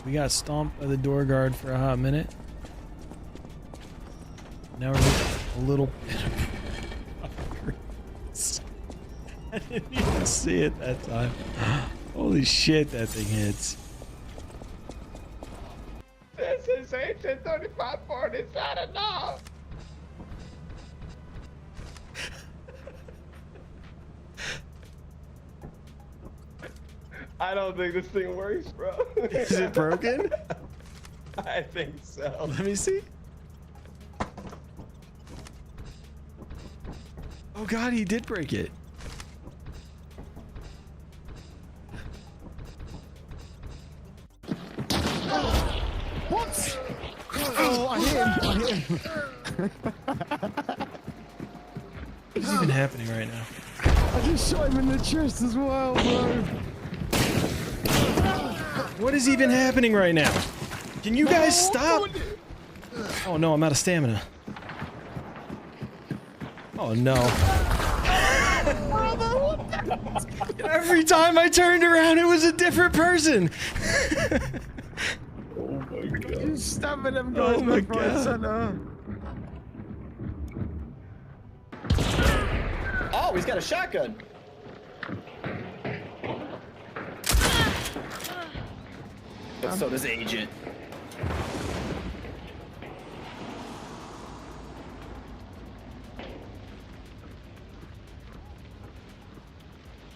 We got stomped by the door guard for a hot minute. Now we're a little bit of I didn't even see it that time. Holy shit, that thing hits. This is 1835 is not enough. I don't think this thing works, bro. Is it broken? I think so. Let me see. Oh god, he did break it. What? Oh, I hit him. What's even happening right now? I just shot him in the chest as well, bro. What is even happening right now? Can you guys stop? Oh no, I'm out of stamina. Oh no. Every time I turned around, it was a different person. Oh my god. He's stabbing them guys Oh my left, right, God. center. Oh, he's got a shotgun. But so does Agent.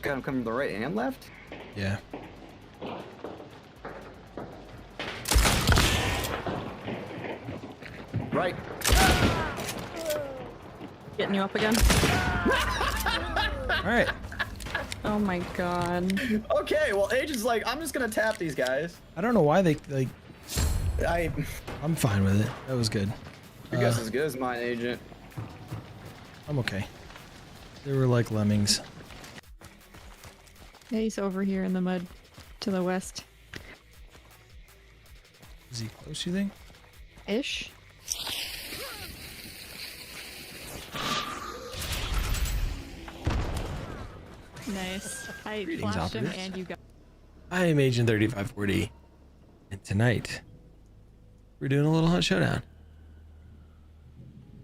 Got him coming to the right and left? Yeah. Right. Getting you up again. All right. Oh my god. Okay, well, Agent's like, I'm just gonna tap these guys. I don't know why they like. Your I'm fine with it. That was good. guess is as good as mine, Agent. I'm okay. They were like lemmings. Yeah, he's over here in the mud to the west. Is he close, you think? Ish. Nice. I Greetings, flashed him operators. and you got. I am Agent 3540, and tonight we're doing a little Hunt Showdown.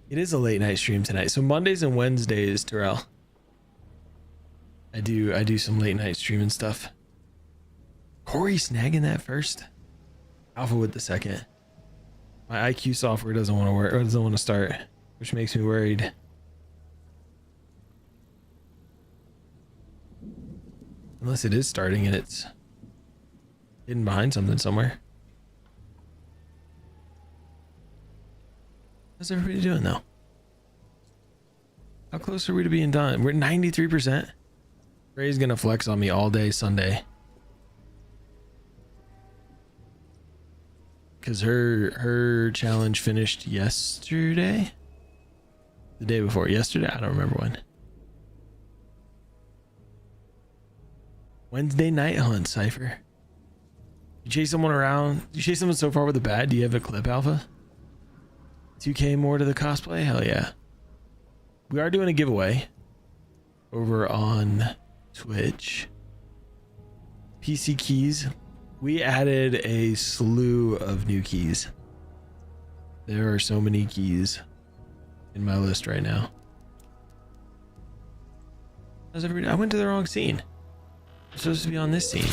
It is a late night stream tonight, so Mondays and Wednesdays, Terrell. I do some late night streaming stuff. Corey snagging that first. Alpha with the second. My IQ software doesn't want to work, or doesn't want to start, which makes me worried. Unless it is starting and it's hidden behind something somewhere. How's everybody doing though? How close are we to being done? We're at 93%. Ray's gonna flex on me all day Sunday. Cause her challenge finished yesterday? The day before yesterday? I don't remember when. Wednesday night hunt, Cypher. You chase someone around. You chase someone so far with a bat. Do you have a clip, Alpha? 2K more to the cosplay? Hell yeah. We are doing a giveaway over on Twitch. PC keys. We added a slew of new keys. There are so many keys in my list right now. How's everybody? I went to the wrong scene. I'm supposed to be on this scene.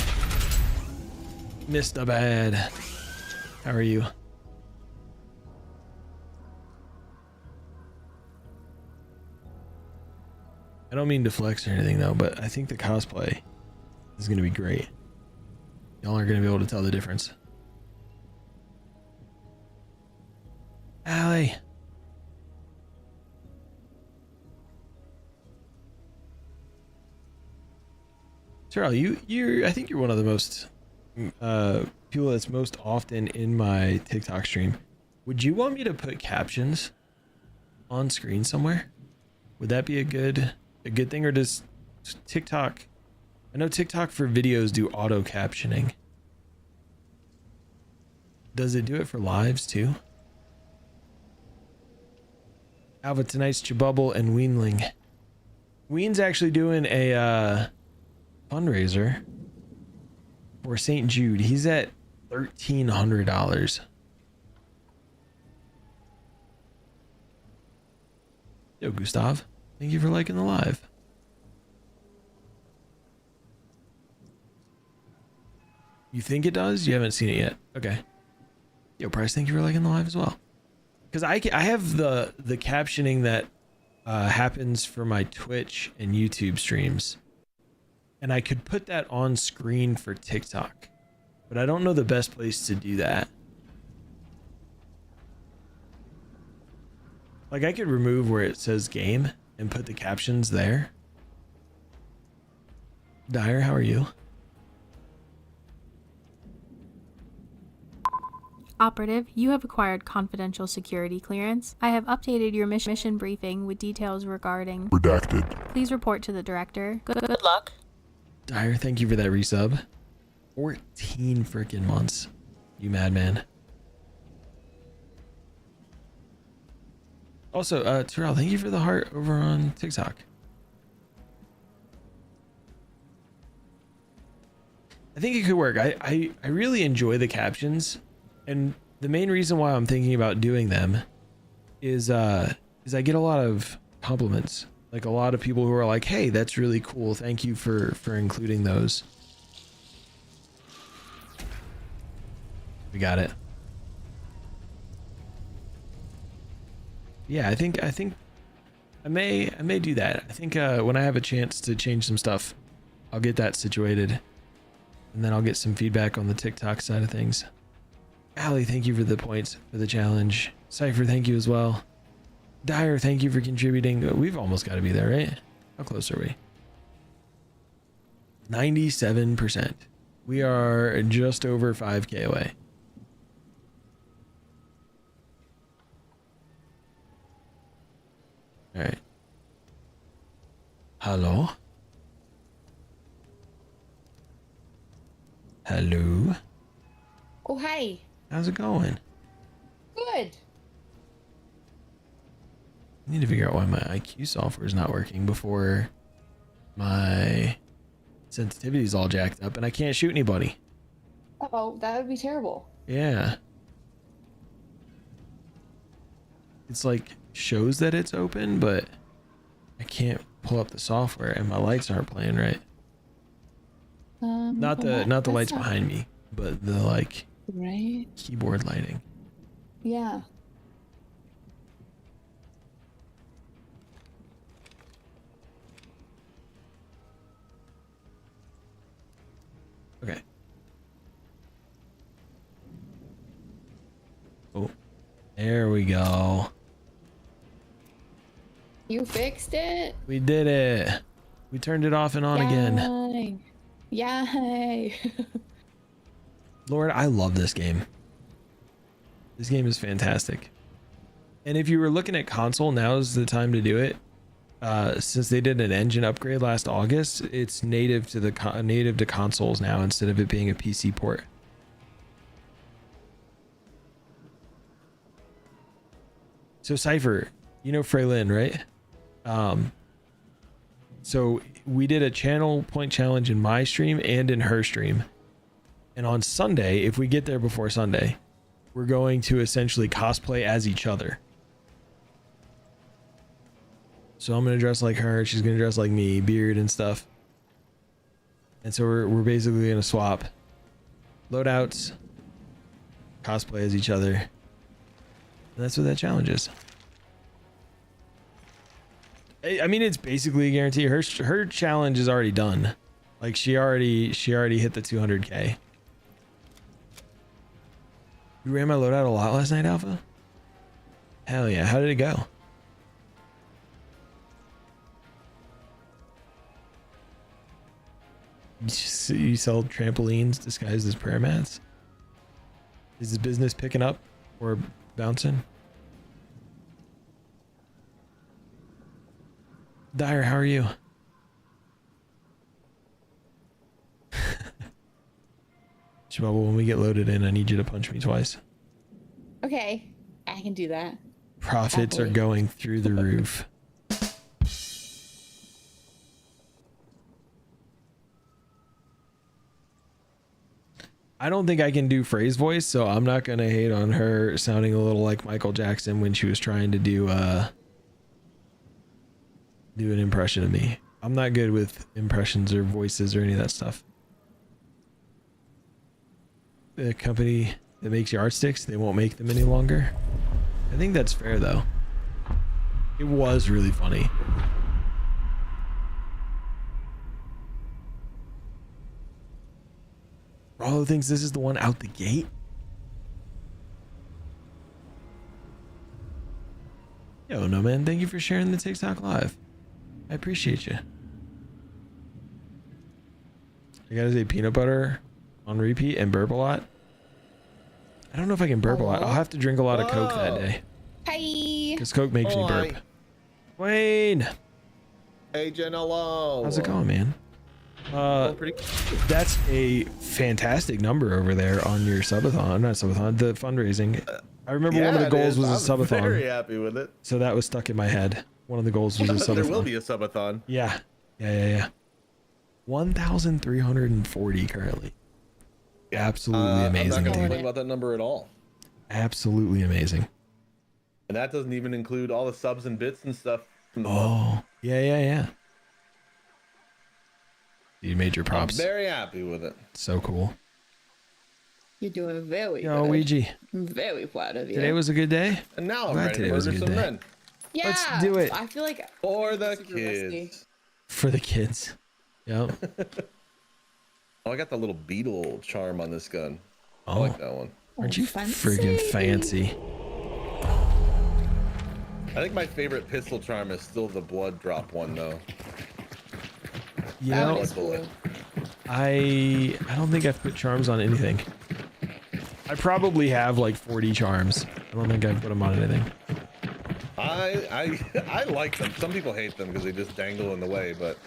Missed a bad. How are you? I don't mean to flex or anything though, but I think the cosplay is going to be great. Y'all aren't going to be able to tell the difference. Allie. Terrell, I think you're one of the most people that's most often in my TikTok stream. Would you want me to put captions on screen somewhere? Would that be a good thing, or does TikTok? I know TikTok for videos do auto captioning. Does it do it for lives too? Alva, tonight's Chibubble and Weenling. Ween's actually doing a fundraiser for St. Jude. He's at $1,300. Yo, Gustav, thank you for liking the live. You think it does? You haven't seen it yet. Okay. Yo, Bryce, thank you for liking the live as well. Because I have the captioning that happens for my Twitch and YouTube streams. And I could put that on screen for TikTok. But I don't know the best place to do that. Like, I could remove where it says game and put the captions there. Dyer, how are you? Operative, you have acquired confidential security clearance. I have updated your mission briefing with details regarding... Redacted. Please report to the director. Good luck. Dyer, thank you for that resub. 14 freaking months. You madman. Also, Terrell, thank you for the heart over on TikTok. I think it could work. I really enjoy the captions. And the main reason why I'm thinking about doing them is I get a lot of compliments. Like a lot of people who are like, hey, that's really cool. Thank you for including those. We got it. Yeah, I think I may do that. I think when I have a chance to change some stuff, I'll get that situated. And then I'll get some feedback on the TikTok side of things. Allie, thank you for the points for the challenge. Cypher, thank you as well. Dyer, thank you for contributing. We've almost got to be there, right? How close are we? 97%. We are just over 5K away. All right. Hello? Hello? Oh, hi. How's it going? Good. I need to figure out why my IQ software is not working before my sensitivity is all jacked up and I can't shoot anybody. Uh-oh, that would be terrible. Yeah. It's like shows that it's open, but I can't pull up the software and my lights aren't playing right. Not the lights behind me, but the like right keyboard lighting. Yeah. Okay. Oh, there we go. You fixed it? We did it. We turned it off and on again. Yay. Lord, I love this game. This game is fantastic. And if you were looking at console, now's the time to do it. Since they did an engine upgrade last August, it's native to consoles now instead of it being a PC port. So Cypher, you know Freylin, right? So we did a channel point challenge in my stream and in her stream. And on Sunday, if we get there before Sunday, we're going to essentially cosplay as each other. So I'm going to dress like her. She's going to dress like me, beard and stuff. And so we're basically going to swap loadouts, cosplay as each other. And that's what that challenge is. I mean, it's basically a guarantee. Her challenge is already done. Like she already hit the 200K. You ran my loadout a lot last night, Alpha? Hell yeah. How did it go? You sell trampolines disguised as prayer mats? Is the business picking up or bouncing? Dyer, how are you? Chibubble, when we get loaded in, I need you to punch me twice. Okay, I can do that. Profits are going through the roof. I don't think I can do phrase voice, so I'm not gonna hate on her sounding a little like Michael Jackson when she was trying to do an impression of me. I'm not good with impressions or voices or any of that stuff. The company that makes yardsticks, they won't make them any longer. I think that's fair though. It was really funny. Rollo thinks this is the one out the gate. Yo, no man, thank you for sharing the TikTok live. I appreciate you. I gotta say peanut butter on repeat and burp a lot. I don't know if I can burp a lot. I'll have to drink a lot of Coke that day. Hi. Because Coke makes me burp. Wayne! Hey, Janello. How's it going, man? That's a fantastic number over there on your subathon. Not subathon, the fundraising. I remember one of the goals was a subathon. I'm very happy with it. So that was stuck in my head. One of the goals was a subathon. There will be a subathon. Yeah. 1,340 currently. Absolutely amazing. I'm not dude. complaining about that number at all. Absolutely amazing. And that doesn't even include all the subs and bits and stuff from the month. Oh, yeah. You made your props. I'm very happy with it. So cool. You're doing very Yo, good. Ouija. I'm very proud of you. Today was a good day. And now I'm Glad ready today to was a murder good some day. men. Yeah. Let's do it. I feel like For the super kids. rusty. For the kids. Yep. Oh, I got the little beetle charm on this gun. I Oh, like that one. aren't you Fancy. friggin' fancy? I think my favorite pistol charm is still the blood drop one though. You That know, one is cool. I don't think I've put charms on anything. I probably have like 40 charms. I don't think I've put them on anything. I like them. Some people hate them because they just dangle in the way, but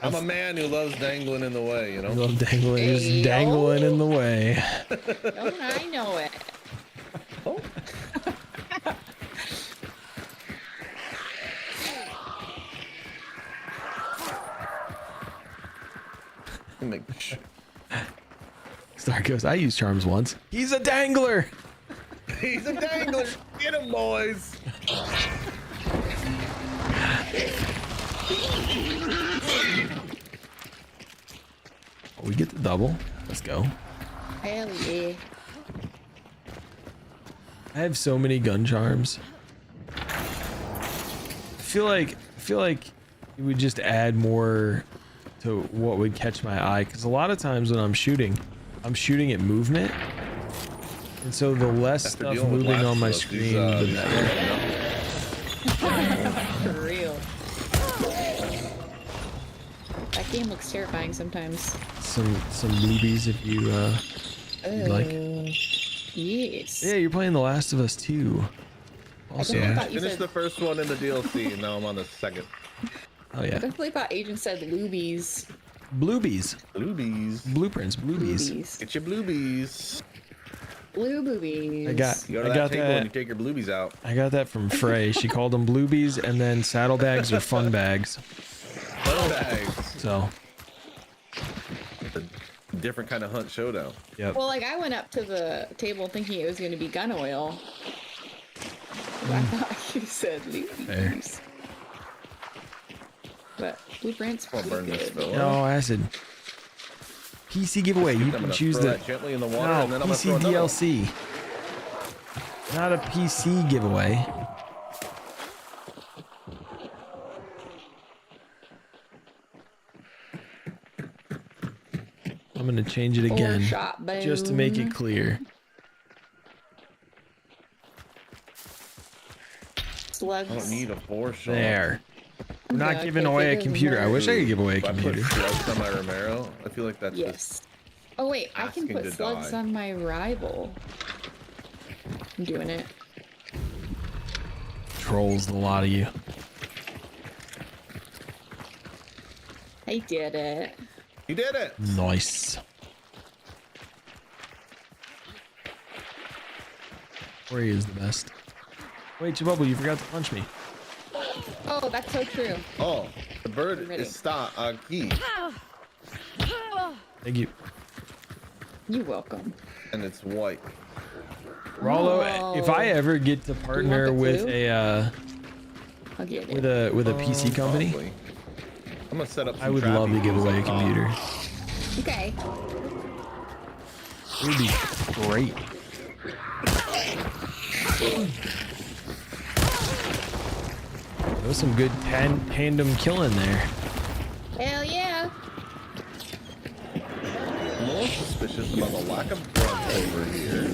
I'm a man who loves dangling in the way, you know? I love dangling, just Ayo. dangling in the way. Don't I know it? Oh. Make sure. Star goes, I used charms once. He's a dangler. He's a dangler. Get him, boys. We get the double. Let's go. Hell yeah. I have so many gun charms. I feel like it would just add more to what would catch my eye, because a lot of times when I'm shooting at movement, and so the less After stuff dealing with moving on my Last of Us, screen, these, the better. For real. That game looks terrifying sometimes. Some movies if you you'd like. Yes. Yeah, you're playing The Last of Us 2. Also, I Yeah, thought you finished said- the first one in the DLC, and now I'm on the second. oh I yeah, definitely thought Agent said loobies. Bluebees, Bluebees. blueprints, bluebees. Loobies. Get your bluebies. Blue boobies. I got You go to that got table and you that. take your bluebies out. I got that from Frey. She called them bluebees, and then saddlebags or fun bags. Fun bags. So, It's a different kind of Hunt Showdown. yep. Well, like I went up to the table thinking it was going to be gun oil. I thought you said loobies. But blueprints I'll pretty burn this good. though. No acid. PC giveaway. You I'm can gonna choose throw the that gently in the water, no and then I'm gonna PC throw another one. DLC. Not a PC giveaway. I'm gonna change it again Shot boom. just to make it clear. Slugs. I don't need a 4-shot. There. We're not Yeah, giving okay, away a bigger computer. I wish I could give away a If I put computer. slugs on my Romero, I feel like that's just Yes. Oh wait, I can asking put to slugs die. on my rival. I'm doing it. Trolls, a lot of you. I did it. You did it. Nice. Ori is the best. Wait, Chibubble, you forgot to punch me. Oh, that's so true. Oh, the bird Ready. is key. Thank you. You're welcome. And it's white. Rollo, if I ever get to partner the with clue? a I'll get it. with a PC company, Probably. I'm gonna set up. I would love to give away a computer. Okay. It would be great. There was some good tandem killing there. Hell yeah. I'm a little suspicious about the lack of drugs over here.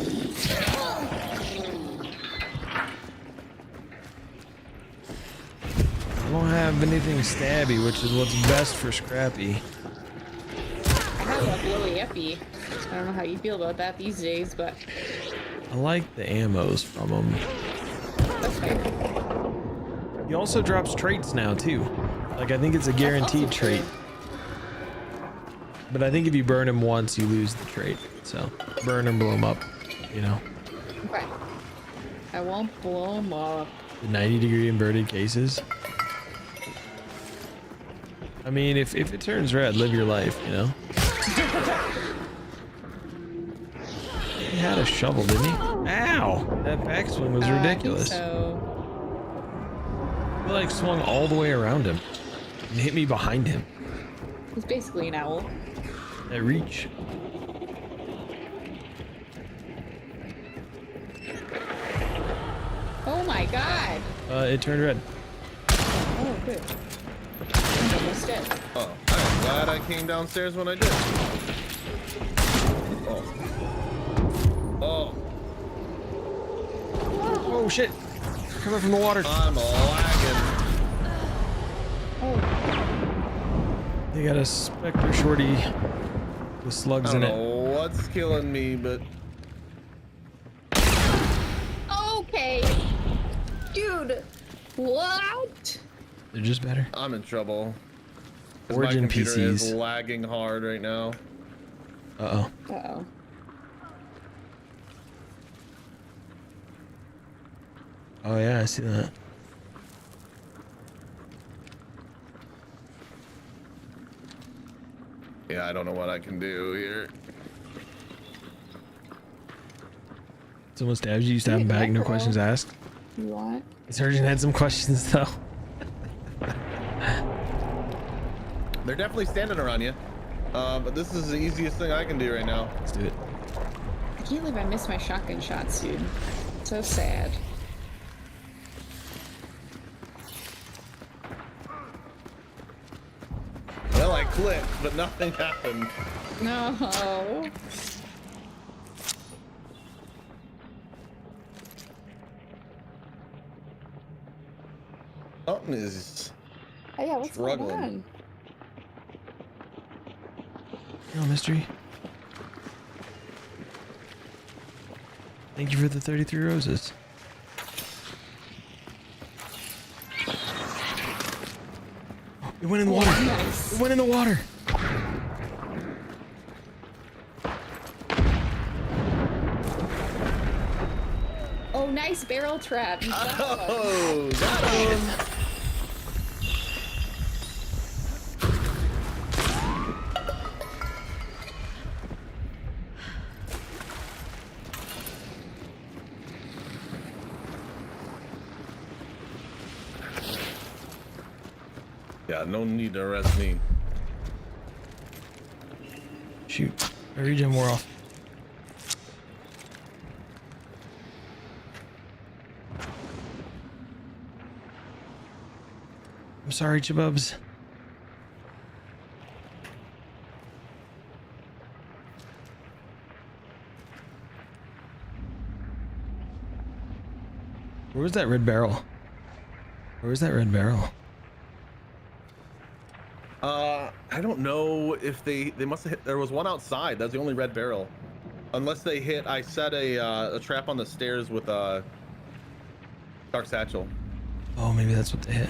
I don't have anything stabby, which is what's best for Scrappy. I have a blowy epi. I don't know how you feel about that these days, but I like the ammos from him. that's fair. He also drops traits now too. Like I think it's a guaranteed also trait. true. But I think if you burn him once, you lose the trait. So burn him, blow him up. You know, Okay. I won't blow them up. the 90-degree inverted cases. I mean, if it turns red, live your life. You know. He had a shovel, didn't he? Ow! That backswing was ridiculous. I think so. He like swung all the way around him and hit me behind him. He's basically an owl. That reach. Oh my god. It turned red. Oh, good. I'm almost dead. Oh, I'm glad I came downstairs when I did. Oh. Oh, Oh shit! Coming from the water. I'm lagging. They got a Spectre shorty with I slugs don't in it. know what's killing me, but Okay. Dude. What? They're just better. I'm in trouble. 'Cause Origin my computer is PCs. lagging hard right now. Uh-oh. Uh-oh. Oh yeah, I see that. Yeah, I don't know what I can do here. Someone stabs you, stab him back, no questions asked. You want? The surgeon had some questions though. They're definitely standing around you. But this is the easiest thing I can do right now. Let's do it. I can't believe I missed my shotgun shots, dude. So sad. Well, I clicked, but nothing happened. No. Something is Oh yeah, what's Struggling. going on? No mystery. Thank you for the 33 roses. It went in the water. Nice. It went in the water. Oh, nice barrel trap. You got one. Oh, got him. Yeah, no need to arrest me. Shoot. My regen wore off. I'm sorry, Chabubs. Where was that red barrel? Where was that red barrel? I don't know if they must have hit. There was one outside. That's the only red barrel. Unless they hit, I set a trap on the stairs with a dark satchel. Oh, maybe that's what they hit.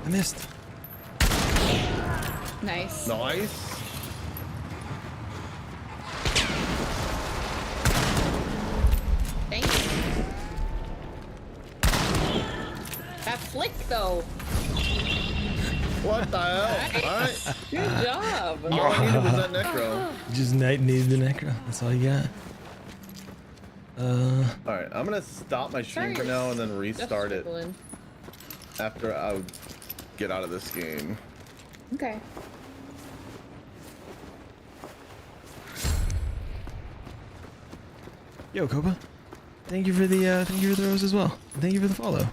I missed. Nice. Nice. Thanks. That flick though. What the hell? All right. Good job. All I needed was that necro. You just needed the necro. That's all you got. All right, I'm gonna stop my stream for now and then restart it after I get out of this game. Okay. Yo, Koba. Thank you for the rose as well. Thank you for the follow.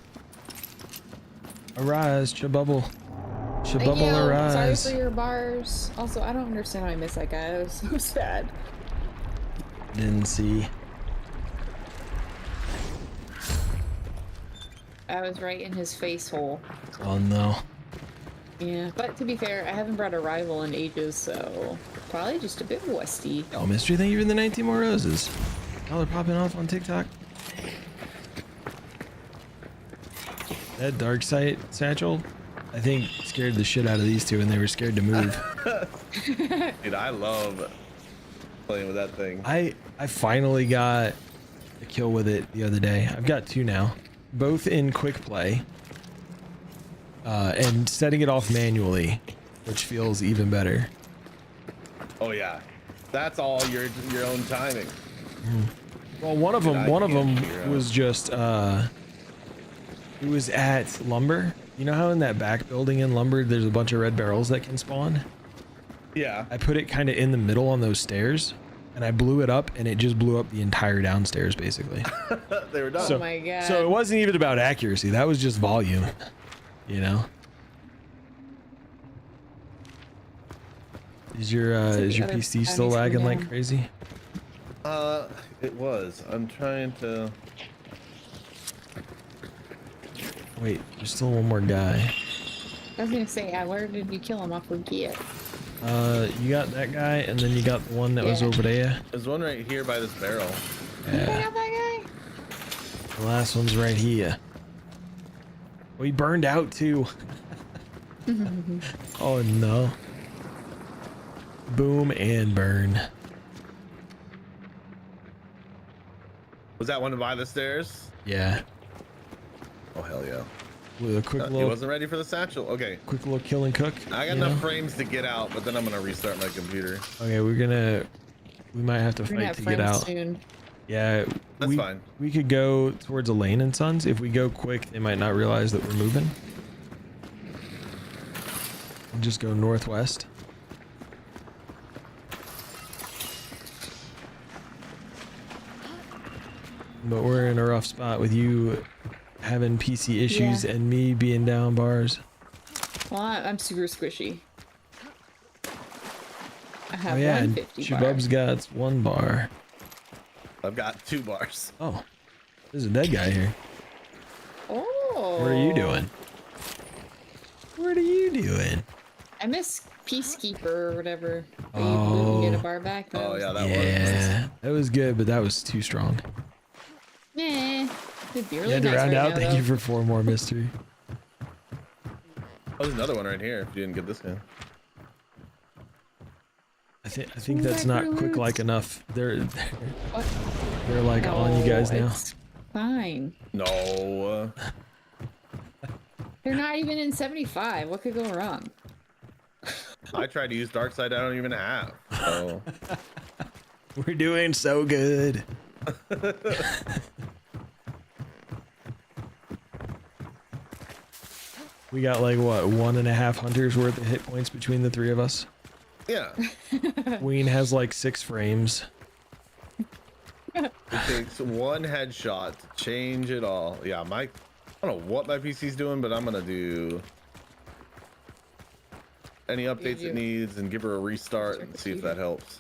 Arise, Chabubble. Thank Chabubble, you. arise. Sorry for your bars. Also, I don't understand how I missed that guy. I was so sad. Didn't see. I was right in his face hole. Oh no. Yeah, but to be fair, I haven't brought a rival in ages, so probably just a bit rusty. Oh, Mystery, thank you for the 19 more roses. Y'all are popping off on TikTok. That dark sight satchel, I think, scared the shit out of these two, and they were scared to move. Dude, I love playing with that thing. I finally got a kill with it the other day. I've got two now, both in quick play, and setting it off manually, which feels even better. Oh yeah, that's all your own timing. Well, one of them was just it was at Lumber. You know how in that back building in Lumber there's a bunch of red barrels that can spawn? Yeah. I put it kind of in the middle on those stairs, and I blew it up, and it just blew up the entire downstairs basically. They were done. So, Oh my god. so it wasn't even about accuracy. That was just volume, you know? Is your PC still lagging like crazy? It was. I'm trying to. Wait, there's still one more guy. I was gonna say, where did you kill him? I forget. You got that guy, and then you got the one that was over there. There's one right here by this barrel. You Yeah, got that guy? the last one's right here. Oh, he burned out too. Oh no. Boom and burn. Was that one by the stairs? Yeah. Oh hell yeah. With a quick He little, wasn't ready for the satchel. Okay. quick little kill and cook. I got you enough know? frames to get out, but then I'm gonna restart my computer. Okay, we might have to We're gonna fight have to get friends out. soon. Yeah, That's fine. We could go towards Elaine and Sons. If we go quick, they might not realize that we're moving. And just go northwest. But we're in a rough spot with you having PC issues and me being down bars. Well, I'm super squishy. I have Oh yeah, and 150 bar. Shabub's got one bar. I've got 2 bars. Oh, there's a dead guy here. Oh. What are you doing? What are you doing? I miss Peacekeeper or whatever. Where you blew and get a bar back. Oh yeah, that Yeah, that was good, but that was too strong. Nah. It'd be really You had to nice round right out. now, Thank though. you for 4 more mystery. Oh, there's another one right here. If you didn't get this guy. I think that's not quick like enough. They're What? they're like on you guys now. It's fine. No. They're not even in 75. What could go wrong? I tried to use dark side. I don't even have. So. We're doing so good. We got like what 1.5 hunters worth of hit points between the 3 of us. Yeah. Ween has like 6 frames. It takes 1 headshot to change it all. Yeah, I don't know what my PC's doing, but I'm gonna do any updates it needs and give her a restart and see if that helps.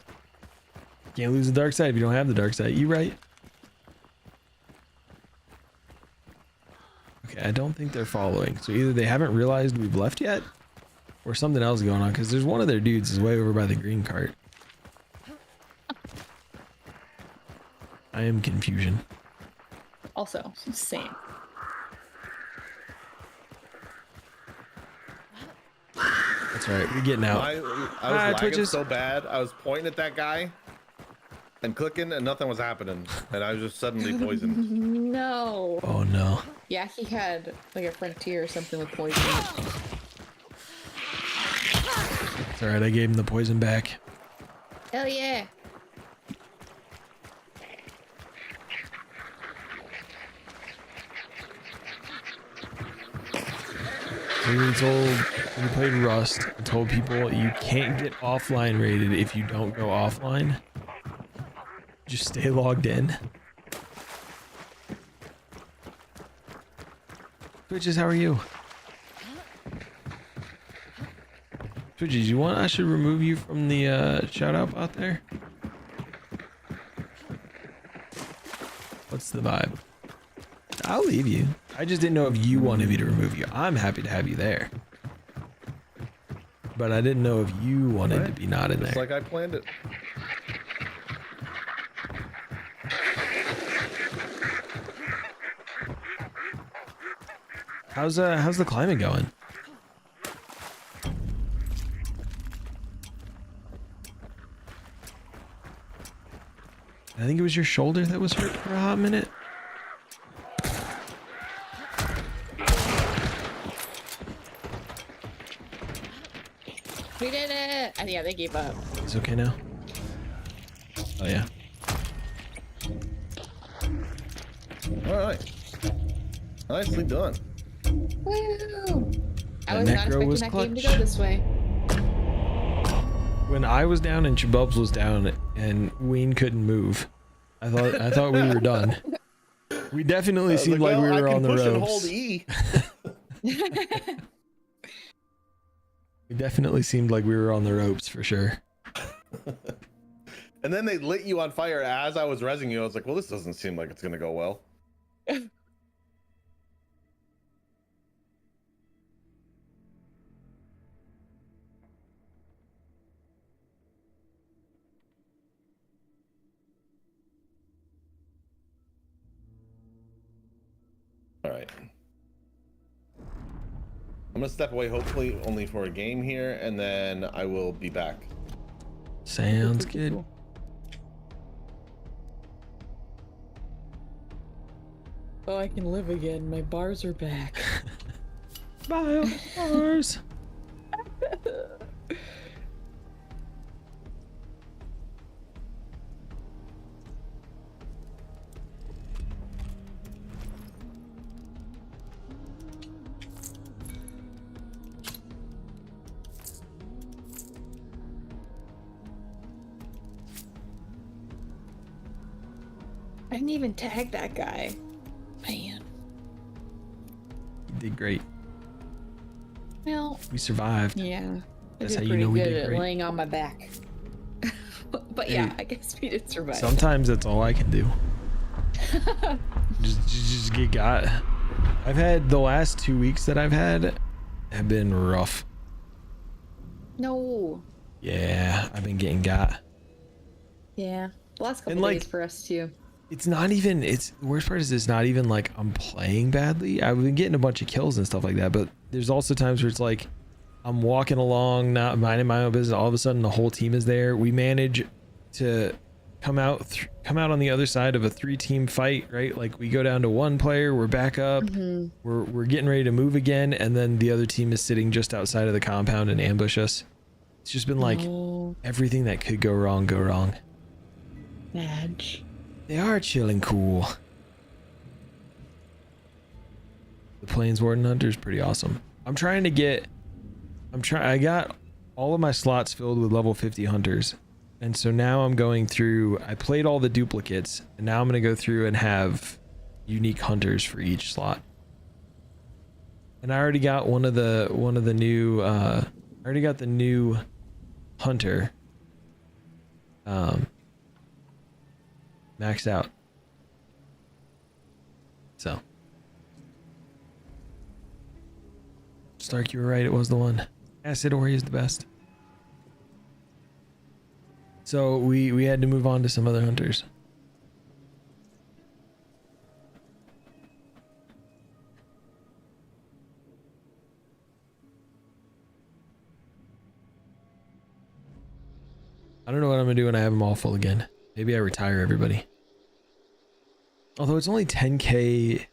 Can't lose the dark side if you don't have the dark side. You right? Okay, I don't think they're following. So either they haven't realized we've left yet, or something else is going on. Because there's one of their dudes is way over by the green cart. I am confusion. Also, same. That's all right. We're getting out. I was lagging Twitches. so bad. I was pointing at that guy and clicking, and nothing was happening, and I was just suddenly poisoned. No. Oh no. Yeah, he had like a frontier or something with poison. It's all right. I gave him the poison back. Hell yeah. We played Rust and told people you can't get offline rated if you don't go offline. Just stay logged in. Twitches, how are you? Twitches, you want I should remove you from the shout out bot there? What's the vibe? I'll leave you. I just didn't know if you wanted me to remove you. I'm happy to have you there. But I didn't know if you wanted to be not in Just there. like I planned it. How's the climate going? I think it was your shoulder that was hurt for a hot minute. We did it! And yeah, they gave up. It's okay now. Oh yeah. All right. Nicely done. Woo! I That was not necro expecting was that game to clutch. go this way. When I was down and Chabubs was down and Ween couldn't move, I thought we were done. We definitely seemed like we were on the push and ropes. hold E. We definitely seemed like we were on the ropes for sure. And then they lit you on fire as I was rezzing you. I was like, well, this doesn't seem like it's gonna go well. All right. I'm gonna step away, hopefully only for a game here, and then I will be back. Sounds good. Oh, I can live again. My bars are back. Bars. I didn't even tag that guy. Man. You did great. Well, We survived. yeah. That's I how did you know pretty we good did at great. laying on my back. But yeah, I guess we did survive. Sometimes that's all I can do. just get got. I've had the last 2 weeks that I've had have been rough. No. Yeah, I've been getting got. Yeah. The last couple And, like, days for us too. It's not even, it's, the worst part is it's not even like I'm playing badly. I've been getting a bunch of kills and stuff like that, but there's also times where it's like I'm walking along, not minding my own business. All of a sudden the whole team is there. We manage to come out on the other side of a 3-team fight, right? Like we go down to 1 player, we're back up, we're getting ready to move again, and then the other team is sitting just outside of the compound and ambush us. It's just been like everything that could go wrong, go wrong. Badge. They are chill and cool. The Plains Warden Hunter is pretty awesome. I got all of my slots filled with level 50 hunters. And so now I'm going through, I played all the duplicates, and now I'm going to go through and have unique hunters for each slot. And I already got one of the new, I already got the new hunter. Maxed out. So. Stark, you were right, it was the one. Acid Ori is the best. So we had to move on to some other hunters. I don't know what I'm gonna do when I have them all full again. Maybe I retire everybody. Although it's only 10k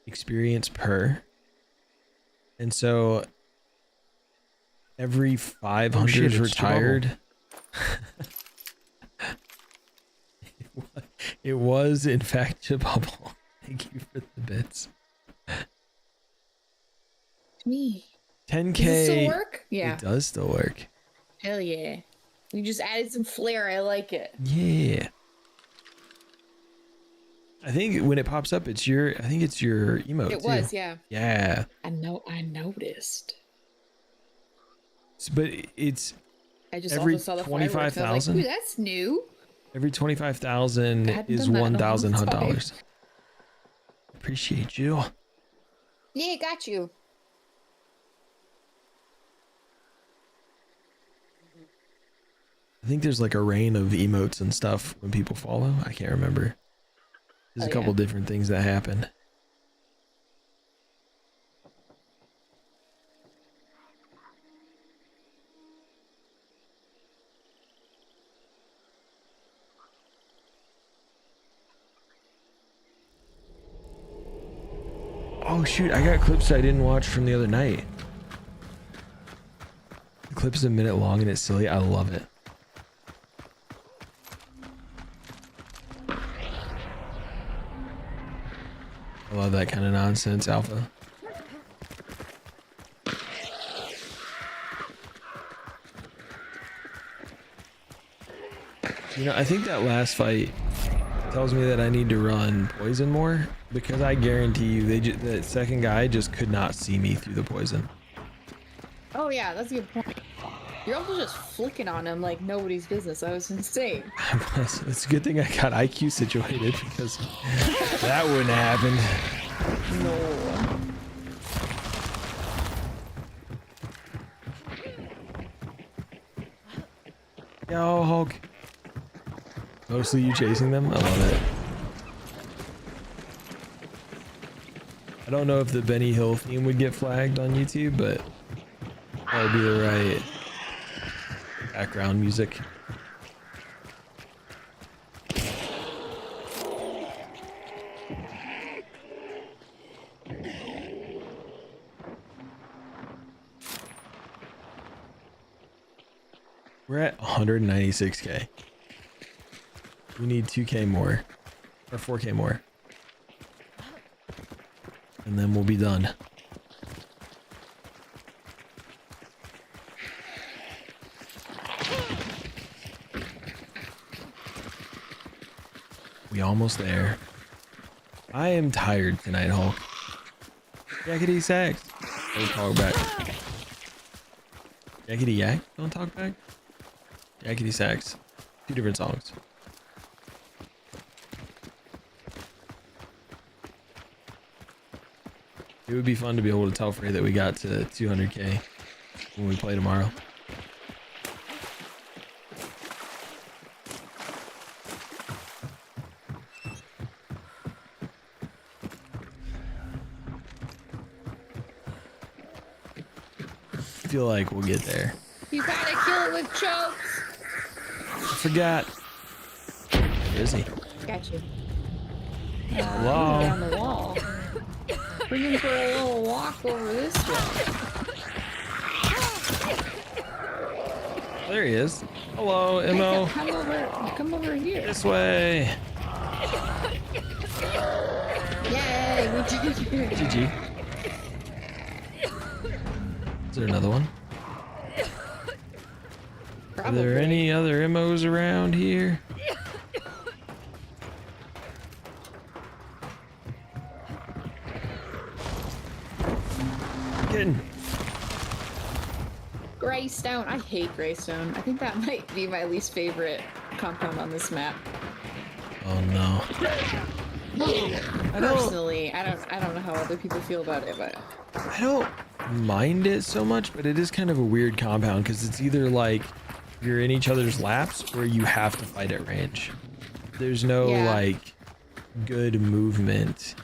experience per. And so every 500 shit, is it's retired. It was in fact Chibubble. Thank you for the bits. Me. 10k. Does it still work? Yeah. It does still work. Hell yeah. You just added some flair. I like it. Yeah. I think when it pops up, it's your. I think it's your emote. It too. was, yeah. Yeah. I noticed. But it's I just every also saw the 25,000. Like, ooh, that's new. Every 25,000 hadn't is done that in a $1,000 long Hunt time. dollars. Appreciate you. Yeah, got you. I think there's like a rain of emotes and stuff when people follow. I can't remember. There's a couple different things that happen. Oh shoot, I got clips I didn't watch from the other night. The clip is a minute long and it's silly. I love it. I love that kind of nonsense, Alpha. You know, I think that last fight tells me that I need to run poison more, because I guarantee you the second guy just could not see me through the poison. Oh yeah, that's a good point. You're also just flicking on him like nobody's business. That was insane. It's a good thing I got IQ situated, because that wouldn't have happened. No. Yo, Hulk. Mostly you chasing them? I love it. I don't know if the Benny Hill theme would get flagged on YouTube, but that would be the right background music. We're at 196k. We need 2k more, or 4k more, and then we'll be done. We almost there. I am tired tonight, Hulk. Yakety sax. Don't talk back. Yakety yak. Don't talk back. Yakety sax. Two different songs. It would be fun to be able to tell Frey that we got to 200k when we play tomorrow. I feel like we'll get there. You gotta kill it with chokes. I forgot. Where is he? Got you. Hello? Down the wall. Bring him for a little walk over this way. There he is. Hello, Mo. Come over here. This way. Yay, we did it. GG. Is there another one? Are there any other MOs around here? Getting. Greystone. I hate Greystone. I think that might be my least favorite compound on this map. Oh no. Personally, I don't know how other people feel about it, but I don't mind it so much, but it is kind of a weird compound because it's either like you're in each other's laps or you have to fight at range. There's no like good movement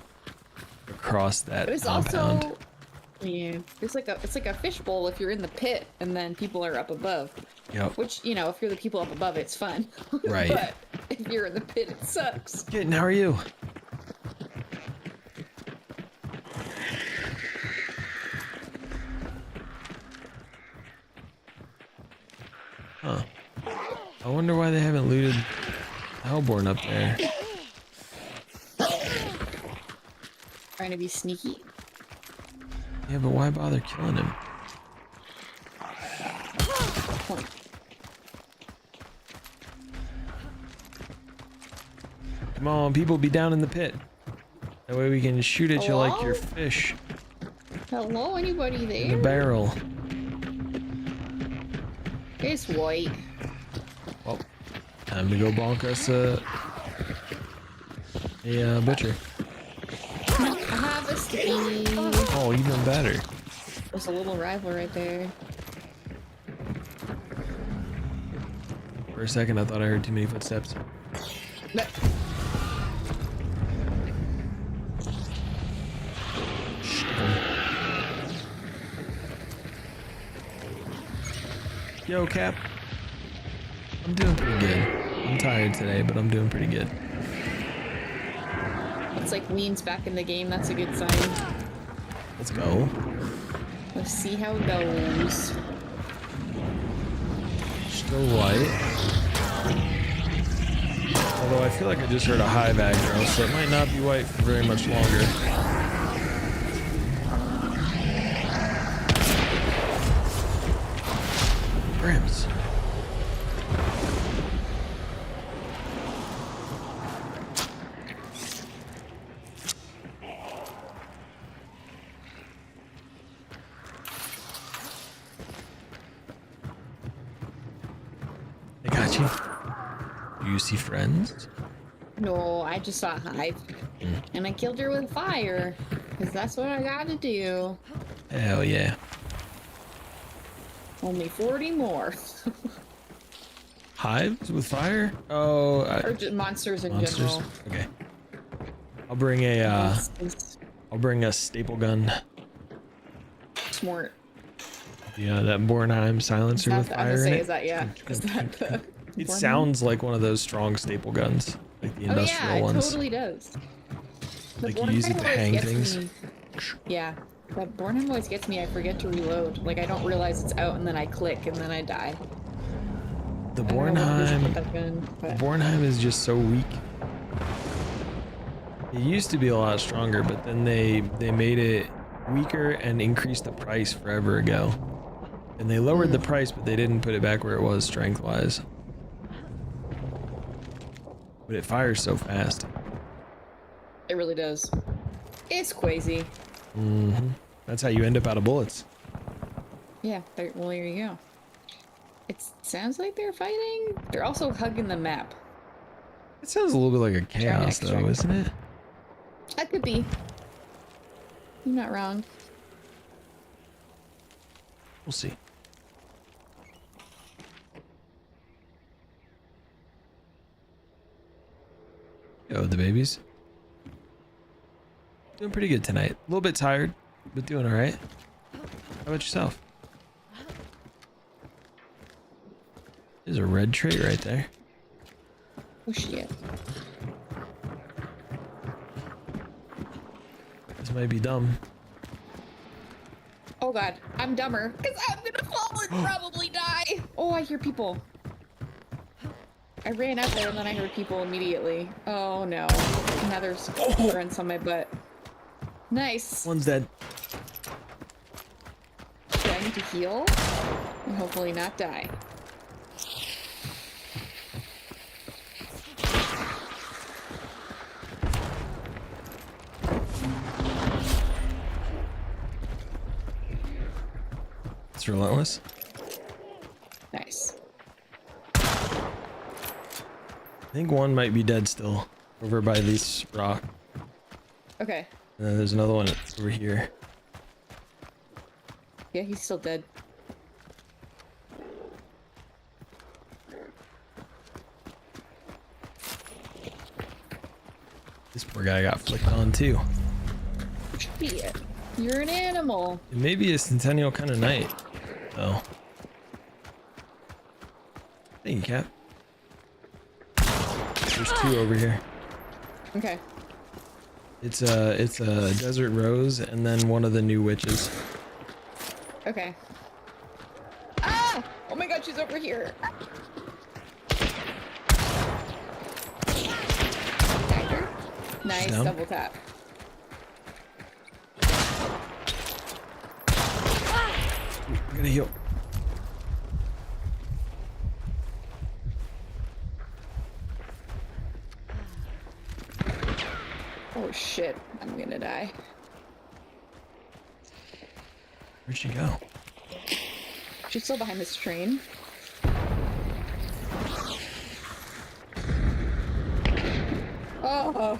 across that compound. Also, yeah, it's like a fishbowl if you're in the pit and then people are up above. Yep. Which, you know, if you're the people up above, it's fun. Right. But if you're in the pit, it sucks. Kitten, how are you? Huh. I wonder why they haven't looted Hellborn up there. Trying to be sneaky. Yeah, but why bother killing him? Point. Come on, people, be down in the pit. That way we can shoot at you like your fish Hello, anybody there? in the barrel. It's white. Well, time to go bonk us a butcher. I have a sticky. Oh, even better. There's a little rival right there. For a second, I thought I heard too many footsteps. No. Yo, Cap. I'm doing pretty good. I'm tired today, but I'm doing pretty good. It's like Lean's back in the game. That's a good sign. Let's go. Let's see how it goes. Still white. Although I feel like I just heard a hive aggro, so it might not be white for very much longer. Brims. I got you. Do you see friends? No, I just saw a hive. And I killed her with fire. Because that's what I gotta do. Hell yeah. Only 40 more. Hives with fire? Oh, Or just monsters in monsters. general. Okay. I'll bring a staple gun. Smart. Yeah, that Bornheim silencer Not with the, I fire was in gonna say, it. is that, yeah. Is that the It Bornheim? sounds like one of those strong staple guns, like the Oh industrial yeah, it ones. totally does. The Like you Bornheim use it to always hang gets things. me- Yeah. The Bornheim always gets me, I forget to reload. Like I don't realize it's out and then I click and then I die. The I don't know what it is Bornheim, with that gun, but- Bornheim is just so weak. It used to be a lot stronger, but then they made it weaker and increased the price forever ago. And they lowered the price, but they didn't put it back where it was strength-wise. But it fires so fast. It really does. It's crazy. Mm-hmm. That's how you end up out of bullets. Yeah, well there you go. It sounds like they're fighting. They're also hugging the map. It sounds a little bit like a chaos, Try though, next isn't it? That could be. You're not wrong. We'll see. Yo, the babies. Doing pretty good tonight. A little bit tired, but doing all right. How about yourself? There's a red trait right there. Oh shit. This might be dumb. Oh god, I'm dumber. Because I'm gonna fall and probably die. Oh, I hear people. I ran out there and then I heard people immediately. Oh no. Another runs on my butt. Nice. One's dead. Do I need to heal? And hopefully not die. It's relentless. Nice. I think one might be dead still over by this rock. Okay. And then there's another one over here. Yeah, he's still dead. This poor guy got flicked on too. Shit. You're an animal. It may be a centennial kind of night, though. Thank you, Cap. There's 2 over here. Okay. It's a desert rose and then one of the new witches. Okay. Ah! Oh my god, she's over here. Tagged her. Nice down. double tap. I'm gonna heal. Oh shit, I'm gonna die. Where'd she go? She's still behind this train. Oh,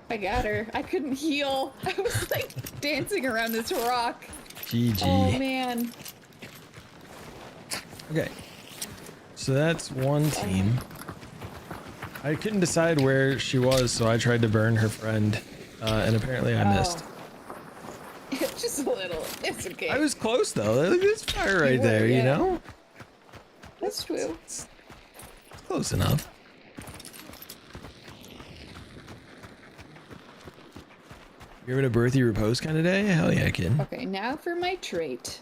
I got her. I couldn't heal. I was like dancing around this rock. GG. Oh man. Okay. So that's one team. I couldn't decide where she was, so I tried to burn her friend, and apparently I missed. Just a little. It's okay. I was close though. There's fire right You were, there, yeah. you know? That's true. It's close enough. You're having a birthday repose kind of day? Hell yeah, kid. Okay, now for my trait.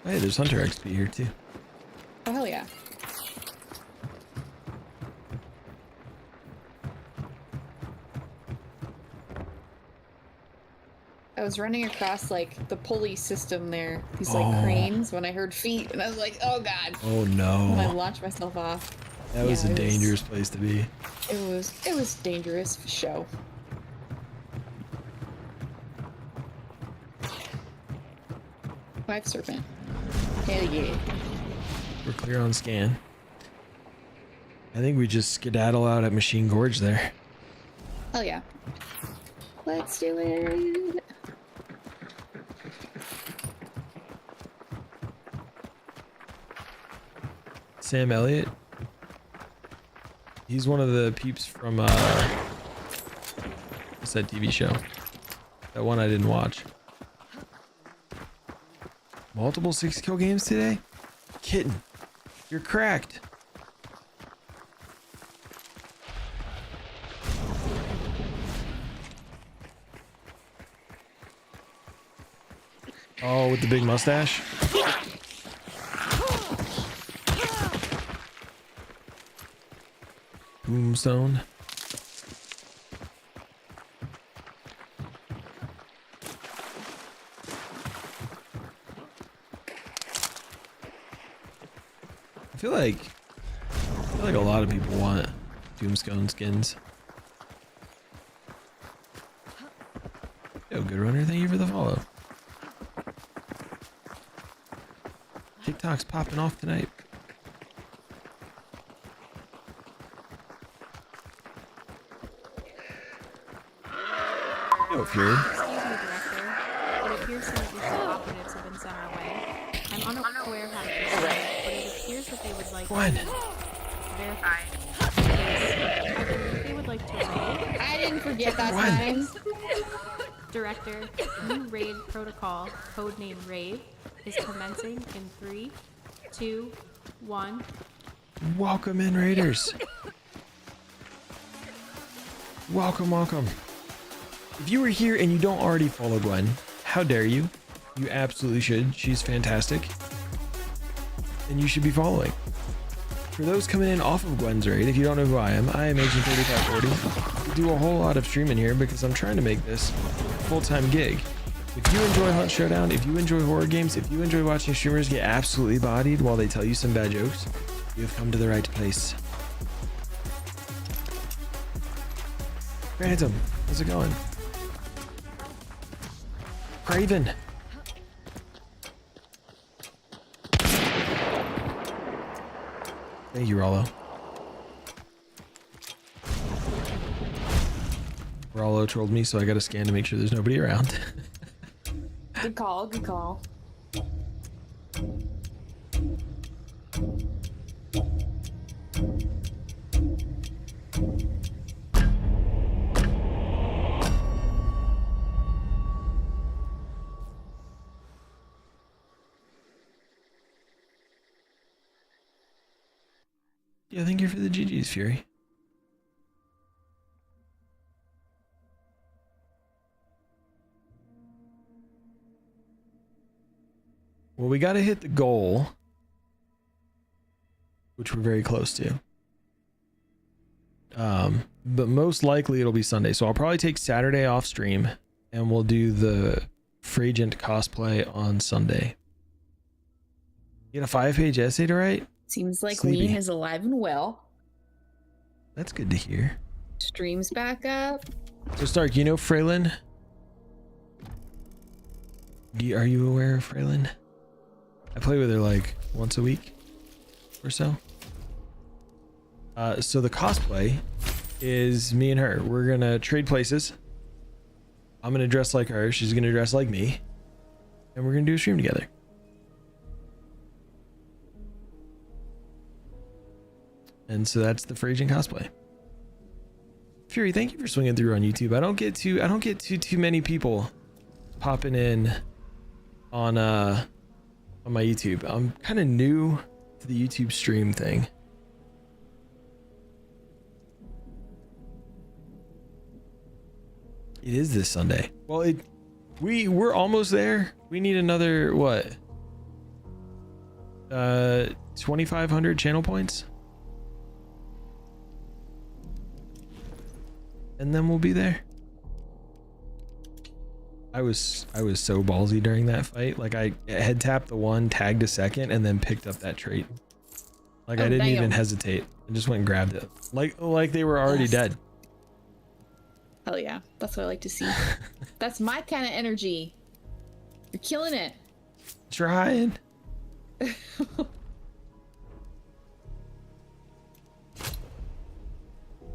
Hey, there's Hunter XP here too. Oh hell yeah. I was running across like the pulley system there, these like cranes, when I heard feet, and I was like, "Oh god!" Oh And I no, launched myself off. that was Yeah, a it was- dangerous place to be. It was dangerous for show. Five serpent. Hell yeah. We're clear on scan. I think we just skedaddle out at Machine Gorge there. Hell yeah. Let's do it. Sam Elliott. He's one of the peeps from what's that TV show? That one I didn't watch. Multiple 6-kill games today? Kitten, you're cracked. Oh, with the big mustache? Boomstone. I feel like a lot of people want Doomstone skins. Yo, good runner, thank you for the follow. TikTok's popping off tonight. Yo, Fury. Excuse me, Director. It appears some additional operatives have been sent our way. I'm unaware of how to proceed, but it appears that they would like Gwen. to verify. Yes. I believe they would like to raid. I didn't forget that Gwen. time. Director, new raid protocol, codename Raid, is commencing in 3, 2, 1. Welcome in, Raiders. Welcome, welcome. If you were here and you don't already follow Gwen, how dare you? You absolutely should. She's fantastic. And you should be following. For those coming in off of Gwen's raid, if you don't know who I am Agent 3540. I do a whole lot of streaming here because I'm trying to make this a full-time gig. If you enjoy Hunt Showdown, if you enjoy horror games, if you enjoy watching streamers get absolutely bodied while they tell you some bad jokes, you have come to the right place. Phantom, how's it going? Craven. Thank you, Rollo. Rollo trolled me, so I got a scan to make sure there's nobody around. Good call, good call. Yeah, thank you for the GG's, Fury. Well, we got to hit the goal, which we're very close to. But most likely it'll be Sunday. So I'll probably take Saturday off stream and we'll do the Fragent cosplay on Sunday. You got a 5-page essay to write? Seems like Sleepy. Ween is alive and well. That's good to hear. Streams back up. So Stark, you know Freylin? Are you aware of Freylin? I play with her like once a week or so. So the cosplay is me and her. We're gonna trade places. I'm gonna dress like her. She's gonna dress like me. And we're gonna do a stream together. And so that's the Fragent cosplay. Fury, thank you for swinging through on YouTube. I don't get too many people popping in on my YouTube. I'm kind of new to the YouTube stream thing. It is this Sunday. Well, we're almost there. We need another what? 2,500 channel points. And then we'll be there. I was so ballsy during that fight. Like I head tapped the one, tagged a second, and then picked up that trait. Like I didn't even hesitate. I just went and grabbed it. Like they were already dead. Hell yeah. That's what I like to see. That's my kind of energy. You're killing it. Trying. The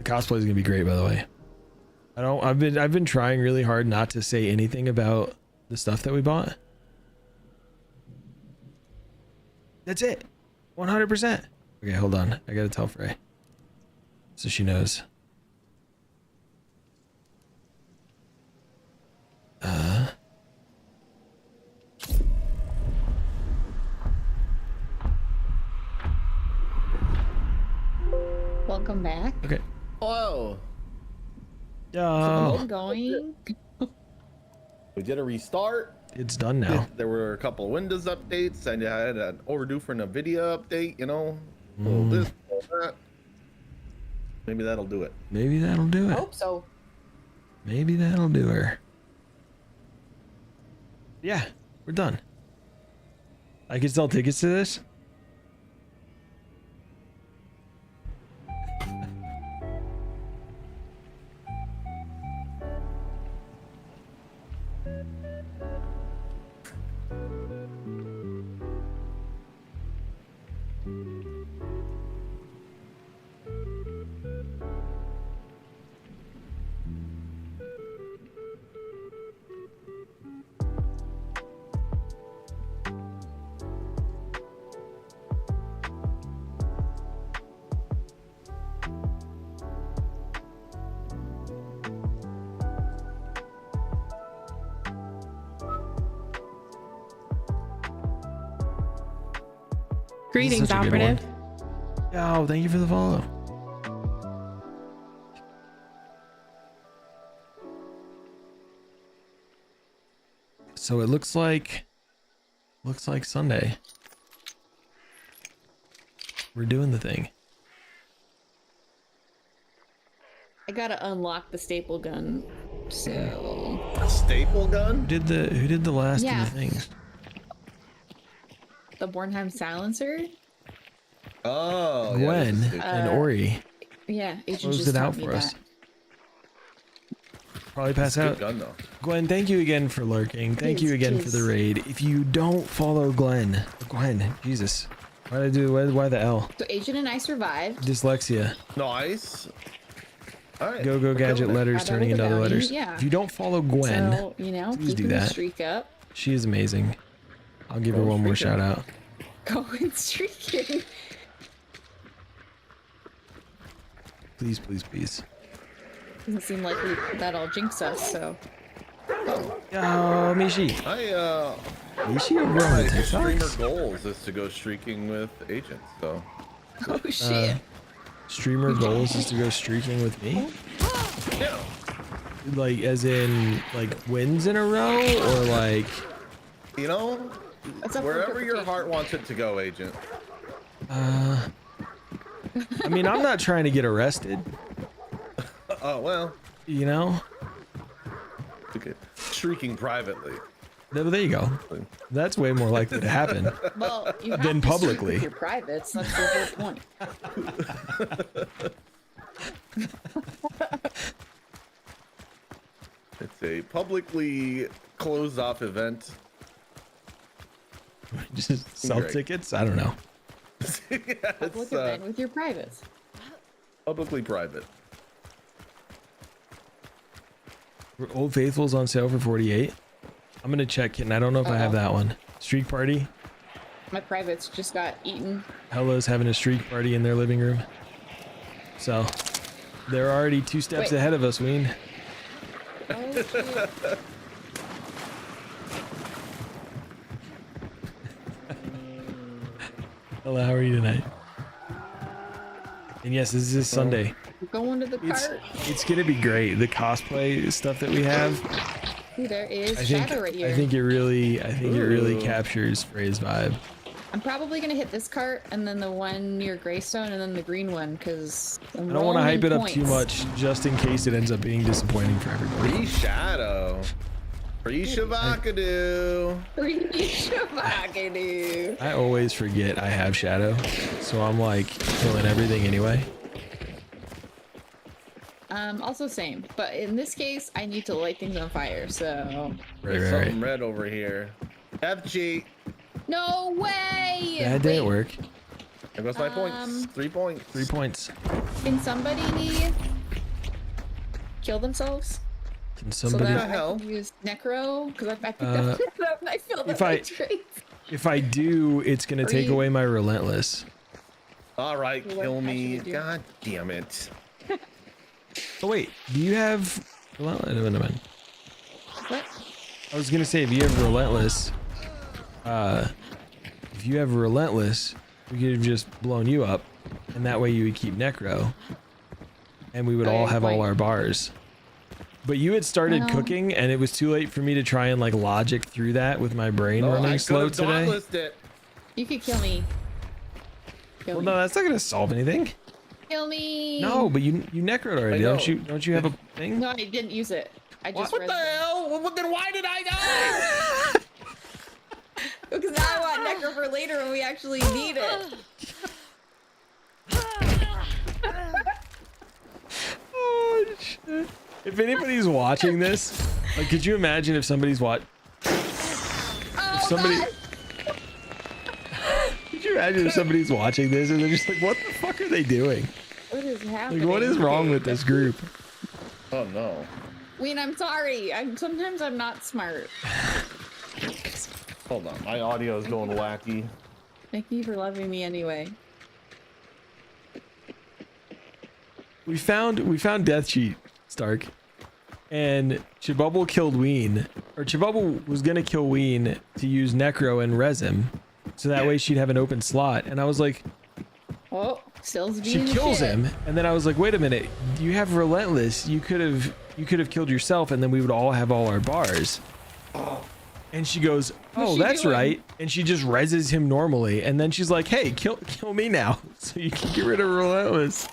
cosplay is gonna be great, by the way. I've been trying really hard not to say anything about the stuff that we bought. That's it. 100%. Okay, hold on. I gotta tell Frey so she knows. Welcome back. Okay. Whoa. How's it going? We did a restart. It's done now. There were a couple of Windows updates, and I had an overdue for a video update, you know. A little this, a little that. Maybe that'll do it. Maybe that'll do I it. hope so. Maybe that'll do her. Yeah, we're done. I can sell tickets to this. Greetings, Such a good operative. one. Oh, thank you for the follow. So it looks like Sunday. We're doing the thing. I gotta unlock the staple gun. So A staple gun? Who did the last Yeah. of the things? the Bornheim silencer. Oh, Gwen yeah, this is and Ori Yeah, Agent closed just it taught out me for us. that. Probably pass a good out. gun though. Gwen, thank you again for lurking. Thank you Please, again for the please. raid. If you don't follow Gwen, Jesus, why did I do? Why the L? So Agent and I survived. Dyslexia. Nice. All right. Go we're gadget killing it. letters Got turning all the into other bounties, letters. yeah. If you don't follow Gwen, So, you know, please do keeping the that. streak up. she is amazing. I'll give her Go one more streaking. shout out. Going streaking. Please, please, please. Doesn't seem like that'll jinx us, so. Oh, Mishi. Mishi over on My the streamer TikToks? goals is to go streaking with agents. So Oh shit. streamer goals is to go streaking with me? Yeah. Like, as in, like, wins in a row, or like... You know, That's up for wherever your interpretation. heart wants it to go, Agent. I mean, I'm not trying to get arrested, Oh, well. you know? Okay. Shrieking privately. There you go. That's way more likely to happen. Well, you have Then to streak publicly. with your privates. That's the whole point. It's a publicly closed off event. Just sell Great. tickets? I don't know. Yeah, Public it's event with your privates. publicly private. Old Faithful's on sale for 48. I'm gonna check it, and I don't know if I have that one. Streak party. My privates just got eaten. Hella's having a streak party in their living room. So they're already 2 steps Wait. ahead of us, Ween. Oh, shit. Hella, how are you tonight? And yes, this is Sunday. Going to the cart. It's gonna be great. The cosplay stuff that we have. Ooh, there is I think Shadow right here. I think it really Ooh. captures Frey's vibe. I'm probably gonna hit this cart and then the one near Greystone and then the green one because I don't want to hype it up too much, just in case it ends up being disappointing for everybody. Free Shadow. Free Shavakadu. I always forget I have Shadow, so I'm like killing everything anyway. Also same, but in this case, I need to light things on fire. So There's Right. something red over here. FG. no way. That didn't work. There goes my points. 3 points. 3 points. Can somebody kill themselves? Can So somebody? that I hell? can use Necro because I picked up and I feel that if I- my traits. If I do, it's gonna take you- away my relentless. All right, What kill should me. we do? God damn it. Oh wait, do you have relentless? No, no. What? I was gonna say if you have relentless, if you have relentless, we could have just blown you up, and that way you would keep Necro, and we would all Okay, have wait. all our bars. But you had started No. cooking, and it was too late for me to try and like logic through that with my brain Oh, running I slow could have today. dauntlessed it. You could kill me. Kill Well, me. no, that's not gonna solve anything. Kill me. No, but you necroed already, I know. don't you have a thing? No, I didn't use it. I just What the hell? Well, then why did I die? Because now I want Necro for later when we actually need it. Oh shit. If anybody's watching this, like, could you imagine if somebody's Oh, somebody- God. Could you imagine if somebody's watching this and they're just like, what the fuck are they doing? What is happening? Like, what is wrong with this group? Oh no. Ween, I'm sorry. Sometimes I'm not smart. Hold on, my audio is going wacky. Thank you for loving me anyway. We found Death Cheat, Stark. And Chibubble killed Ween. Or Chibubble was gonna kill Ween to use Necro and res him. So that way she'd have an open slot. And I was like, Oh, Still's she being a kills shit. him. And then I was like, wait a minute, you have relentless. You could have killed yourself and then we would all have all our bars. And she goes, What's oh, she that's doing? right. And she just reses him normally. And then she's like, hey, kill me now. So you can get rid of relentless.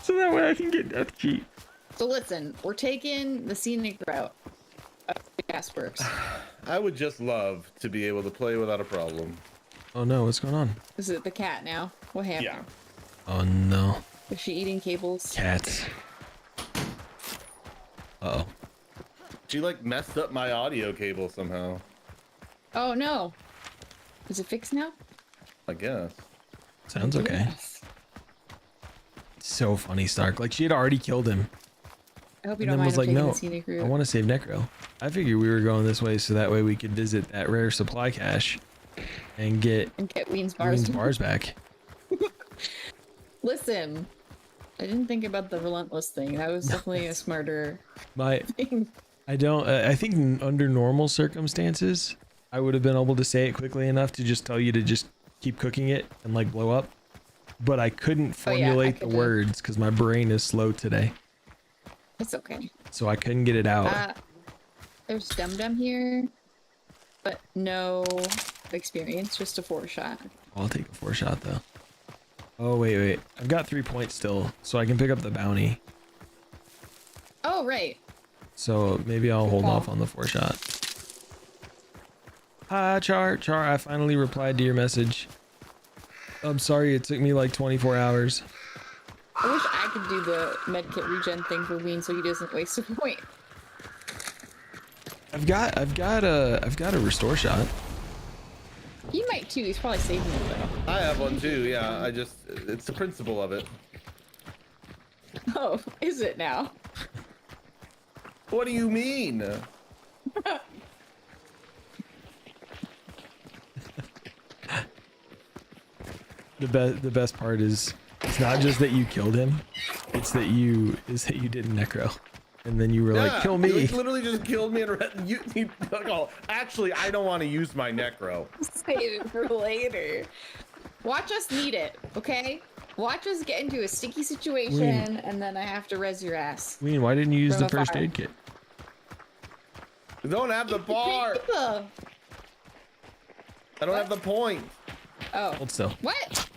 So that way I can get Death Cheat. So listen, we're taking the scenic route of the Gasperks. I would just love to be able to play without a problem. Oh no, what's going on? Is it the cat now? What happened? Yeah. Oh no. Is she eating cables? Cats. Uh-oh. She like messed up my audio cable somehow. Oh no. Is it fixed now? I guess. Sounds okay. Yes. So funny, Stark. Like, she had already killed him. I hope you And don't then mind was like, taking no, the scenic route. I want to save Necro. I figured we were going this way so that way we could visit that rare supply cache and get And get Ween's bars. bars back. Listen, I didn't think about the relentless thing. That was definitely a smarter thing. I think under normal circumstances, I would have been able to say it quickly enough to just tell you to just keep cooking it and like blow up. but I couldn't Oh, yeah, I formulate could the do- words because my brain is slow today. It's okay. So I couldn't get it out. There's Dum Dum here, but no experience, just a 4-shot. I'll take a 4-shot though. Oh, wait. I've got 3 points still, so I can pick up the bounty. Oh, right. So maybe I'll hold call. off on the 4-shot. Hi, Char, I finally replied to your message. I'm sorry it took me like 24 hours. I wish I could do the medkit regen thing for Ween so he doesn't waste a point. I've got a restore shot. He might too. He's probably saving it though. I have one too. Yeah, it's the principle of it. Oh, is it now? What do you mean? The best part is it's not just that you killed him, it's that you didn't necro, and then you were like, kill me. You literally just killed me and you oh, actually I don't want to use my necro. Save it for later. Watch us need it, okay? Watch us get into a sticky situation and then I have to res your ass. Ween, why didn't you use From the first afar. aid kit? I don't have the bar. I don't have the point. Oh. Hold still. What?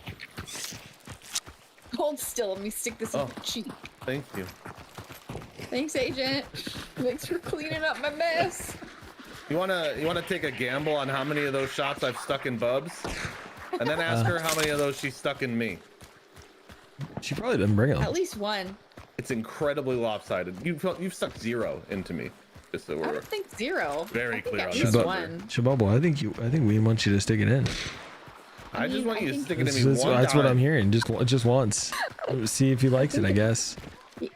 Hold still. Let me stick this in Oh. the cheek. Thank you. Thanks, Agent. Thanks for cleaning up my mess. You wanna take a gamble on how many of those shots I've stuck in Bubs, and then ask her how many of those she stuck in me. She probably didn't bring At them. least one. It's incredibly lopsided. You've stuck 0 into me. Just so I we're don't think 0. very I think clear at on least that. one. Shabubble, I think Ween wants you to stick it in. I just want you to think- stick it in me That's one what time. I'm hearing. Just once. See if he likes it, I guess.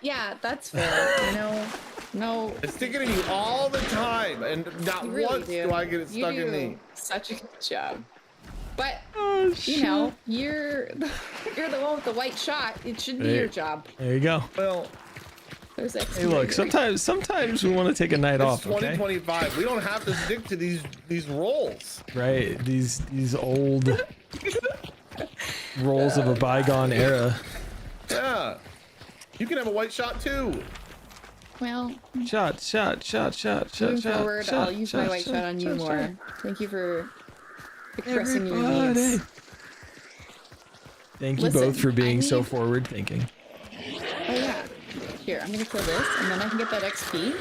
Yeah, that's fair. You know, no. I stick it in you all the time, and not You really once do I get it You stuck in do me. Such a good job. But Oh, you know, you're the one with the white shot. It should be Hey. your job. There you go. Well, There's that. Hey, look. Sometimes we want to take a night it's off. Okay. 2025. We don't have to stick to these roles. Right. These old roles of a bygone era. Yeah. You can have a white shot too. Well, Shot. moving forward, I'll use my white shot on you more. Thank you for expressing your Everybody. needs. Thank you Listen, both for being I so need- forward thinking. Oh yeah. Here, I'm gonna kill this, and then I can get that XP.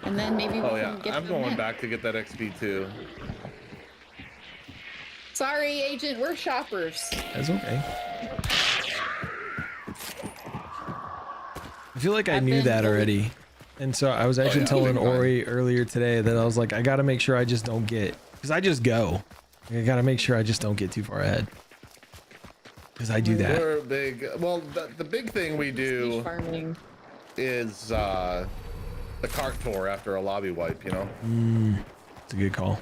And then maybe we Oh yeah, can get I'm the going net. back to get that XP too. Sorry, Agent, we're shoppers. That's okay. I feel like I I've knew been that bullied. already. And so I was actually yeah. telling Fine. Ori earlier today that I was like, I gotta make sure I just don't get, because I just go. I gotta make sure I just don't get too far ahead. Because I do that. We're big. Well, the big thing we Beach do farming. is the cart tour after a lobby wipe. You know. It's a good call.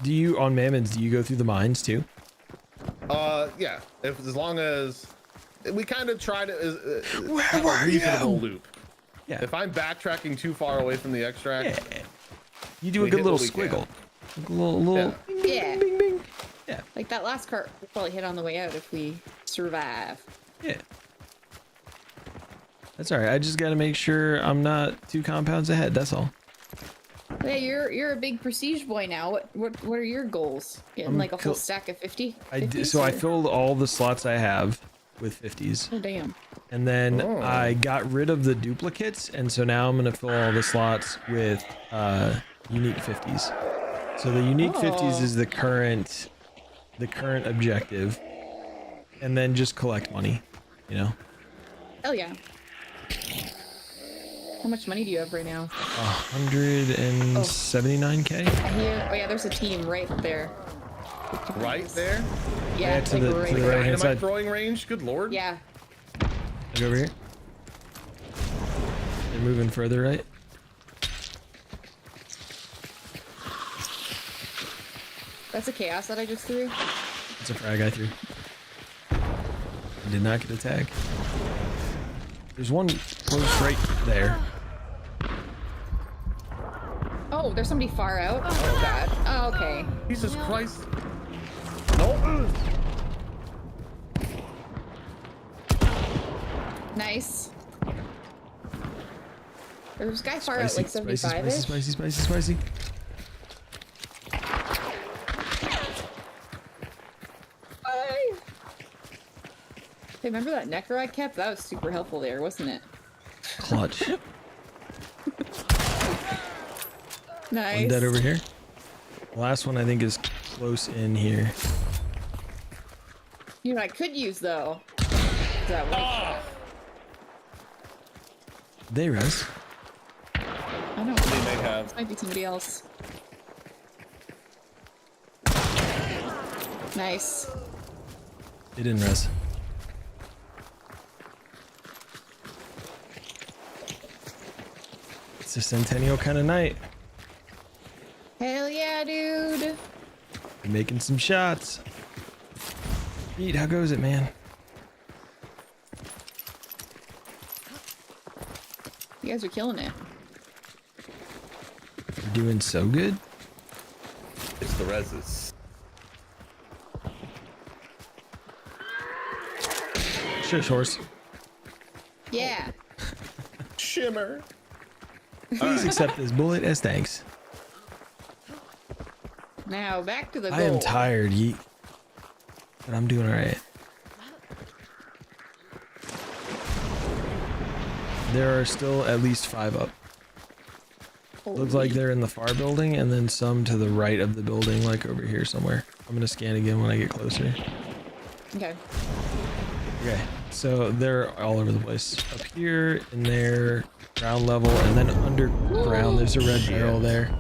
Do you, on Mammons, do you go through the mines too? Yeah. As long as we kind of try to Where have were a reasonable you? loop. Yeah. If I'm backtracking too far away from the extract, Yeah. You do a We good hit little what we squiggle. can. A little Yeah. bing, bing, Yeah. bing, bing. Yeah. Like that last cart we'll probably hit on the way out if we survive. Yeah. That's all right. I just got to make sure I'm not 2 compounds ahead. That's all. Yeah, you're a big prestige boy now. What are your goals? Getting I'm like a full kill- stack of 50? So I 50s, or- filled all the slots I have with 50s. Oh damn. And then Oh. I got rid of the duplicates. And so now I'm going to fill all the slots with unique 50s. So the unique 50s Oh. is the current objective. And then just collect money, you know? Hell yeah. How much money do you have right now? 179k. I hear. Oh yeah, there's a team right there. right there. Yeah, to like the- right to the there. right hand Dynamite side. throwing range. Good lord. Yeah. Look over here. They're moving further right. That's a chaos that I just threw. It's a frag I threw. I did not get a tag. There's one close right there. Oh, there's somebody far out. Oh god. Oh, okay. Jesus Christ. Nope. Nice. There's a guy far out, Spicy, like spicy, 75-ish. spicy, spicy, spicy. Hey, remember that necro I kept? That was super helpful there, wasn't it? Clutch. Nice. One dead over here. The last one I think is close in here. You know what I could use though? Is that white shot. They res. I know. They may have. This might be somebody else. Nice. They didn't res. It's a Centennial kind of night. Hell yeah, dude. We're making some shots. Pete, how goes it, man? You guys are killing it. We're doing so good. It's the reses. Shush, horse. Yeah. Shimmer. Please accept this bullet as thanks. Now back to the goal. I am tired, Yeet. But I'm doing alright. There are still at least 5 up. Looks like they're in the far building and then some to the right of the building, like over here somewhere. I'm gonna scan again when I get closer. Okay. Okay, so they're all over the place. Up here, in there, ground level, and then underground. There's a red barrel there.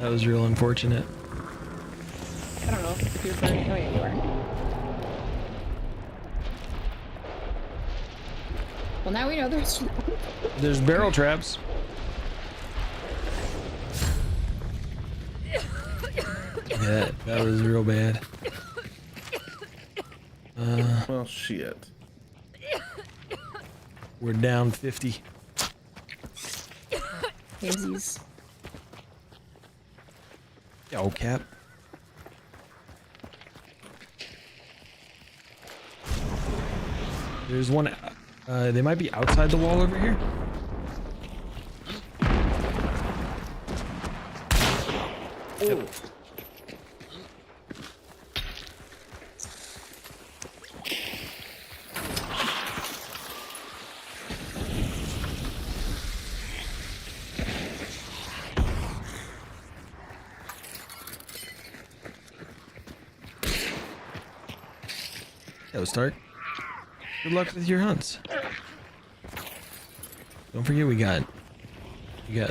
That was real unfortunate. I don't know if you're burning. Oh yeah, you are. Well, now we know there's. There's barrel traps. Yeah, that was real bad. Well, shit. We're down 50. Daisies. Yo, Cap. There's one. They might be outside the wall over here. Oh. Yo, Stark. Good luck with your hunts. Don't forget we got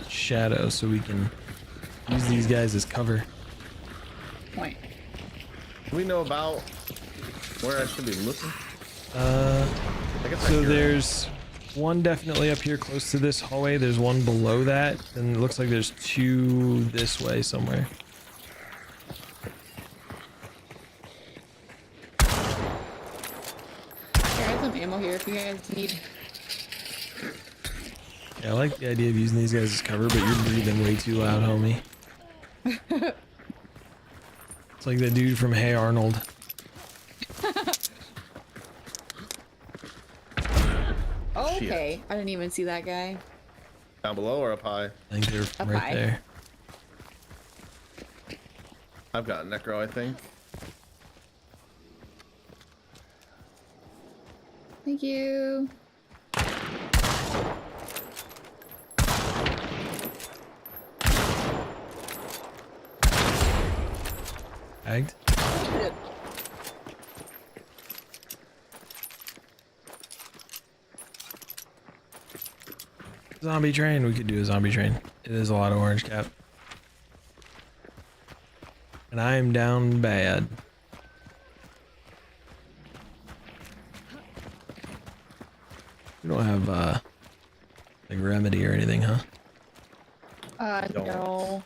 shadow, so we can use these guys as cover. Point. Do we know about where I should be looking? Uh, I guess I so hear it. there's one definitely up here close to this hallway. There's one below that, and it looks like there's 2 this way somewhere. Here, I have some ammo here if you guys need. Yeah, I like the idea of using these guys as cover, but you're breathing way too loud, homie. It's like the dude from Hey Arnold. Okay, I didn't even see that guy. Down below or up high? I think they're Up right high. there. I've got a necro, I think. Thank you. Tagged. Zombie train. We could do a zombie train. It is a lot of orange cap. And I am down bad. We don't have like remedy or anything, huh? No.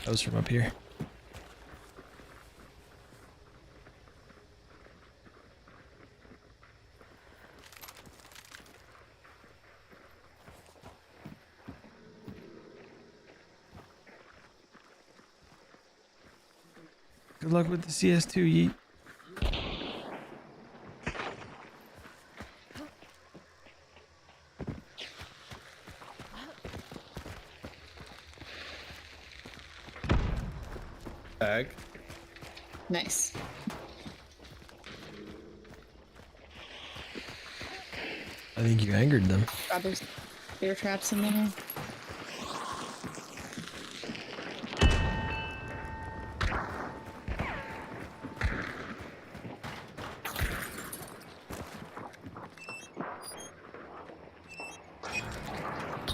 That was from up here. Good luck with the CS2, yeet. Tag. Nice. I think you angered them. God, there's bear traps in there.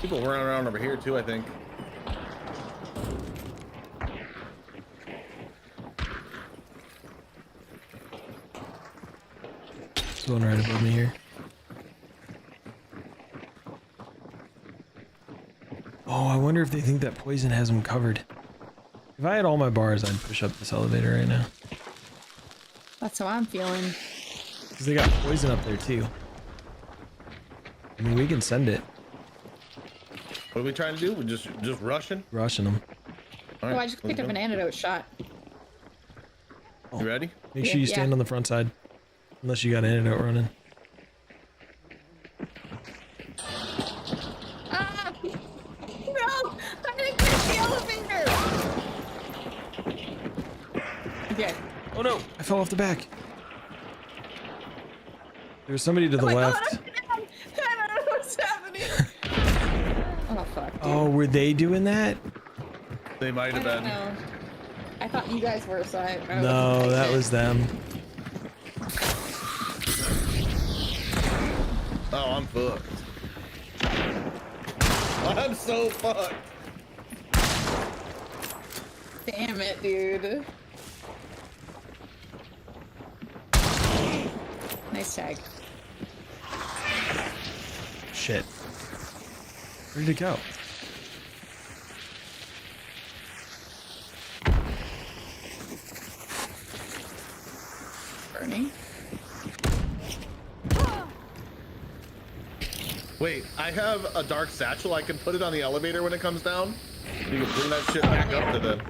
People running around over here too, I think. There's one right above me here. Oh, I wonder if they think that poison has them covered. If I had all my bars, I'd push up this elevator right now. That's how I'm feeling. Because they got poison up there too. I mean, we can send it. What are we trying to do? We're just rushing? Rushing them. All Oh, I right, just let's picked up go. an antidote shot. You ready? Make sure you stand Yeah. on the front side. Unless you got an antidote running. Ah! No! I didn't get the elevator! Okay. Oh no! I fell off the back. There was somebody to the Oh my left. God, I'm down. I don't know what's happening. Oh, fuck. Dude. Oh, were they doing that? They might I have don't been. know. I thought you guys were, so I No, wasn't that like was them. Oh, I'm fucked. I'm so fucked. Damn it, dude. Nice tag. Shit. Where did it go? Bernie. Wait, I have a dark satchel. I can put it on the elevator when it comes down. You can bring that shit back up to the...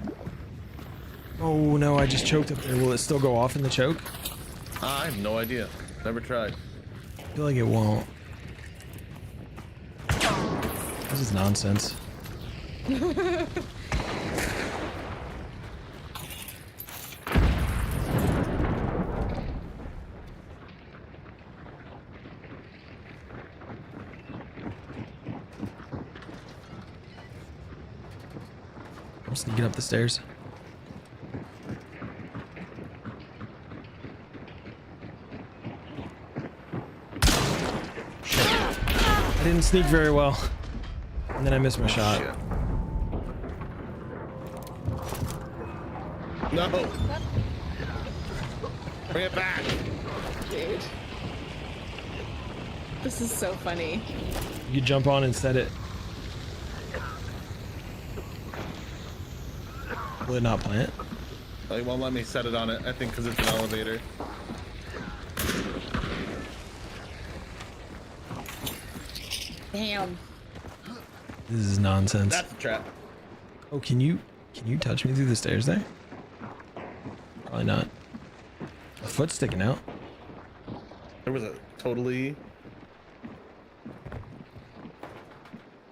Oh no, I just choked up there. Will it still go off in the choke? I have no idea. Never tried. I feel like it won't. This is nonsense. I'm sneaking up the stairs. Shit. I didn't sneak very well. And then I missed my shot. Shit. No. Bring it back. Dude. This is so funny. You jump on and set it. Will it not plant? They won't let me set it on it. I think because it's an elevator. Damn. This is nonsense. That's a trap. Oh, can you touch me through the stairs there? Probably not. A foot sticking out. There was a totally...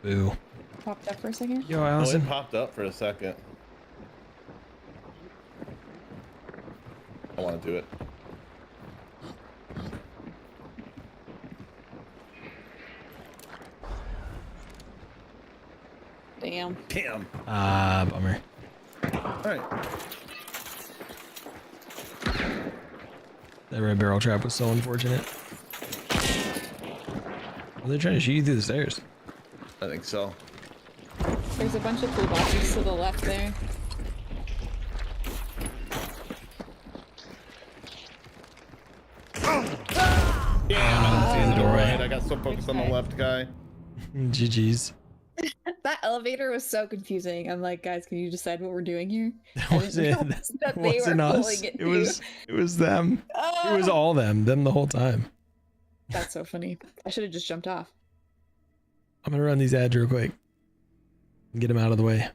Boo. Popped up for a second. Yo, Oh, Allison. it popped up for a second. I want to do it. Damn. Damn. Ah, bummer. All right. That red barrel trap was so unfortunate. Well, they're trying to shoot you through the stairs. I think so. There's a bunch of blue boxes to the left there. Damn. through the doorway. Right, I got so focused on the left guy. GG's. That elevator was so confusing. I'm like, guys, can you decide what we're doing here? That I wasn't, didn't realize that that they wasn't were us. pulling it It was them. It was all them the whole time. That's so funny. I should have just jumped off. I'm gonna run these ads real quick and get them out of the way.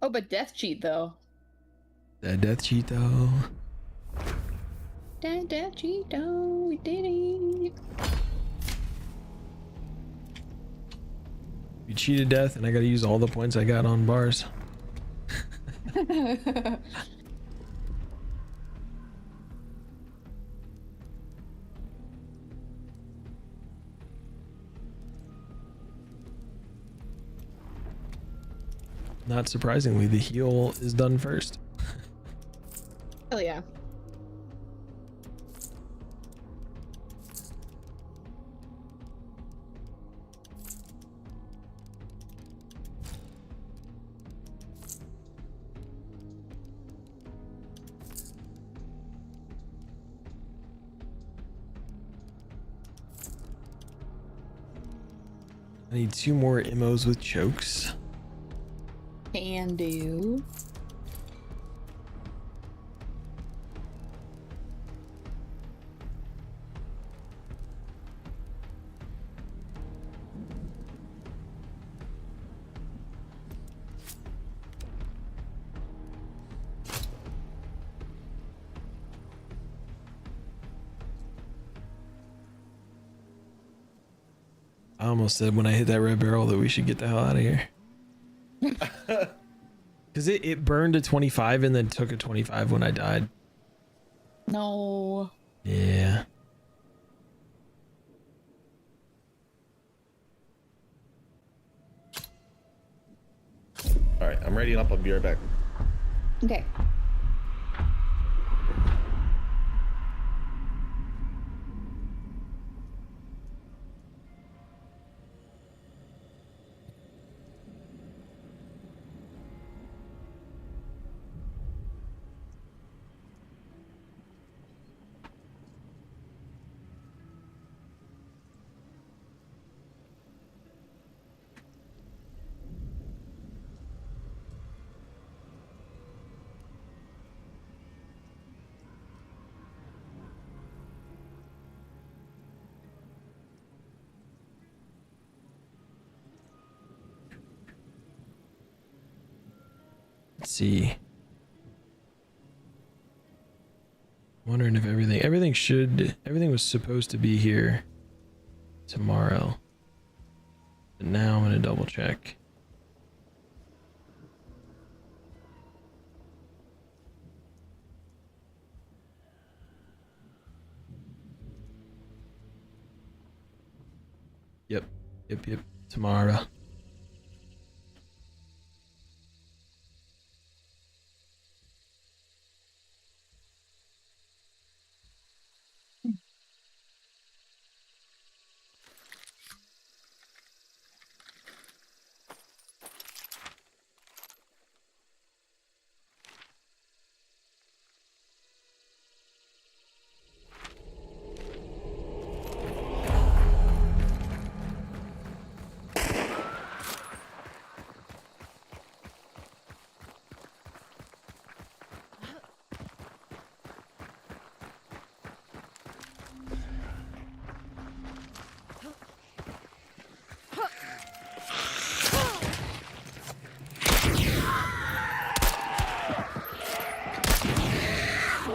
Oh, but death cheat though. That death cheat though. Death cheat though. We did it. You cheated death, and I gotta use all the points I got on bars. Not surprisingly, the heal is done first. Hell yeah. I need 2 more MOs with chokes. Can do. I almost said when I hit that red barrel that we should get the hell out of here. Because it burned to 25 and then took a 25 when I died. No. Yeah. All right, I'm readying up. I'll be right back. Okay. Let's see. Wondering if everything was supposed to be here tomorrow. But now I'm gonna double check. Yep. Tomorrow.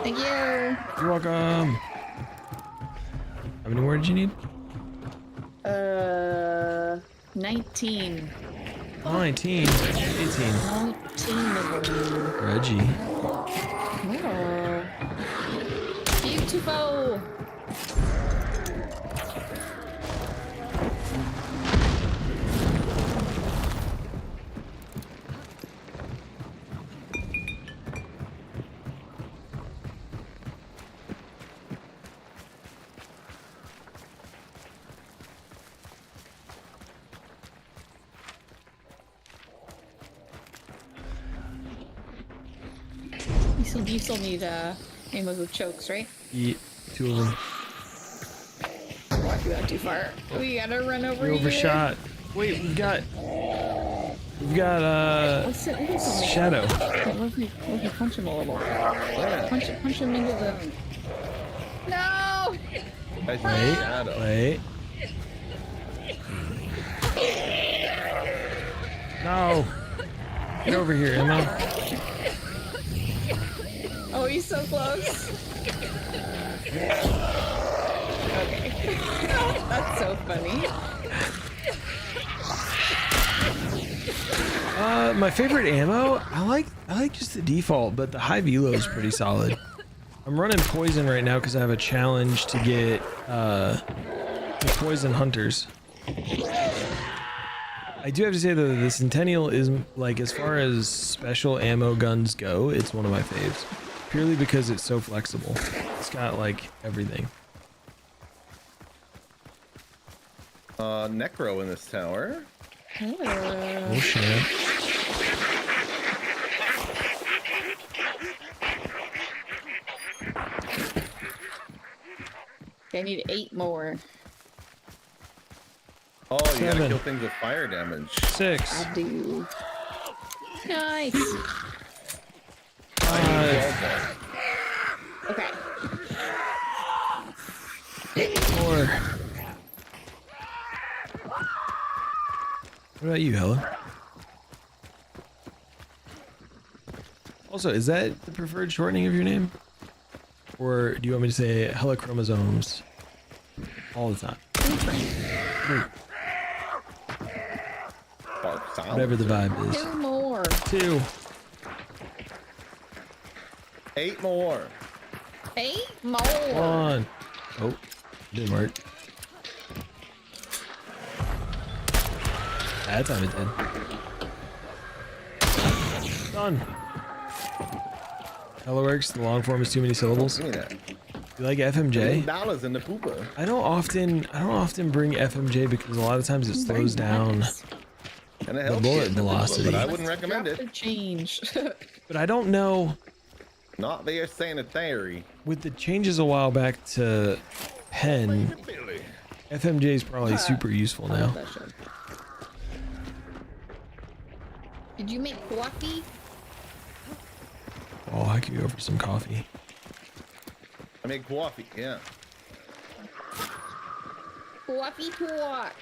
Thank you. You're welcome. How many more did you need? 19. 19. 18. 19 of them. Reggie. Oh. Beautiful. You still need aimers with chokes, right? Eat 2 of them. Watch you got too far. We gotta run over You here. overshot. Wait, we've got What's it? What is it? Shadow. Let me punch him a little. Punch him into the. No! Wait. No. Get over here, Emma. Oh, he's so close. Okay. That's so funny. My favorite ammo, I like just the default, but the high velo is pretty solid. I'm running poison right now because I have a challenge to get the poison hunters. I do have to say though, the Centennial is like, as far as special ammo guns go, it's one of my faves. Purely because it's so flexible. It's got like everything. Necro in this tower. Oh shit. I need 8 more. Oh, you gotta 7. kill things with fire damage. 6. I do. Nice. 5. Okay. 4. What about you, Hella? Also, is that the preferred shortening of your name? Or do you want me to say Hella Chromosomes all the time? Whatever the vibe is. 2 more. 2. 8 more. 8 more. 1. Oh, didn't work. That time it did. Done. Hella works. The long form is too many syllables. Give me that. You like FMJ? $8 in the pooper. I don't often bring FMJ because a lot of times it slows down And it the helps bullet you in the pooper, velocity. but I wouldn't recommend Drop it. the change. But I don't know, Not their sanitary. with the changes a while back to pen, FMJ is probably super useful now. That shit. Did you make coffee? Oh, I could go for some coffee. I make coffee, yeah. Coffee talk.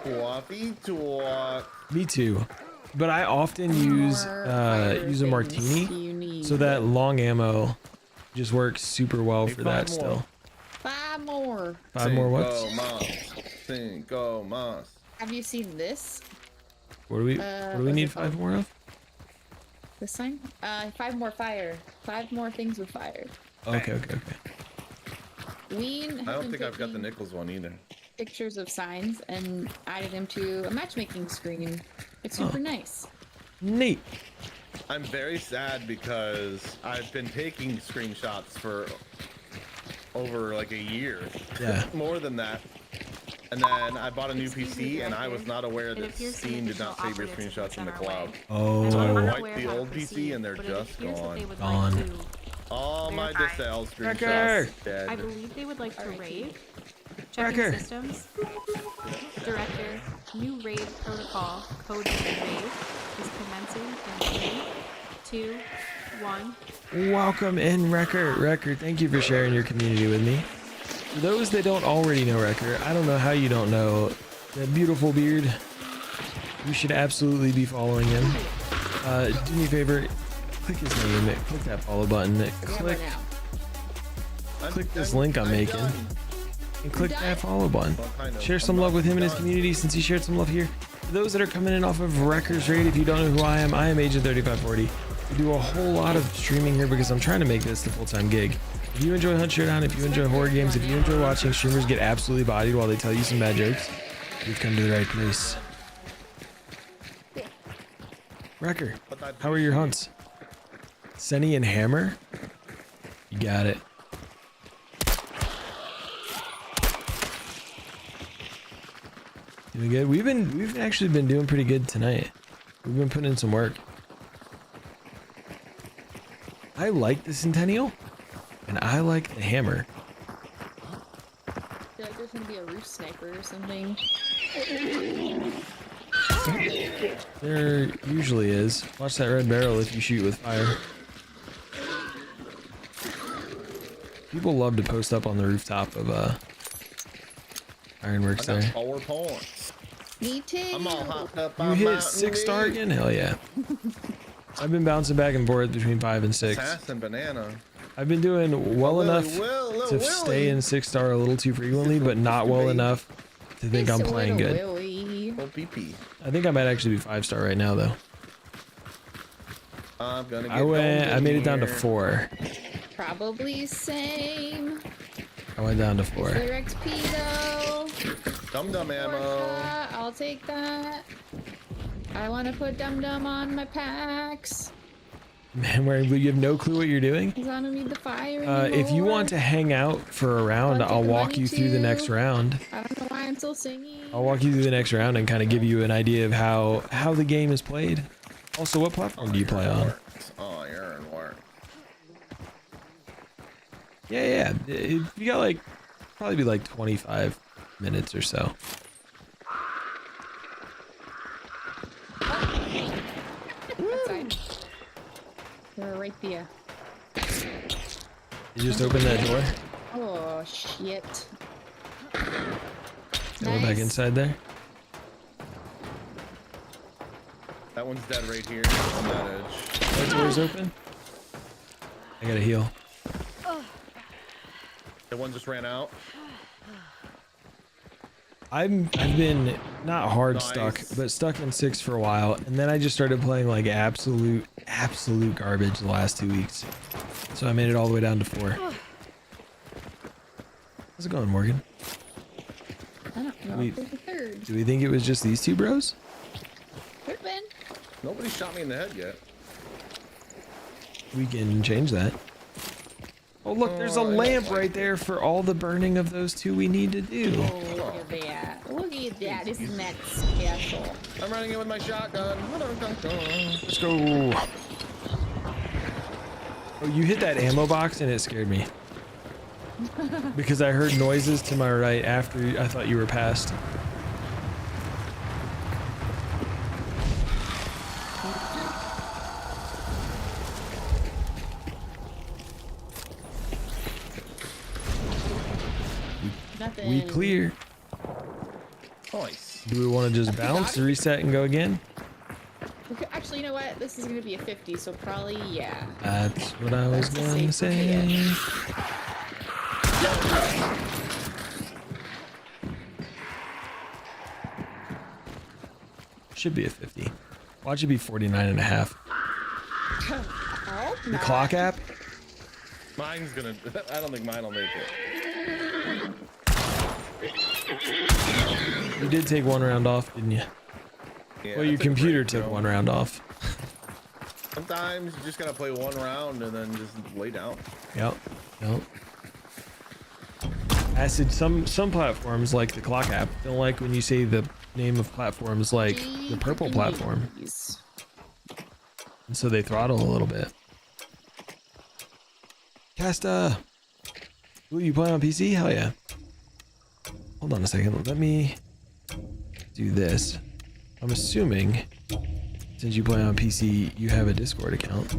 Coffee talk. Me too. But I often use a martini, so that long ammo just works super well for that still. 5 more. 5 more what? Cinco mas. Cinco mas. Have you seen this? What do we what's need it 5 called? more of? This sign? 5 more fire. 5 more things with fire. Okay. Ween I don't think I've got the Nichols one either. pictures of signs and added them to a matchmaking screen. It's super nice. Neat. I'm very sad because I've been taking screenshots for over like a year. Yeah. More than that. And then I bought a new PC and I was not aware that Steam did not save your screenshots in the cloud. Oh. So I I'm wiped unaware the how to old PC proceed, and they're but it just appears that they gone. would Gone. like to- All my Verify. Decel Wrecker! screenshots I dead. believe they would like to raid. Checking Wrecker. systems. Director, new raid protocol code for raid is commencing in 3, 2, 1. Welcome in, Wrecker. Wrecker, thank you for sharing your community with me. For those that don't already know Wrecker, I don't know how you don't know that beautiful beard. You should absolutely be following him. Do me a favor, click his name, click that follow button, click this link I'm making, and click that follow button. Share some love with him and his community since he shared some love here. For those that are coming in off of Wrecker's raid, if you don't know who I am Agent 3540. We do a whole lot of streaming here because I'm trying to make this the full-time gig. If you enjoy Hunt Showdown, if you enjoy horror games, if you enjoy watching streamers get absolutely bodied while they tell you some bad jokes, you've come to the right place. Wrecker, how are your hunts? Senny and Hammer? You got it. Doing good. We've actually been doing pretty good tonight. We've been putting in some work. I like the Centennial, and I like the Hammer. I feel like there's gonna be a roof sniper or something. There usually is. Watch that red barrel if you shoot with fire. People love to post up on the rooftop of Ironworks there. Power points. Me too. I'm all hopped up You on hit Mountain 6-star Dew. again? Hell yeah. I've been bouncing back and forth between 5 and 6. Assassin banana. I've been doing well enough to Willy. stay in 6-star a little too frequently, but not well enough to think I'm playing good. Oh, PP. I think I might actually be 5-star right now though. I'm gonna get I made it down to here. 4. Probably same. I went down to 4. Clear XP though. Dum dum ammo. I'll take that. I want to put Dum Dum on my packs. Man, wearing blue, you have no clue what you're doing? Cause I don't need the fire If you anymore. want to hang out for a round, Wanna take I'll the walk money you through the too? next round. I don't know why I'm still singing. I'll walk you through the next round and kind of give you an idea of how the game is played. Also, what platform do you play on? Oh, you're in work. Yeah. You got like probably be like 25 minutes or so. Outside. They're right there. You just open that door. Oh shit. Go back inside there. That one's dead right here on that edge. That door's open. I gotta heal. That one just ran out. I've been not hard Nice. stuck, but stuck in 6 for a while, and then I just started playing like absolute garbage the last 2 weeks. So I made it all the way down to 4. How's it going, Morgan? I don't know. Wait. There's a third. Do we think it was just these two bros? Could've been. Nobody shot me in the head yet. We can change that. Oh look, there's a Oh, I don't lamp like right there for all the burning of those 2 we need to do. Oh, look at that. Look at that. Isn't that special? I'm running in with my shotgun. Let's go. Oh, you hit that ammo box and it scared me. Because I heard noises to my right after I thought you were past. Nothing. We clear. Nice. Do we want to just bounce, reset, and go again? Okay, actually, you know what? This is gonna be a 50, so probably yeah. That's what I was That's the going to safe say. Should be a 50. Watch it be 49 and a half. Oh, The clock app? Mine's gonna. I don't think mine will make it. You did take 1 round off, didn't you? Yeah, Well, your I took a computer break, took bro. 1 round off. Sometimes you just gotta play 1 round and then just lay down. Yep. Acid, some platforms like the clock app don't like when you say the name of platforms like the purple platform. And so they throttle a little bit. Casta! Ooh, you play on PC? Hell yeah. Hold on a second. Let me do this. I'm assuming since you play on PC, you have a Discord account.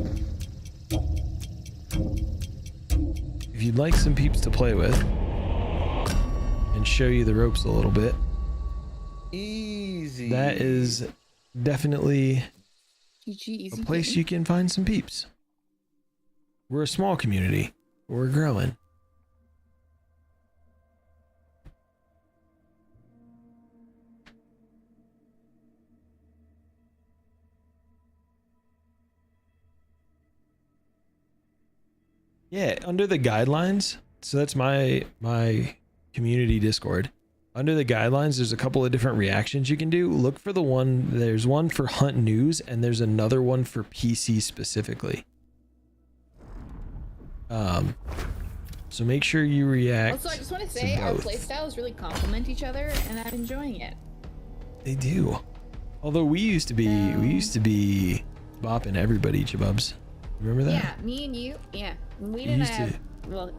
If you'd like some peeps to play with and show you the ropes a little bit, Easy. that is definitely GG, easy a place peasy. you can find some peeps. We're a small community. We're growing. Yeah, under the guidelines. So that's my community Discord. Under the guidelines, there's a couple of different reactions you can do. Look for the one, there's one for Hunt News, and there's another one for PC specifically. So make sure you react. Also, I just want to say our both. playstyles really complement each other, and I'm enjoying it. They do. Although we used to be bopping everybody, Chabubs. Remember that? Yeah, me and you. Yeah, we We didn't used have. to- Well,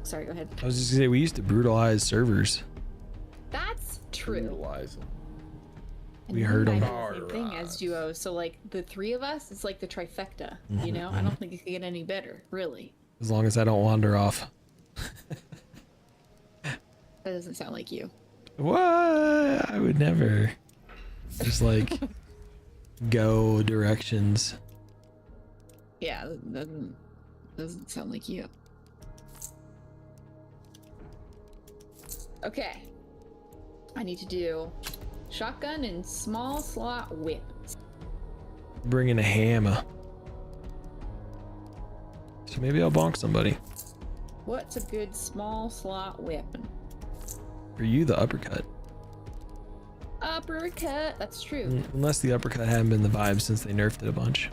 sorry. Go ahead. I was just gonna say we used to brutalize servers. That's true. Brutalize them. And We you heard and I 'em. do the same thing as duos. So like the 3 of us, it's like the trifecta. Mm-hmm, You know, I don't think it could get any better, really. As long as I don't wander off. That doesn't sound like you. What? I would never. Just like go directions. Yeah, that doesn't sound like you. Okay. I need to do shotgun and small slot weapons. Bringing a hammer. So maybe I'll bonk somebody. What's a good small slot weapon? For you, the uppercut. Uppercut. That's true. Unless the uppercut hadn't been the vibe since they nerfed it a bunch.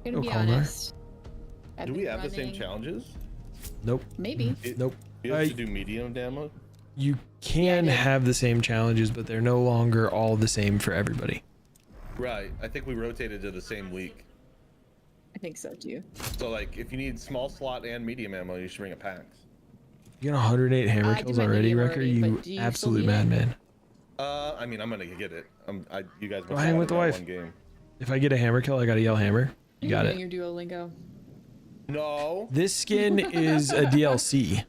Gonna Go be Colnar. honest. I've Do we been have the same running- challenges? Nope. Maybe. Nope. You have to do medium damage? You can Yeah, have the same challenges, but they're no longer all the same for everybody. Right. I think we rotated to the same week. I think so too. So like, if you need small slot and medium ammo, you should bring a PAX. You got 108 hammer I do kills my already, medium Wrecker. already, You but do you still absolute need it? madman. I mean, I'm gonna get it. You guys Go must hang have with the that wife. one game. If I get a hammer kill, I gotta yell hammer. You got it. Your Duolingo. No. This skin is a DLC.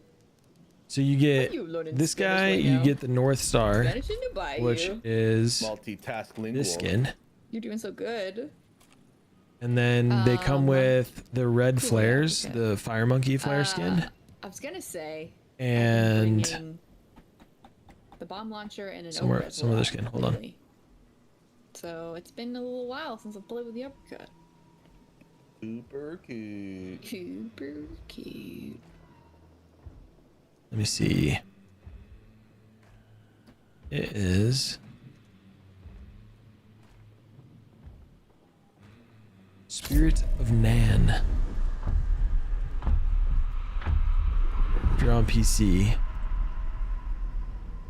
So you get You learning this Spanish guy, right you now. get the North Star, Spanish in Dubai, which you. is Multitask lingual. this skin. You're doing so good. And then they come with the red cool, flares, okay. the fire monkey flare skin. I was gonna say. And bringing the bomb launcher and an some uppercut other skin. Hold on. lately. So it's been a little while since I played with the uppercut. Super cute. Super cute. let me see. It is Spirit of Nan. If you're on PC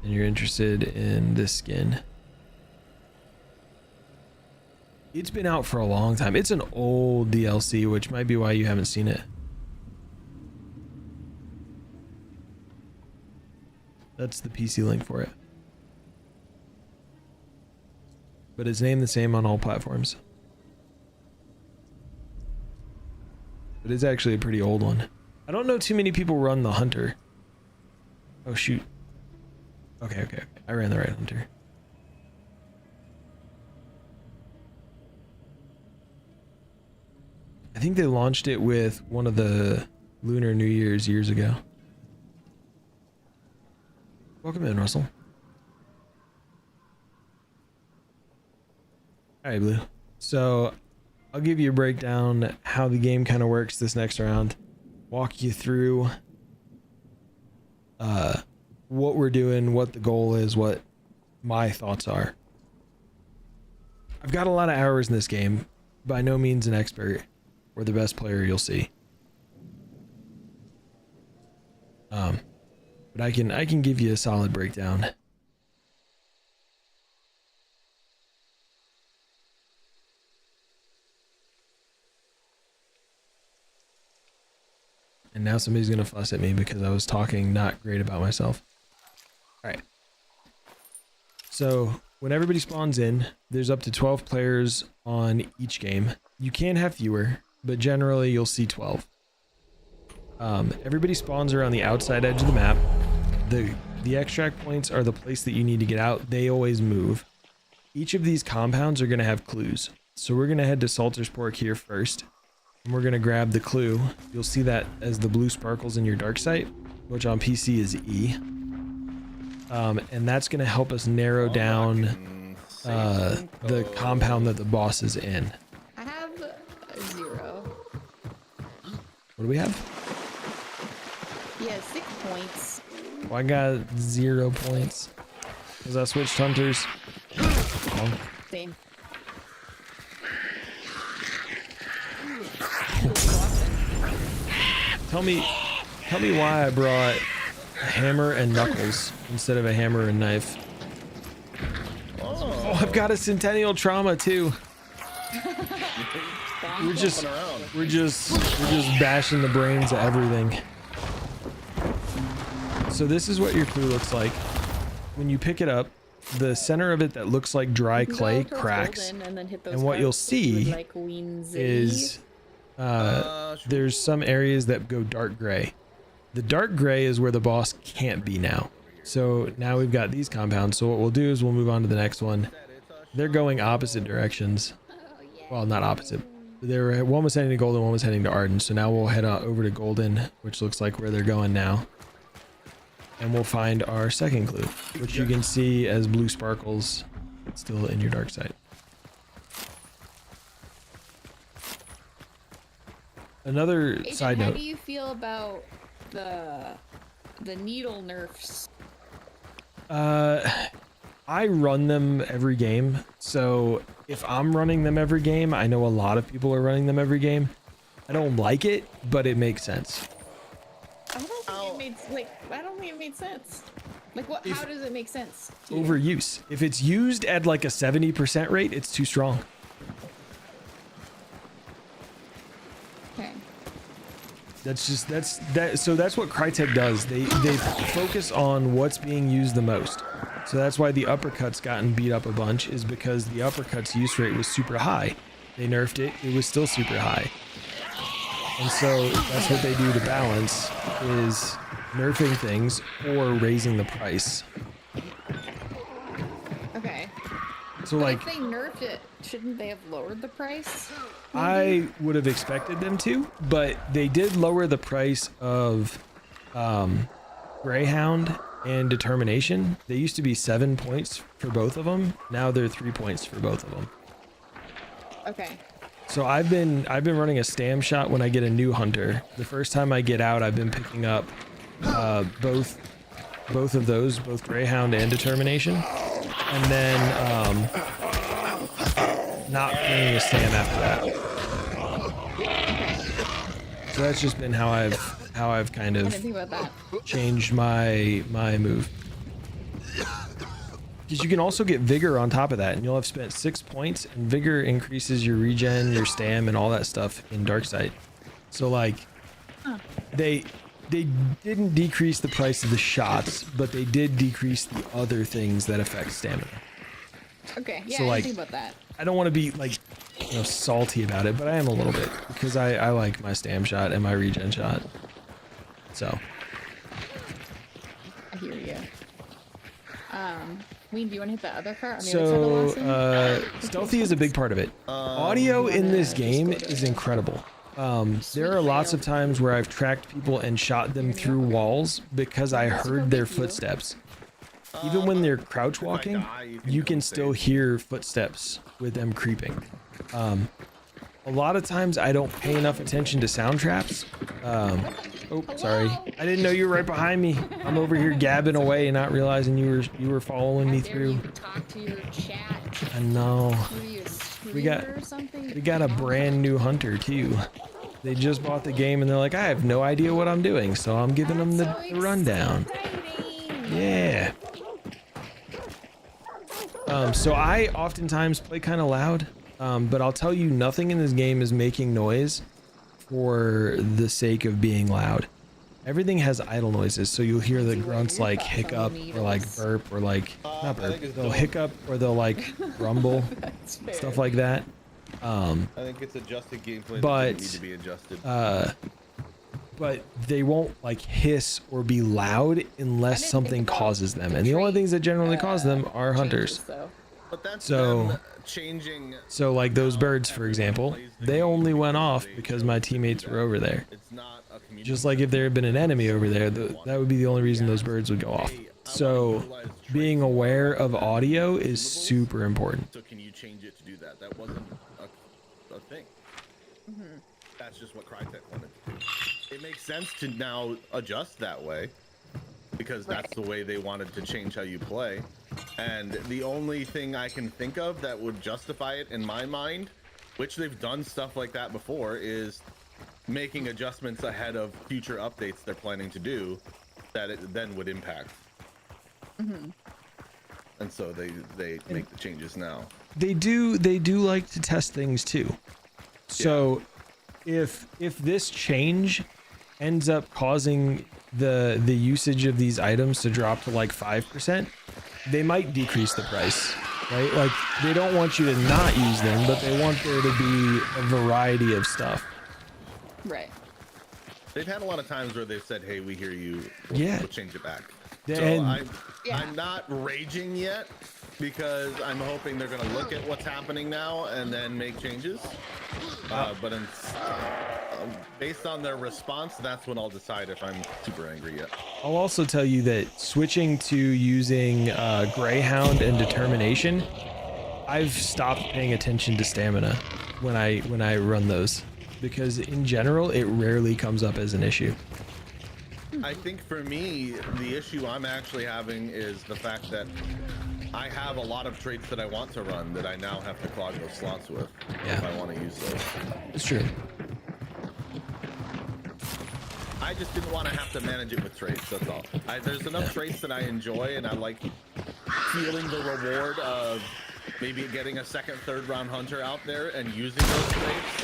and you're interested in this skin, it's been out for a long time. It's an old DLC, which might be why you haven't seen it. That's the PC link for it. But it's named the same on all platforms. But it's actually a pretty old one. I don't know too many people run the Hunter. Oh shoot. Okay. I ran the right Hunter. I think they launched it with one of the Lunar New Year's years ago. Welcome in, Russell. Alright, Blue. So, I'll give you a breakdown how the game kind of works this next round. Walk you through what we're doing, what the goal is, what my thoughts are. I've got a lot of hours in this game. By no means an expert or the best player you'll see. But I can give you a solid breakdown. And now somebody's gonna fuss at me because I was talking not great about myself. Alright. So when everybody spawns in, there's up to 12 players on each game. You can have fewer, but generally you'll see 12. Everybody spawns around the outside edge of the map. The extract points are the place that you need to get out. They always move. Each of these compounds are going to have clues. So we're going to head to Salter's Pork here first. And we're going to grab the clue. You'll see that as the blue sparkles in your dark sight, which on PC is E. And that's going to help us narrow down the compound that the boss is in. I have 0. What do we have? He has 6 points. Well, I got 0 points because I switched hunters. Oh. Same. Tell me why I brought a hammer and knuckles instead of a hammer and knife. Oh, I've got a centennial trauma too. We're just bashing the brains of everything. So this is what your clue looks like. When you pick it up, the center of it that looks like dry clay cracks. And what you'll see is there's some areas that go dark gray. The dark gray is where the boss can't be now. So now we've got these compounds. So what we'll do is we'll move on to the next one. They're going opposite directions. Well, not opposite. One was heading to Golden, one was heading to Arden. So now we'll head over to Golden, which looks like where they're going now. And we'll find our second clue, which you can see as blue sparkles still in your dark sight. Another Agent, side how note. do you feel about the needle nerfs? I run them every game. So if I'm running them every game, I know a lot of people are running them every game. I don't like it, but it makes sense. I don't think it made sense. Like what? How does it make sense? Overuse. If it's used at like a 70% rate, it's too strong. Okay. So that's what Crytek does. They focus on what's being used the most. So that's why the uppercut's gotten beat up a bunch, is because the uppercut's use rate was super high. They nerfed it, it was still super high. And so that's what they do to balance, is nerfing things or raising the price. Okay. So But like, if they nerfed it, shouldn't they have lowered the price? I would have expected them to, but they did lower the price of Greyhound and Determination. They used to be 7 points for both of them. Now they're 3 points for both of them. Okay. So I've been running a stam shot when I get a new hunter. The first time I get out, I've been picking up both of those, both Greyhound and Determination, and then not bringing a stam after that. So that's just been how I've kind I of didn't think about that. changed my move. Because you can also get Vigor on top of that, and you'll have spent 6 points, and Vigor increases your regen, your stam, and all that stuff in Darksight. So like, they didn't decrease the price of the shots, but they did decrease the other things that affect stamina. Okay. Yeah, So, I like, didn't think about that. I don't want to be like, salty about it, but I am a little bit, because I like my stam shot and my regen shot. So. I hear you. Ween, do you want to hit the other car on the other side of the last thing? Stealthy is a big part of it. Audio in this game is incredible. There are lots of times where I've tracked people and shot them through walls because I heard their footsteps. Even when they're crouch walking, you can still hear footsteps with them creeping. A lot of times I don't pay enough attention to sound traps. Oh, sorry. I didn't know you were right behind me. I'm over here gabbing away and not realizing you were following me through. Talk to your chat. I know. Were you a We got- streamer or something? We got a brand new hunter too. They just bought the game and they're like, I have no idea what I'm doing, so I'm giving them the rundown. Exciting. Yeah. So I oftentimes play kind of loud, but I'll tell you, nothing in this game is making noise for the sake of being loud. Everything has idle noises, so you'll hear the grunts like hiccup or like burp or like, not burp, they'll hiccup or they'll like rumble, That's fair. stuff like that. I think it's adjusted gameplay But, that need to be adjusted. But they won't like hiss or be loud unless something causes them. And the only things that generally cause them are hunters. Changes, though. But that's so- them changing. So like those birds, for example, they only went off because my teammates were over there. It's not a community. Just like if there had been an enemy over there, that would be the only reason those birds would go off. So being aware of audio is super important. So can you change it to do that? That wasn't a thing. That's just what Crytek wanted to do. It makes sense to now adjust that way because that's the way they wanted to change how you play. And the only thing I can think of that would justify it in my mind, which they've done stuff like that before, is making adjustments ahead of future updates they're planning to do that it then would impact. And so they make the changes now. They do like to test things too. So if this change ends up causing the usage of these items to drop to like 5%, they might decrease the price, right? Like they don't want you to not use them, but they want there to be a variety of stuff. Right. They've had a lot of times where they've said, hey, we hear you, we'll change it back. So And I'm not raging yet because I'm hoping they're gonna look at what's happening now and then make changes. But based on their response, that's when I'll decide if I'm super angry yet. I'll also tell you that switching to using Greyhound and Determination, I've stopped paying attention to stamina when I run those, because in general it rarely comes up as an issue. I think for me, the issue I'm actually having is the fact that I have a lot of traits that I want to run that I now have to clog those slots with if I want to use those. It's true. I just didn't want to have to manage it with traits, that's all. There's enough traits that I enjoy, and I like feeling the reward of maybe getting a second, third round hunter out there and using those traits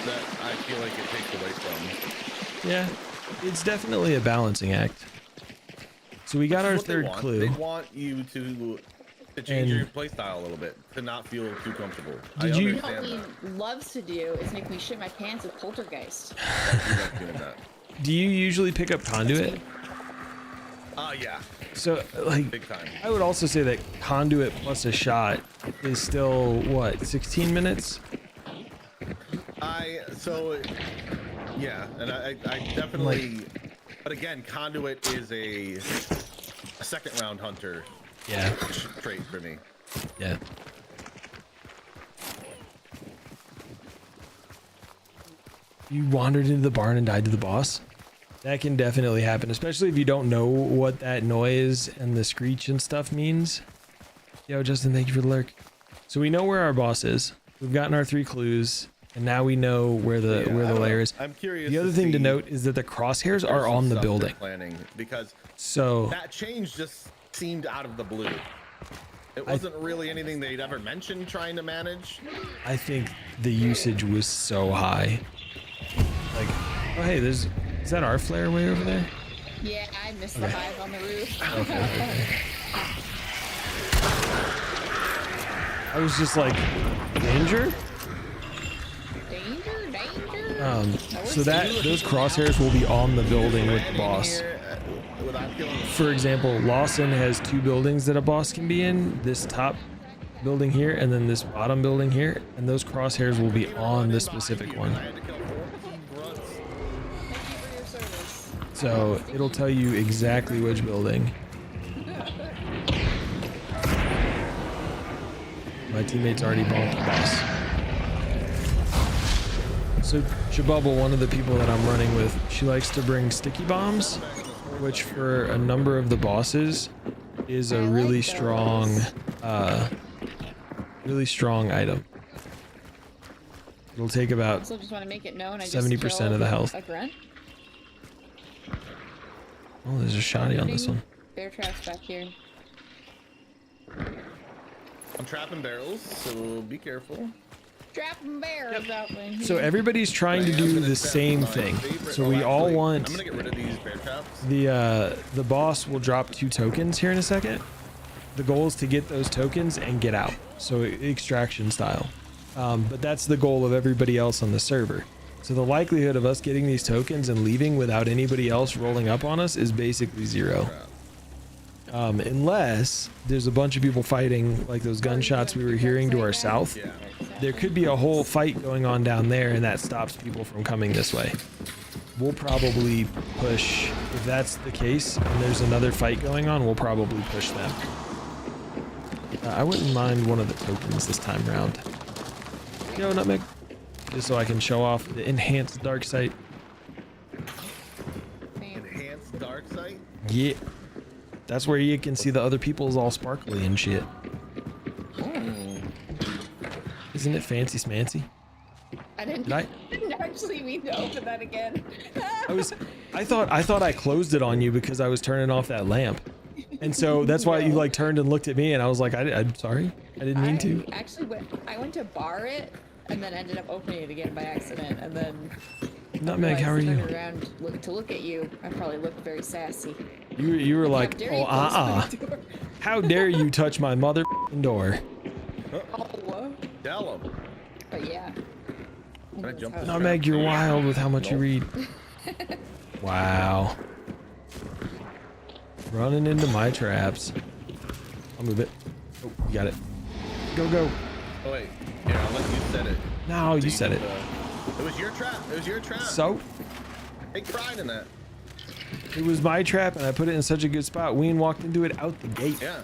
that I feel like it takes away from. Yeah, it's definitely a balancing act. So we got our third clue. They want you to change your playstyle a little bit, to not feel too comfortable. Did you? What he loves to do is make me shit my pants with Poltergeist. Like doing that. Do you usually pick up Conduit? Yeah. So, like, Big time. I would also say that Conduit plus a shot is still, what, 16 minutes? Yeah, and I definitely, but again, Conduit is a second round hunter trait for me. Yeah. You wandered into the barn and died to the boss? That can definitely happen, especially if you don't know what that noise and the screech and stuff means. Yo, Justin, thank you for the lurk. So we know where our boss is. We've gotten our 3 clues, and now we know where the lair is. I'm curious. The other thing to note is that the crosshairs are on the building. Planning, because so that change just seemed out of the blue. It wasn't really anything they'd ever mentioned trying to manage. I think the usage was so high. Like, oh hey, is that our flare way over there? Yeah, I missed the hive on the roof. Okay. I was just like, danger? Danger. So those crosshairs will be on the building with the boss. For example, Lawson has 2 buildings that a boss can be in. This top building here, and then this bottom building here, and those crosshairs will be on the specific one. So it'll tell you exactly which building. My teammates already bonked the boss. So Shabubble, one of the people that I'm running with, she likes to bring sticky bombs, which for a number of the bosses is a really strong item. It'll take about Also, just want to make it known, 70% of the health. A grunt. Oh, there's a shotty on this one. Bear traps back here. I'm trapping barrels, so be careful. Trapping bears out there. So everybody's trying to do the same thing. So we all want. I'm gonna get rid of these bear traps. The boss will drop 2 tokens here in a second. The goal is to get those tokens and get out. So extraction style. But that's the goal of everybody else on the server. So the likelihood of us getting these tokens and leaving without anybody else rolling up on us is basically 0. Unless there's a bunch of people fighting, like those gunshots we were hearing to our south. Yeah. There could be a whole fight going on down there, and that stops people from coming this way. We'll probably push, if that's the case, and there's another fight going on, we'll probably push them. I wouldn't mind one of the tokens this time around. Yo, Nutmeg. Just so I can show off the enhanced dark sight. Enhanced dark sight? Yeah. That's where you can see the other people's all sparkly and shit. Isn't it fancy smancy? I didn't actually mean to open that again. I thought I closed it on you because I was turning off that lamp. And so that's why you like turned and looked at me, and I was like, I'm sorry. I didn't mean to. I went to bar it and then ended up opening it again by accident, and then Nutmeg, how are you? Turned around to look at you. I probably looked very sassy. You were like, oh, how dare you touch my mother door? Oh, Tell him. but yeah. Can I jump this Nutmeg, you're trap? wild with how much you read. Wow. Running into my traps. I'll move it. Oh, you got it. Go, go. Oh wait, yeah, I'll let you set it. No, you said it. It was your trap. It was your trap. So, Take pride in that. it was my trap and I put it in such a good spot. Ween walked into it out the gate. Yeah.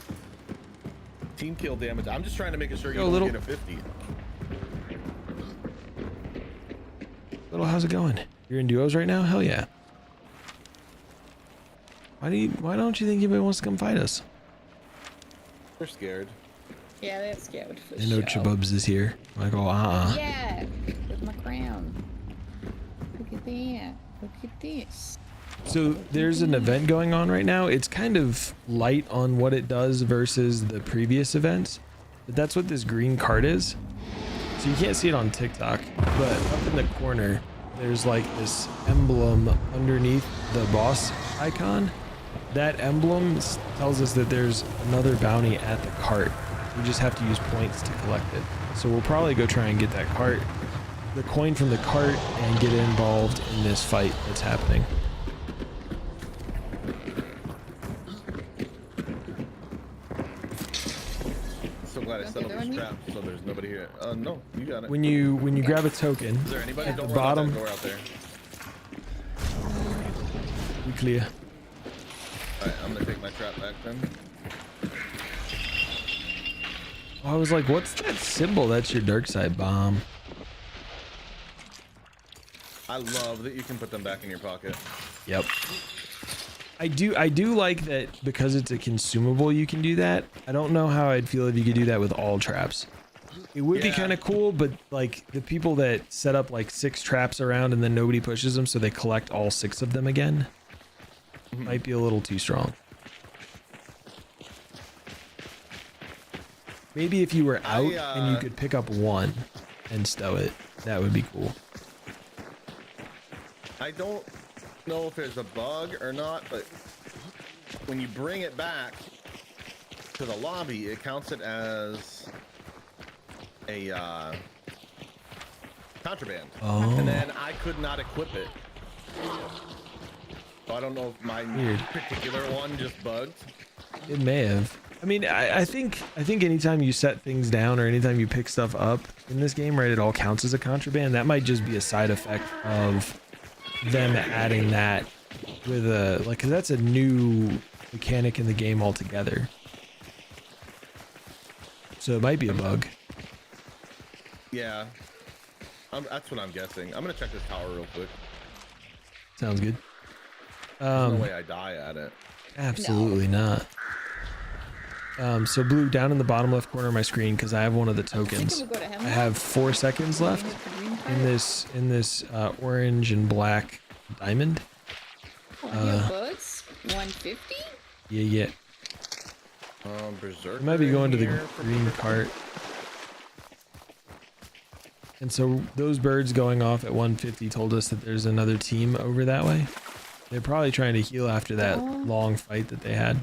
Team kill damage. I'm just trying to make sure you Yo, don't little- get a 50. Little, how's it going? You're in duos right now? Hell yeah. Why don't you think anybody wants to come fight us? They're scared. Yeah, that's scared for I know sure. Chabubs is here. I go, Yeah, with my crown. Look at that. Look at this. So there's an event going on right now. It's kind of light on what it does versus the previous events, but that's what this green card is. So you can't see it on TikTok, but up in the corner, there's like this emblem underneath the boss icon. That emblem tells us that there's another bounty at the cart. We just have to use points to collect it. So we'll probably go try and get that cart, the coin from the cart, and get involved in this fight that's happening. So glad I settled this trap so there's nobody here. No, you got it. When you grab a token, Is there anybody? at Don't the run out bottom, that door out there. we clear. Alright, I'm gonna take my trap back then. I was like, what's that symbol? That's your dark side bomb. I love that you can put them back in your pocket. Yep. I do like that because it's a consumable you can do that. I don't know how I'd feel if you could do that with all traps. It would be Yeah. kind of cool, but like the people that set up like 6 traps around and then nobody pushes them so they collect all 6 of them again might be a little too strong. Maybe if you were out and you could pick up 1 and stow it, that would be cool. I don't know if there's a bug or not, but when you bring it back to the lobby, it counts it as a contraband. Oh. And then I could not equip it. So I don't know if my Weird. particular one just bugged. It may have. I mean, I think anytime you set things down or anytime you pick stuff up in this game, right, it all counts as a contraband. That might just be a side effect of them adding that with a, like, 'cause that's a new mechanic in the game altogether. So it might be a bug. Yeah. That's what I'm guessing. I'm gonna check this tower real quick. Sounds good. There's no way I die at it. Absolutely not. So Blue, down in the bottom left corner of my screen, because I have one of the tokens. we'll go to him. I have 4 seconds left in this orange and black diamond. Bugs? 150? Yeah. Berserker. I might be going to the in here for green cart. And so those birds going off at 150 told us that there's another team over that way. They're probably trying to heal after that long fight that they had.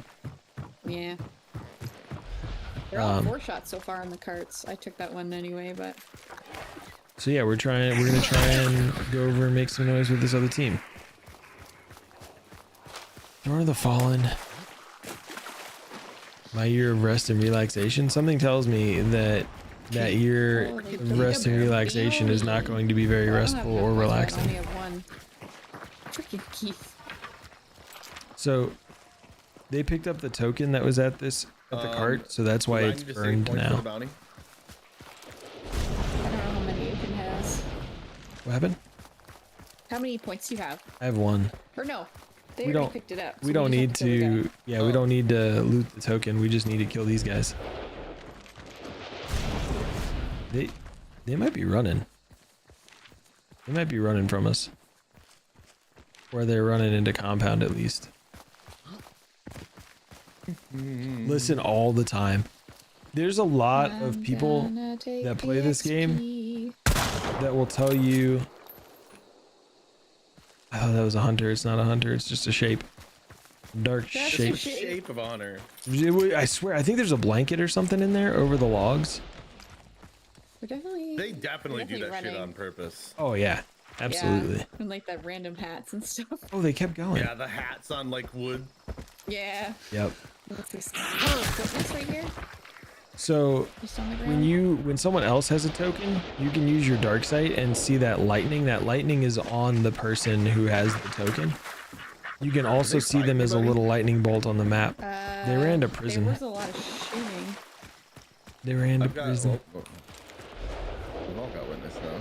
Yeah. They're all 4 shots so far on the carts. I took that one anyway, but So yeah, we're gonna try and go over and make some noise with this other team. Throne of the Fallen. My year of rest and relaxation. Something tells me that year of rest and relaxation is not going to be very I don't have restful enough or ones, I relaxing. only have 1. Freaking Keith. So they picked up the token that was at the cart, so that's why Do I it's need to save burned points for the now. bounty? I don't know how many Aiken has. What happened? How many points do you have? I have 1. Or no, they We already don't- picked it up. We so don't just have need kill the guy. to. Yeah, we don't need to loot the token. We just need to kill these guys. They might be running. They might be running from us. Or they're running into compound at least. Listen all the time. There's a lot of people that play this game that will tell you, oh, that was a hunter. It's not a hunter. It's just a shape. Dark That's shape. a shape. Shape of honor. I swear, I think there's a blanket or something in there over the logs. We're definitely. They definitely do that running. shit on purpose. Oh yeah, absolutely. Yeah, and like that random hats and stuff. Oh, they kept going. Yeah, the hats on like wood. Yeah. Yep. What's this? Equipment's right here. So Just on the ground. when someone else has a token, you can use your dark sight and see that lightning. That lightning is on the person who has the token. You can also see them as a little lightning bolt on the map. They ran to prison. There was a lot of shooting. They ran to I've got, prison. we've all got witness now.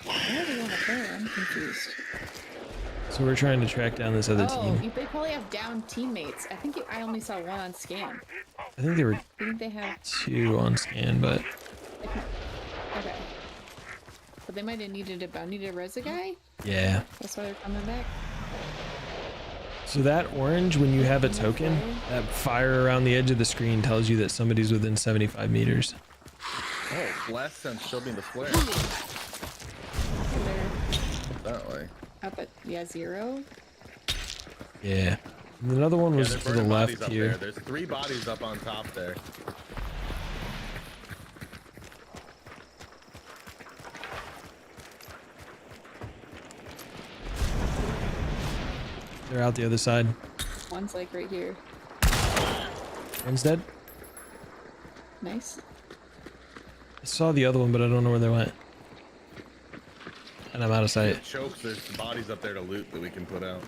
Why are they on the player? I'm confused. So we're trying to track down this other Oh, team. they probably have down teammates. I think I only saw one on scan. I think there were I think they have. 2 on scan, but Okay. But they might have needed a bounty to res a guy. yeah. That's why they're coming back. So that orange, when you have a token, that fire around the edge of the screen tells you that somebody's within 75 meters. Oh, last sense showed me the flare. They're That way. up at 0. Yeah. And another one was there's to the burning bodies left up here. there. There's 3 bodies up on top there. They're out the other side. One's like right here. One's dead. Nice. I saw the other one, but I don't know where they went. And I'm out of sight. Chokes, there's bodies up there to loot that we can put out.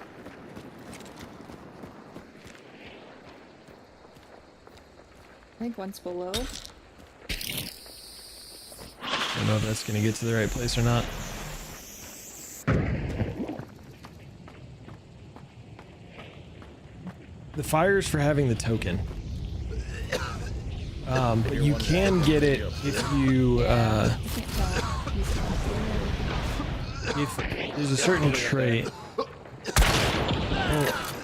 I think one's below. I don't know if that's gonna get to the right place or not. The fire's for having the token. But you can get it if you, if there's a certain trait. Oh,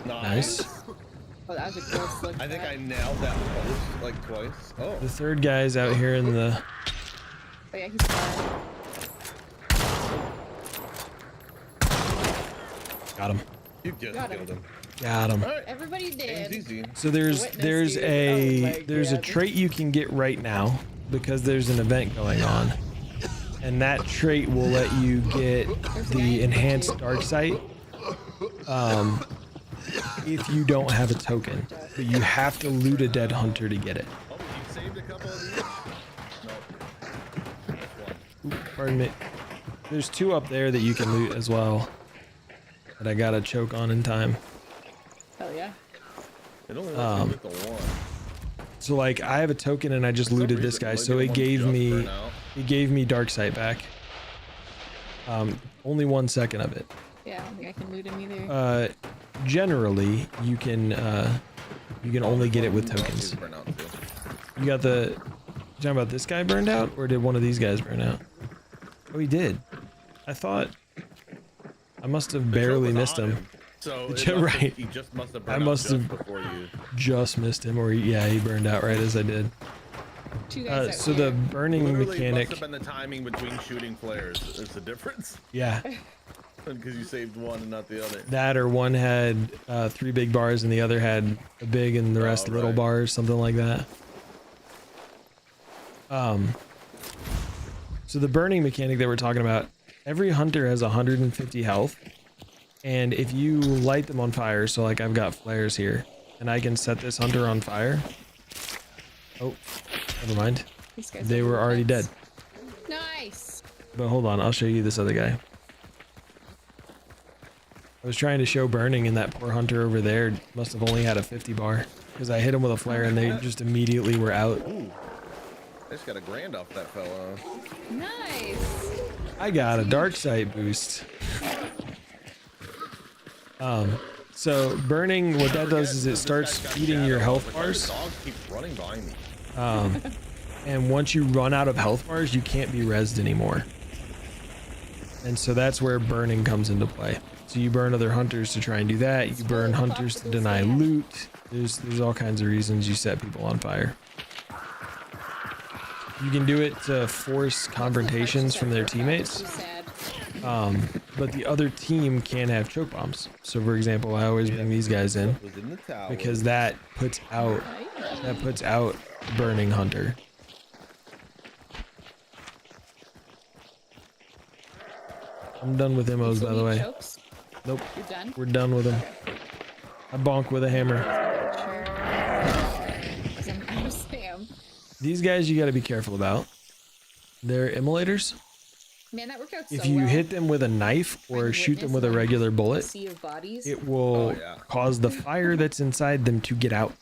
nice. Oh, that was a close look. I think I nailed that post like twice. Oh, The third guy's out here in the. Oh yeah, he's fine. Got him. you just Got him. killed him. Got him. Alright, Everybody game's did. easy. So there's Witness, there's dude. a Oh my there's a God. trait you can get right now because there's an event going on, and that trait will let you get the enhanced dark sight. If you don't have a token, but you have to loot a dead hunter to get it. Oh, you saved a couple of these? No. Just one. Ooh, pardon me. There's 2 up there that you can loot as well. That I got to choke on in time. Hell yeah. It only lets me loot the one. So like I have a token and I just looted this guy, so it gave me dark sight back. Only 1 second of it. Yeah, I don't think I can loot him either. Generally you can only get it with tokens. You got the. You talking about this guy burned out, or did one of these guys burn out? Oh, he did. I thought I must have barely missed him. So Right. He just must have I burned must out just have- before you. Just missed him, or yeah, he burned out right as I did. 2 guys out So here. the burning Literally mechanic. must have been the timing between shooting flares. Is the difference? Yeah, Because you saved one and not the other. that or one had 3 big bars and the other had a big and the rest little right. bars, something like that. So the burning mechanic that we're talking about, every hunter has 150 health, and if you light them on fire, so like I've got flares here, and I can set this hunter on fire. Oh, never mind. These guys They are were already dead. defense. Nice. But hold on, I'll show you this other guy. I was trying to show burning, and that poor hunter over there must have only had a 50 bar, because I hit him with a flare and they just immediately were out. I just got a grand off that fella. Nice. I got a dark sight boost. So burning, what that does is it starts eating your health bars. The dog keeps running by me. And once you run out of health bars, you can't be rezzed anymore. And so that's where burning comes into play. So you burn other hunters to try and do that. You burn hunters to deny loot. There's all kinds of reasons you set people on fire. You can do it to force confrontations from their teammates. Too sad. But the other team can have choke bombs. So for example, I always bring these guys in Was in the tower. because that puts out the burning hunter. I'm done with MOs, by the way. Chokes. Nope. You're done? We're done with them. I bonk with a hammer. Sam. These guys you got to be careful about. They're immolators. Man, that worked out so If you well. hit them with a knife or Find shoot them witness with a in regular bullet, sea of bodies. it will cause the fire that's inside them to get out.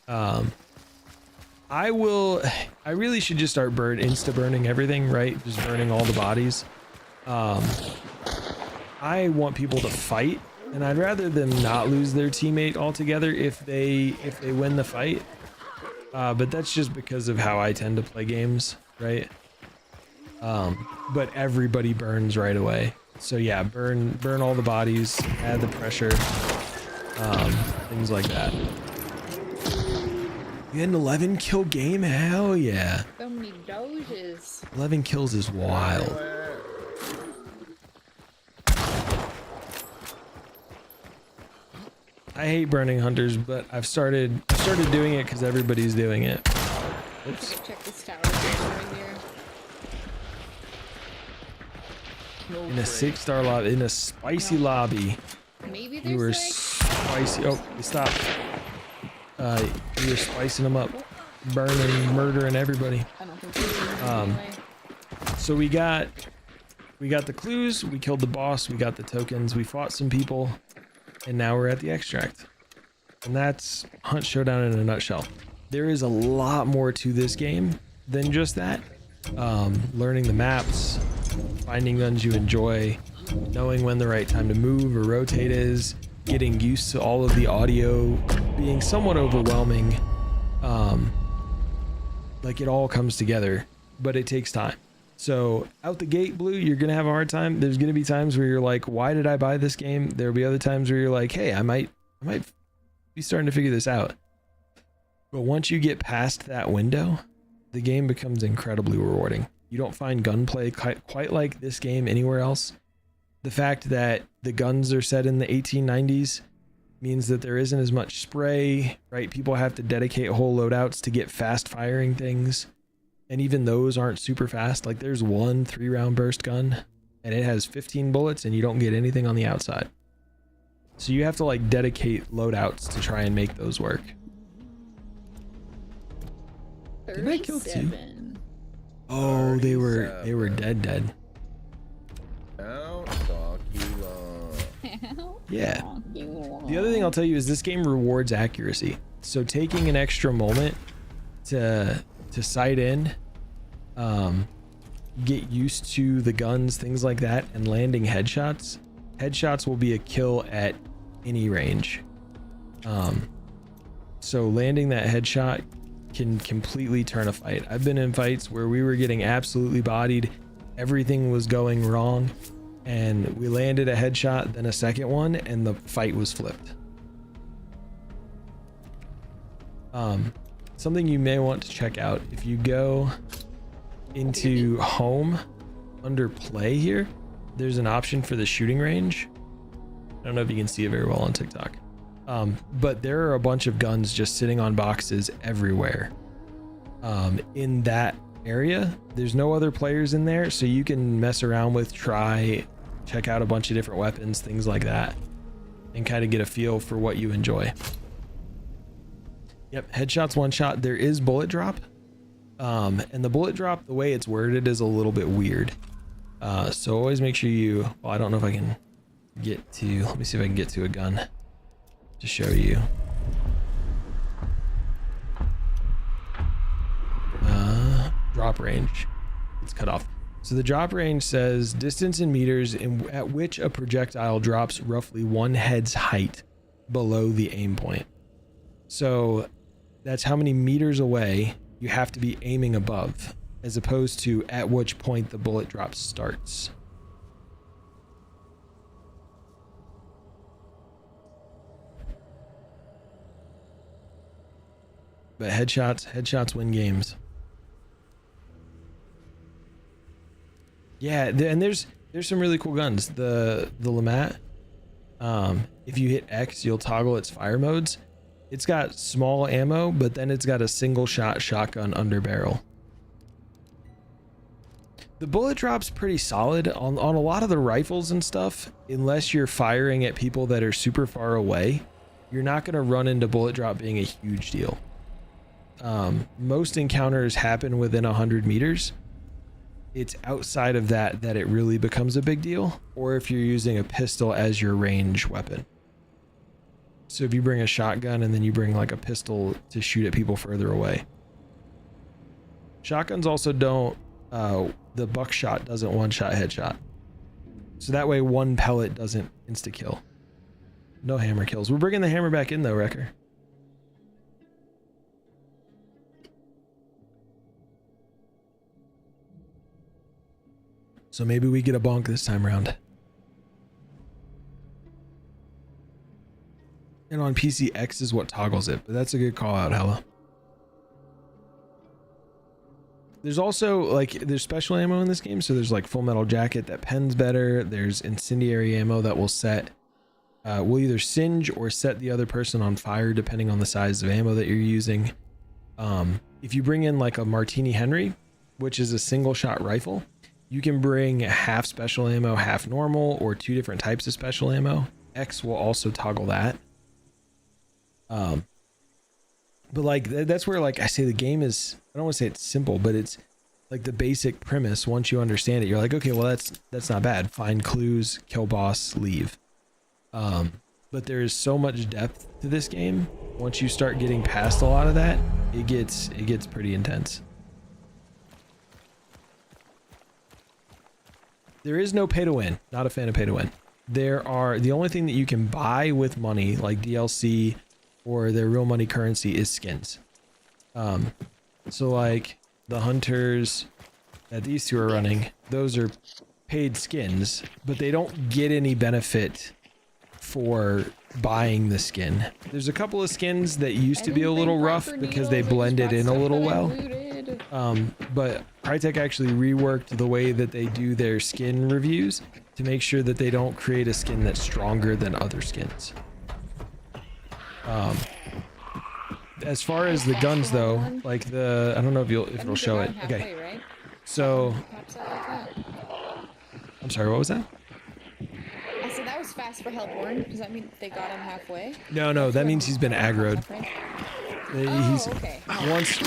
I really should just start insta-burning everything, right? Just burning all the bodies. I want people to fight, and I'd rather them not lose their teammate altogether if they win the fight. But that's just because of how I tend to play games, right? But everybody burns right away. So yeah, burn all the bodies, add the pressure, things like that. You had an 11 kill game? Hell yeah. So many doges. 11 kills is wild. I hate burning hunters, but I've started doing it because everybody's doing it. Oops. Check this tower right there. In a 6-star lobby, in a spicy lobby. Maybe You were there's spicy. Oh, stop. You were spicing them up, burning, murdering everybody. I don't think there's anyway. So we got the clues, we killed the boss, we got the tokens, we fought some people, and now we're at the extract. And that's Hunt Showdown in a nutshell. There is a lot more to this game than just that. Learning the maps, finding guns you enjoy, knowing when the right time to move or rotate is, getting used to all of the audio being somewhat overwhelming. Like it all comes together, but it takes time. So out the gate, Blue, you're gonna have a hard time. There's gonna be times where you're like, why did I buy this game? There'll be other times where you're like, hey, I might be starting to figure this out. But once you get past that window, the game becomes incredibly rewarding. You don't find gunplay quite like this game anywhere else. The fact that the guns are set in the 1890s means that there isn't as much spray, right? People have to dedicate whole loadouts to get fast firing things. And even those aren't super fast. Like there's one 3-round burst gun and it has 15 bullets and you don't get anything on the outside. So you have to like dedicate loadouts to try and make those work. Did I kill 2? Oh, they were dead. Yeah. The other thing I'll tell you is this game rewards accuracy. So taking an extra moment to sight in, get used to the guns, things like that, and landing headshots. Headshots will be a kill at any range. So landing that headshot can completely turn a fight. I've been in fights where we were getting absolutely bodied, everything was going wrong, and we landed a headshot, then a second one, and the fight was flipped. Something you may want to check out, if you go into home under play here, there's an option for the shooting range. I don't know if you can see it very well on TikTok. But there are a bunch of guns just sitting on boxes everywhere. In that area, there's no other players in there, so you can mess around with, check out a bunch of different weapons, things like that, and kind of get a feel for what you enjoy. Yep, headshots one shot. There is bullet drop, and the bullet drop, the way it's worded, is a little bit weird. So always make sure you, well, I don't know if I can get to, let me see if I can get to a gun to show you. Drop range, it's cut off. So the drop range says distance in meters at which a projectile drops roughly one head's height below the aim point. So that's how many meters away you have to be aiming above, as opposed to at which point the bullet drop starts. But headshots win games. Yeah, and there's some really cool guns. The Lamat, if you hit X, you'll toggle its fire modes. It's got small ammo, but then it's got a single shot shotgun under barrel. The bullet drop's pretty solid on a lot of the rifles and stuff. Unless you're firing at people that are super far away, you're not going to run into bullet drop being a huge deal. Most encounters happen within 100 meters. It's outside of that that it really becomes a big deal, or if you're using a pistol as your range weapon. So if you bring a shotgun and then you bring like a pistol to shoot at people further away. Shotguns also don't, the buckshot doesn't one-shot headshot. So that way one pellet doesn't insta-kill. No hammer kills. We're bringing the hammer back in though, Wrecker. So maybe we get a bonk this time around. And on PC, X is what toggles it, but that's a good call out, Hella. There's also like, there's special ammo in this game. So there's like full metal jacket that pens better. There's incendiary ammo that will set, will either singe or set the other person on fire depending on the size of ammo that you're using. If you bring in like a Martini Henry, which is a single shot rifle, you can bring half special ammo, half normal, or 2 different types of special ammo. X will also toggle that. But like, that's where like I say the game is, I don't want to say it's simple, but it's like the basic premise. Once you understand it, you're like, okay, well that's not bad. Find clues, kill boss, leave. But there is so much depth to this game. Once you start getting past a lot of that, it gets pretty intense. There is no pay to win. Not a fan of pay to win. The only thing that you can buy with money, like DLC or their real money currency, is skins. So like the hunters that these two are running, those are paid skins, but they don't get any benefit for buying the skin. There's a couple of skins that used to be a little rough because they blended in a little well. But Crytek actually reworked the way that they do their skin reviews to make sure that they don't create a skin that's stronger than other skins. As far as the guns though, like I don't know if it'll show it. Okay. So, I'm sorry, what was that? I said that was fast for Hellborn. Does that mean they got him halfway? No, that means he's been aggroed. He's okay.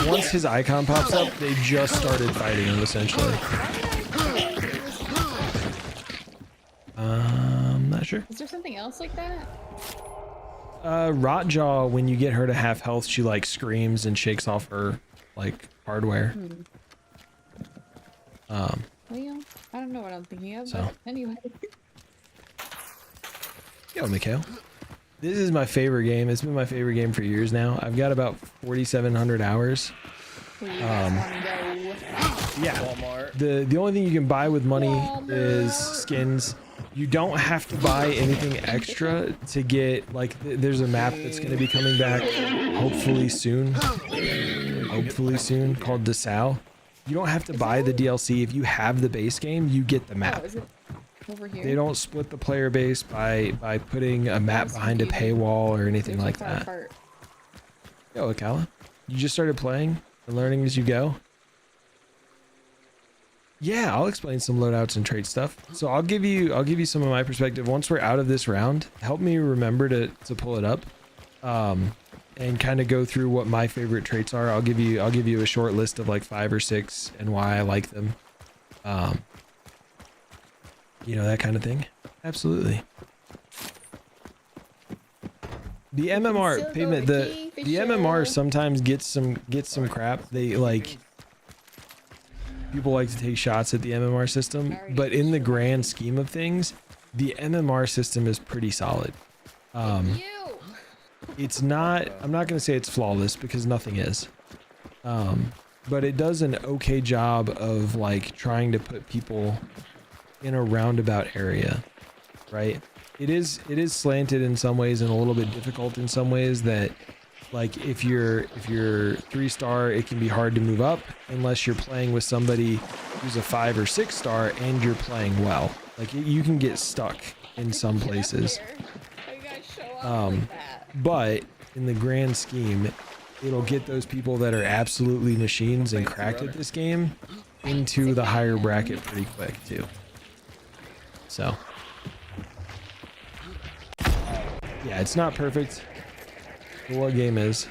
Once his icon pops up, they just started fighting him essentially. Not sure. Is there something else like that? Rotjaw, when you get her to half health, she like screams and shakes off her like hardware. Well, I don't know what I'm thinking of, so. But anyway. Yo, Mikhail. This is my favorite game. It's been my favorite game for years now. I've got about 4,700 hours. Yeah. The only thing you can buy with money is skins. You don't have to buy anything extra to get, like, there's a map that's going to be coming back hopefully soon, called Dessau. You don't have to buy the DLC. If you have the base game, you get the map. Over here. They don't split the player base by putting a map behind a paywall or anything like that. Yo, Akala, you just started playing and learning as you go? Yeah, I'll explain some loadouts and trait stuff. So I'll give you some of my perspective. Once we're out of this round, help me remember to pull it up, and kind of go through what my favorite traits are. I'll give you a short list of like 5 or 6 and why I like them. You know, that kind of thing. Absolutely. The MMR payment, the MMR sometimes gets some crap. They like, people like to take shots at the MMR system, but in the grand scheme of things, the MMR system is pretty solid. It's not, I'm not going to say it's flawless because nothing is. But it does an okay job of like trying to put people in a roundabout area, right? It is slanted in some ways and a little bit difficult in some ways, that like if you're 3-star, it can be hard to move up unless you're playing with somebody who's a 5 or 6-star and you're playing well. Like you can get stuck in some places. But in the grand scheme, it'll get those people that are absolutely machines and cracked at this game into the higher bracket pretty quick too. So yeah, it's not perfect. But what game is?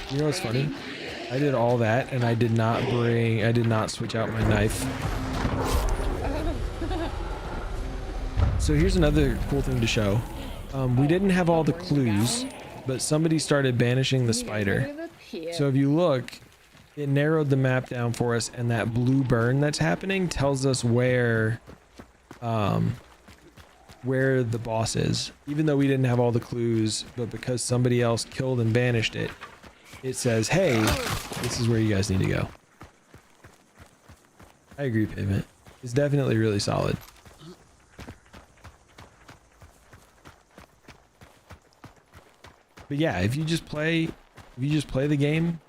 You know what's funny? I did all that and I did not switch out my knife. So here's another cool thing to show. We didn't have all the clues, but somebody started banishing the spider. So if you look, it narrowed the map down for us, and that blue burn that's happening tells us where the boss is. Even though we didn't have all the clues, but because somebody else killed and banished it, it says, hey, this is where you guys need to go. I agree, Pivot. It's definitely really solid. But yeah, if you just play the game,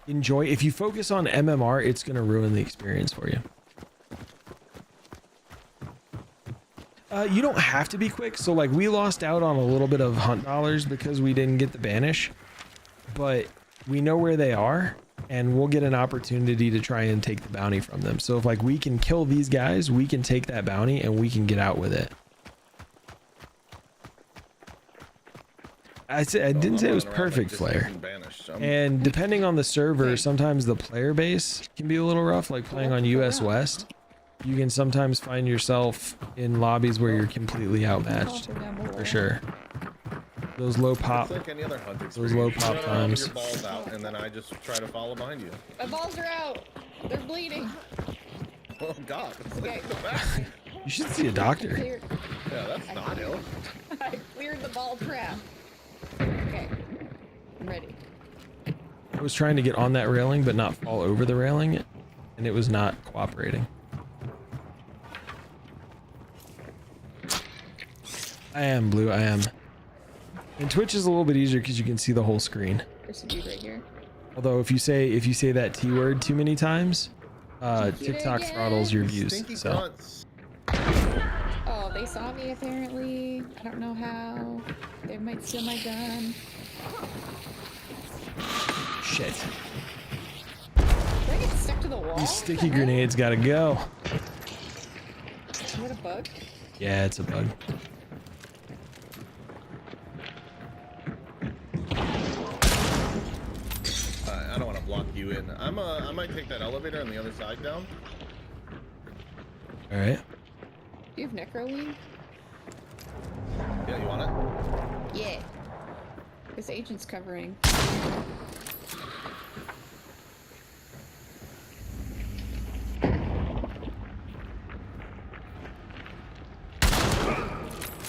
enjoy. If you focus on MMR, it's gonna ruin the experience for you. You don't have to be quick. So like we lost out on a little bit of hunt dollars because we didn't get the banish, but we know where they are and we'll get an opportunity to try and take the bounty from them. So if like we can kill these guys, we can take that bounty and we can get out with it. I didn't say it was perfect, Flare. And depending on the server, sometimes the player base can be a little rough, like playing on US West. You can sometimes find yourself in lobbies where you're completely outmatched, for sure. Those low pop, It's like any other hunt those low experience. pop You run around with times. your balls out, and then I just try to follow behind you. My balls are out. They're bleeding. Oh God! It's Okay. like the back. You should see a doctor. Cleared. Yeah, that's not ill. I cleared the ball trap. Okay. I'm ready. I was trying to get on that railing, but not fall over the railing, and it was not cooperating. I am, Blue, I am. And Twitch is a little bit easier because you can see the whole screen. There's a dude right here. Although if you say that T word too many times, TikTok throttles your views. Stinky So grunts. Oh, they saw me apparently. I don't know how. They might steal my gun. shit. Did I get stuck to the wall? These sticky grenades gotta go. Is that a bug? Yeah, it's a bug. I don't want to block you in. I might take that elevator on the other side down. All right. Do you have necroweed? Yeah, you want it? Yeah. This agent's covering.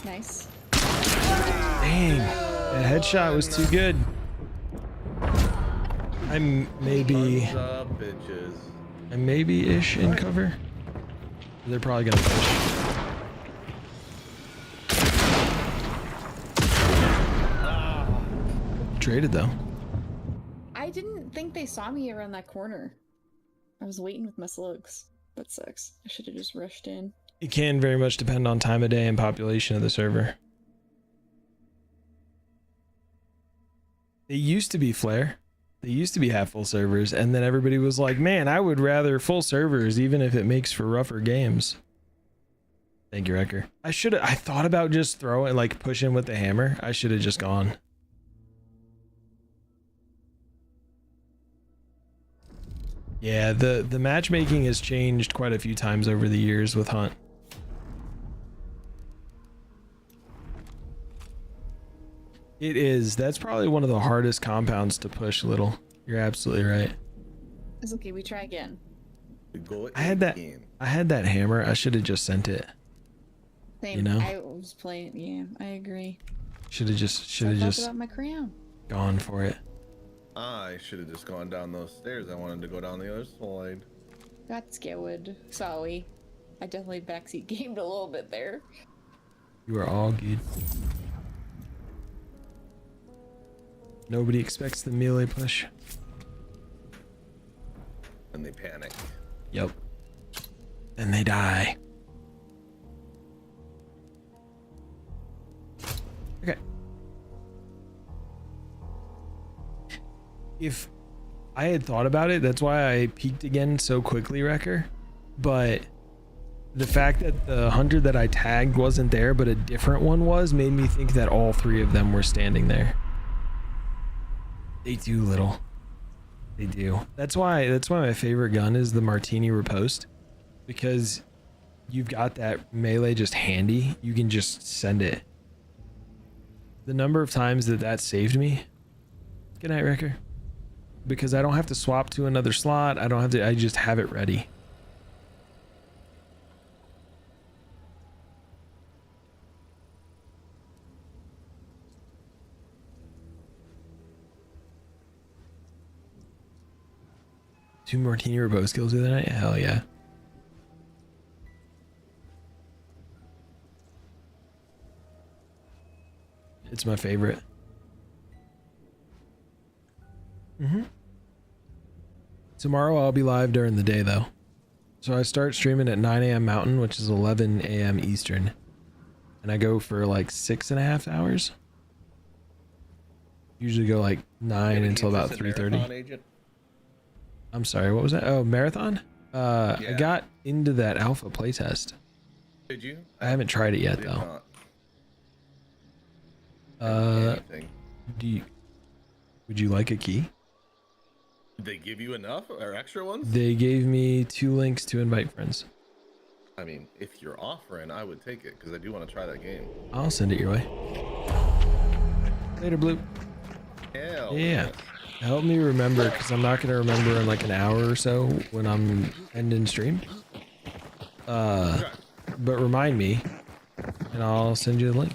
Nice. Dang, that headshot was too good. I'm maybe Tons of bitches. ish in cover. They're probably gonna push. Traded though. I didn't think they saw me around that corner. I was waiting with my slugs. That sucks. I should have just rushed in. It can very much depend on time of day and population of the server. It used to be Flare. They used to be half full servers, and then everybody was like, man, I would rather full servers even if it makes for rougher games. Thank you, Wrecker. I thought about just throwing, like pushing with the hammer. I should have just gone. Yeah, the matchmaking has changed quite a few times over the years with Hunt. It is. That's probably one of the hardest compounds to push, Little. You're absolutely right. It's okay, we try again. I had that hammer. I should have just sent it. Same. You know? I was playing. Yeah, I agree. Should have just about my crown. gone for it. I should have just gone down those stairs. I wanted to go down the other side. Got scared. Sorry. I definitely backseat gamed a little bit there. You are all good. Nobody expects the melee push. And they panic. Yep. And they die. Okay. If I had thought about it. That's why I peeked again so quickly, Wrecker. But the fact that the hunter that I tagged wasn't there, but a different one was, made me think that all 3 of them were standing there. They do, little. They do. That's why my favorite gun is the Martini Riposte, because you've got that melee just handy. You can just send it. The number of times that saved me. Good night, Wrecker. Because I don't have to swap to another slot. I just have it ready. Two Martini Riposte skills the other night? Hell yeah. It's my favorite. Tomorrow I'll be live during the day though. So I start streaming at 9 a.m. Mountain, which is 11 a.m. Eastern. And I go for like 6.5 hours. Usually go like 9 until about 3:30. I'm sorry, what was that? Oh, marathon? I got into that alpha playtest. Did you? I haven't tried it yet though. Would you like a key? Did they give you enough or extra ones? They gave me 2 links to invite friends. I mean, if you're offering, I would take it because I do want to try that game. I'll send it your way. Later, Blue. Hell yeah. Help me remember, because I'm not going to remember in like an hour or so when I'm ending stream. Okay. But remind me, and I'll send you the link.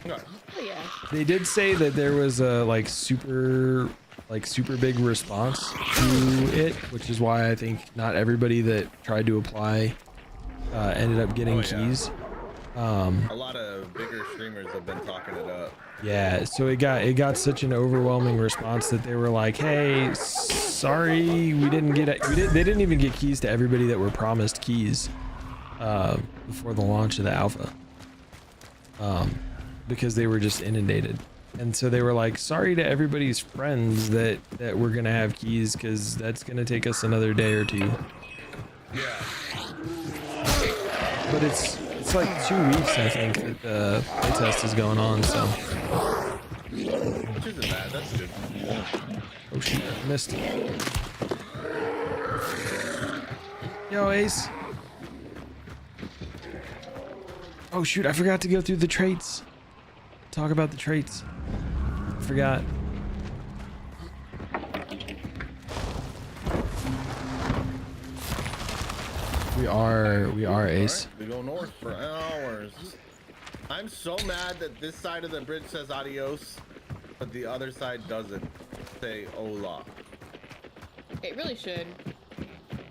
Okay. Oh, yeah. They did say that there was a like super big response to it, which is why I think not everybody that tried to apply ended up getting keys. A lot of bigger streamers have been talking it up. Yeah, so it got such an overwhelming response that they were like, "Hey, sorry, we didn't get it. They didn't even get keys to everybody that were promised keys before the launch of the alpha, because they were just inundated." And so they were like, "Sorry to everybody's friends that we're gonna have keys, because that's gonna take us another day or 2." Yeah. But it's like 2 weeks, I think, that the playtest is going on, so. Which isn't bad, that's good. Oh shoot, I missed. Yo, Ace. Oh shoot, I forgot to go through the traits. Talk about the traits. Forgot. We are Ace. Right, we go north for hours. I'm so mad that this side of the bridge says adios, but the other side doesn't say hola. It really should.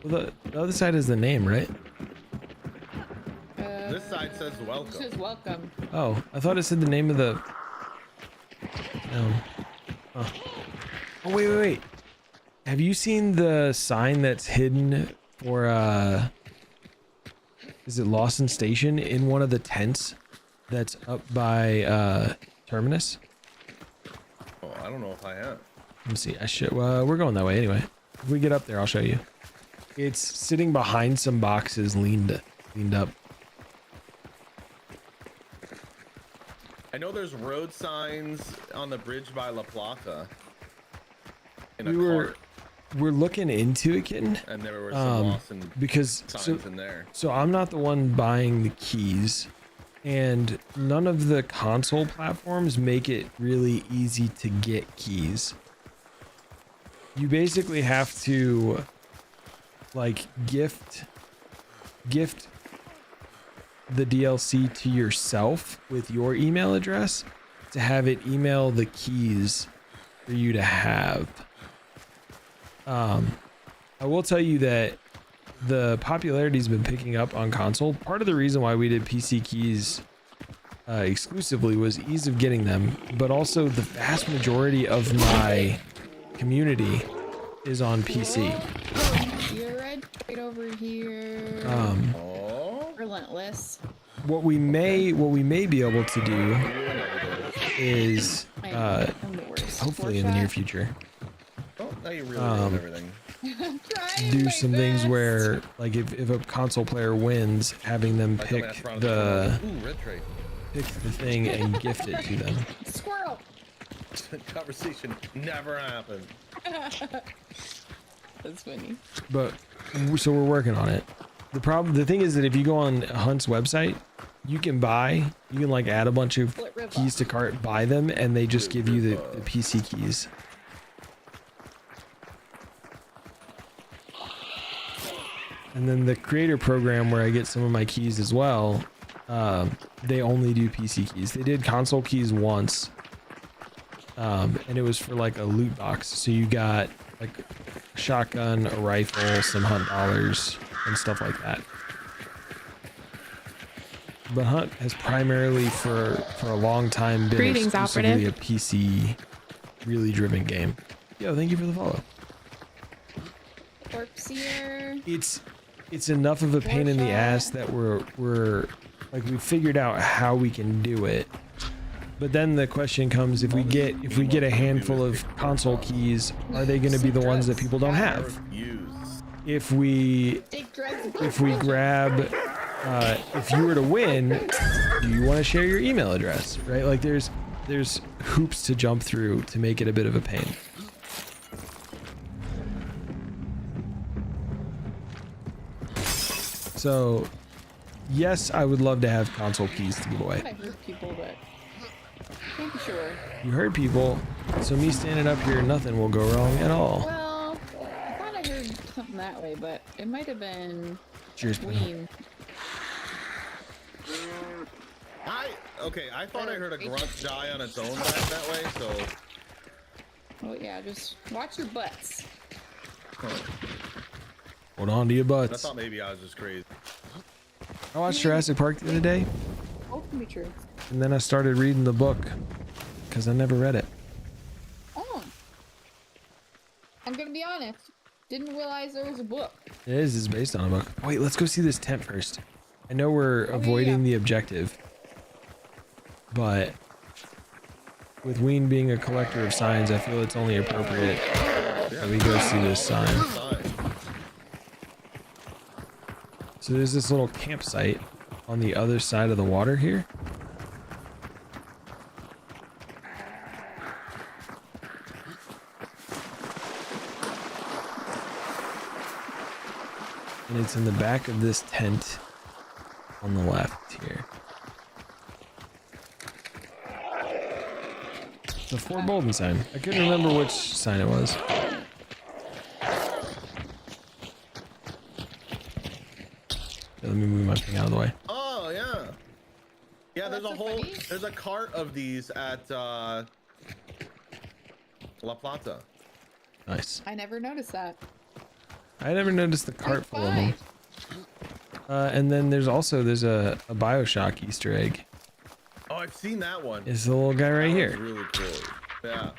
Well, the other side is the name, right? This side says welcome. It says welcome. Oh, I thought it said the name of the. No. Oh. Oh wait. Have you seen the sign that's hidden for is it Lawson Station in one of the tents that's up by Terminus? Oh, I don't know if I have. Let me see. I should. We're going that way anyway. If we get up there, I'll show you. It's sitting behind some boxes, leaned up. I know there's road signs on the bridge by La Plata. We're looking into it, kitten. And there were some Lawson because signs in there. So I'm not the one buying the keys, and none of the console platforms make it really easy to get keys. You basically have to like gift the DLC to yourself with your email address to have it email the keys for you to have. I will tell you that the popularity's been picking up on console. Part of the reason why we did PC keys exclusively was ease of getting them, but also the vast majority of my community is on PC. You're right over here. Relentless. What we may be able to do is I'm the worst. hopefully in the near future. Now you really ruined everything. do some things where, like, if a console player wins, having them pick the thing and gift it to them. Squirrel. Conversation never happened. That's funny. But so we're working on it. The thing is that if you go on Hunt's website, you can like add a bunch of keys to cart, buy them, and they just give you the PC keys. And then the creator program where I get some of my keys as well, they only do PC keys. They did console keys once, and it was for like a loot box. So you got like a shotgun, a rifle, some Hunt dollars, and stuff like that. But Hunt has primarily for a long time been Greetings, exclusively operative. a PC, really driven game. Yo, thank you for the follow. Corpsier. It's enough of a pain in the ass that we're like, we figured out how we can do it. But then the question comes, if we get a handful of console keys, are they going to be the ones that people don't have? If we grab, if you were to win, do you want to share your email address, right? Like there's hoops to jump through to make it a bit of a pain. So, yes, I would love to have console keys to give away. I heard people, but can't be sure. You heard people, so me standing up here, nothing will go wrong at all. Well, I thought I heard something that way, but it might have been Cheers, Queen. I thought I heard a grunt die on its own back that way, so. Oh yeah, just watch your butts. Hold on to your I butts. thought maybe I was just crazy. I watched Jurassic Park the other day, Both can be true. and then I started reading the book, because I never read it. Oh. I'm gonna be honest. Didn't realize there was a book. It is, it's based on a book. Wait, let's go see this tent first. I know we're avoiding the objective, but with Ween being a collector of signs, I feel it's only appropriate that we go see this sign. So there's this little campsite on the other side of the water here. And it's in the back of this tent on the left here. The Fort Bolden sign. I couldn't remember which sign it was. Let me move my thing out of the way. Oh yeah. Yeah, there's that's a so whole funny. there's a cart of these at La Plata. Nice. I never noticed that. I never noticed the cart High full of them. And then there's a BioShock Easter egg. Oh, I've seen that one. It's the little guy right That here. one's really cool. Yeah.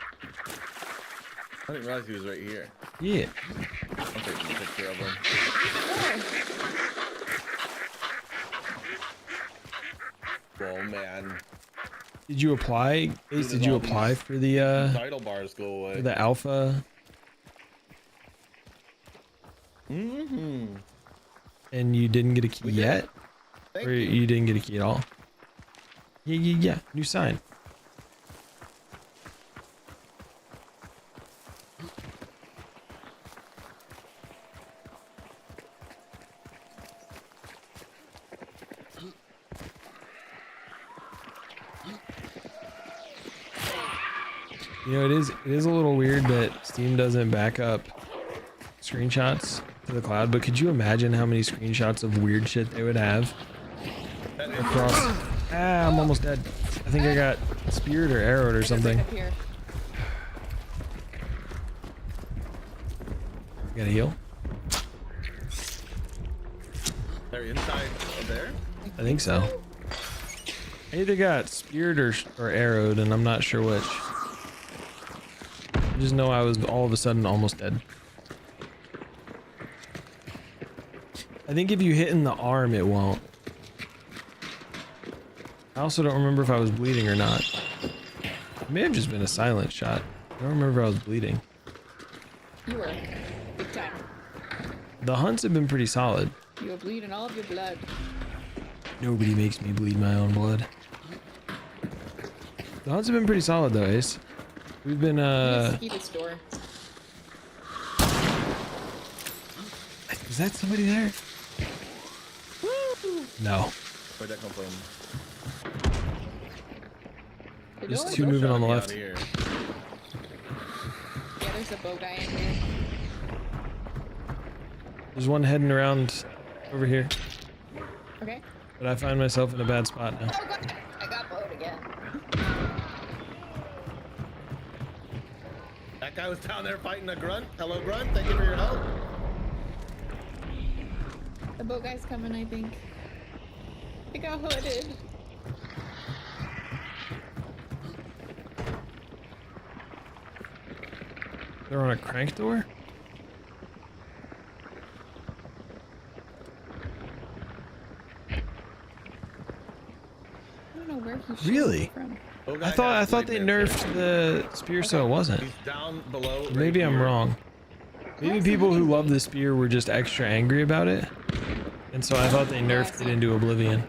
I didn't realize he was right here. Yeah. I'm taking a picture of him. Oh man. Did you apply? Ace, did you apply for the Title bars go away. alpha? Mm-hmm. And you didn't get a key We did. yet? Thank Or you. you didn't get a key at all? Yeah. New sign. You know, it is a little weird that Steam doesn't back up screenshots to the cloud, but could you imagine how many screenshots of weird shit they would have across? I'm almost dead. I think I got speared or arrowed or something. Up here. Gotta heal? They're inside of there? I think so. I either got speared or arrowed, and I'm not sure which. I just know I was all of a sudden almost dead. I think if you hit in the arm, it won't. I also don't remember if I was bleeding or not. It may have just been a silent shot. I don't remember if I was bleeding. You were. Big time. The hunts have been pretty solid. You were bleeding all of your blood. Nobody makes me bleed my own blood. The hunts have been pretty solid though, Ace. We've been Mosquito store. Is that somebody there? Woo! No. Where'd that come from? There's door? two moving on the Out left. here. Yeah, there's a bow guy in here. There's one heading around over here. Okay. But I find myself in a bad spot now. Oh god, I got bowed again. That guy was down there fighting a grunt. Hello, grunt. Thank you for your help. The boat guy's coming, I think. I got hooded. They're on a crank door? I don't know where he Really? from. Oh, I thought they nerfed the spear so it wasn't. He's down below. right Maybe I'm here. wrong. Maybe people who love the spear were just extra angry about it. And so I thought they nerfed it into oblivion.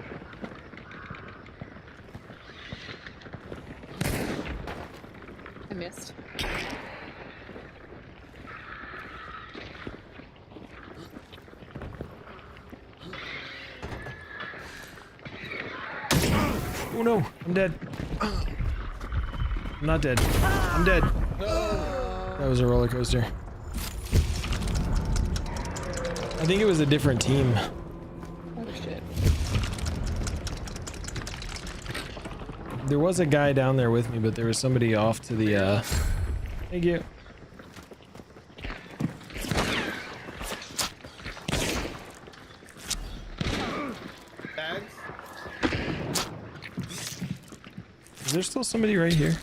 I missed. Oh no, I'm dead. I'm not dead. I'm dead. That was a roller coaster. I think it was a different team. Oh shit. There was a guy down there with me, but there was somebody off to the Thank you. Bags. Is there still somebody right here?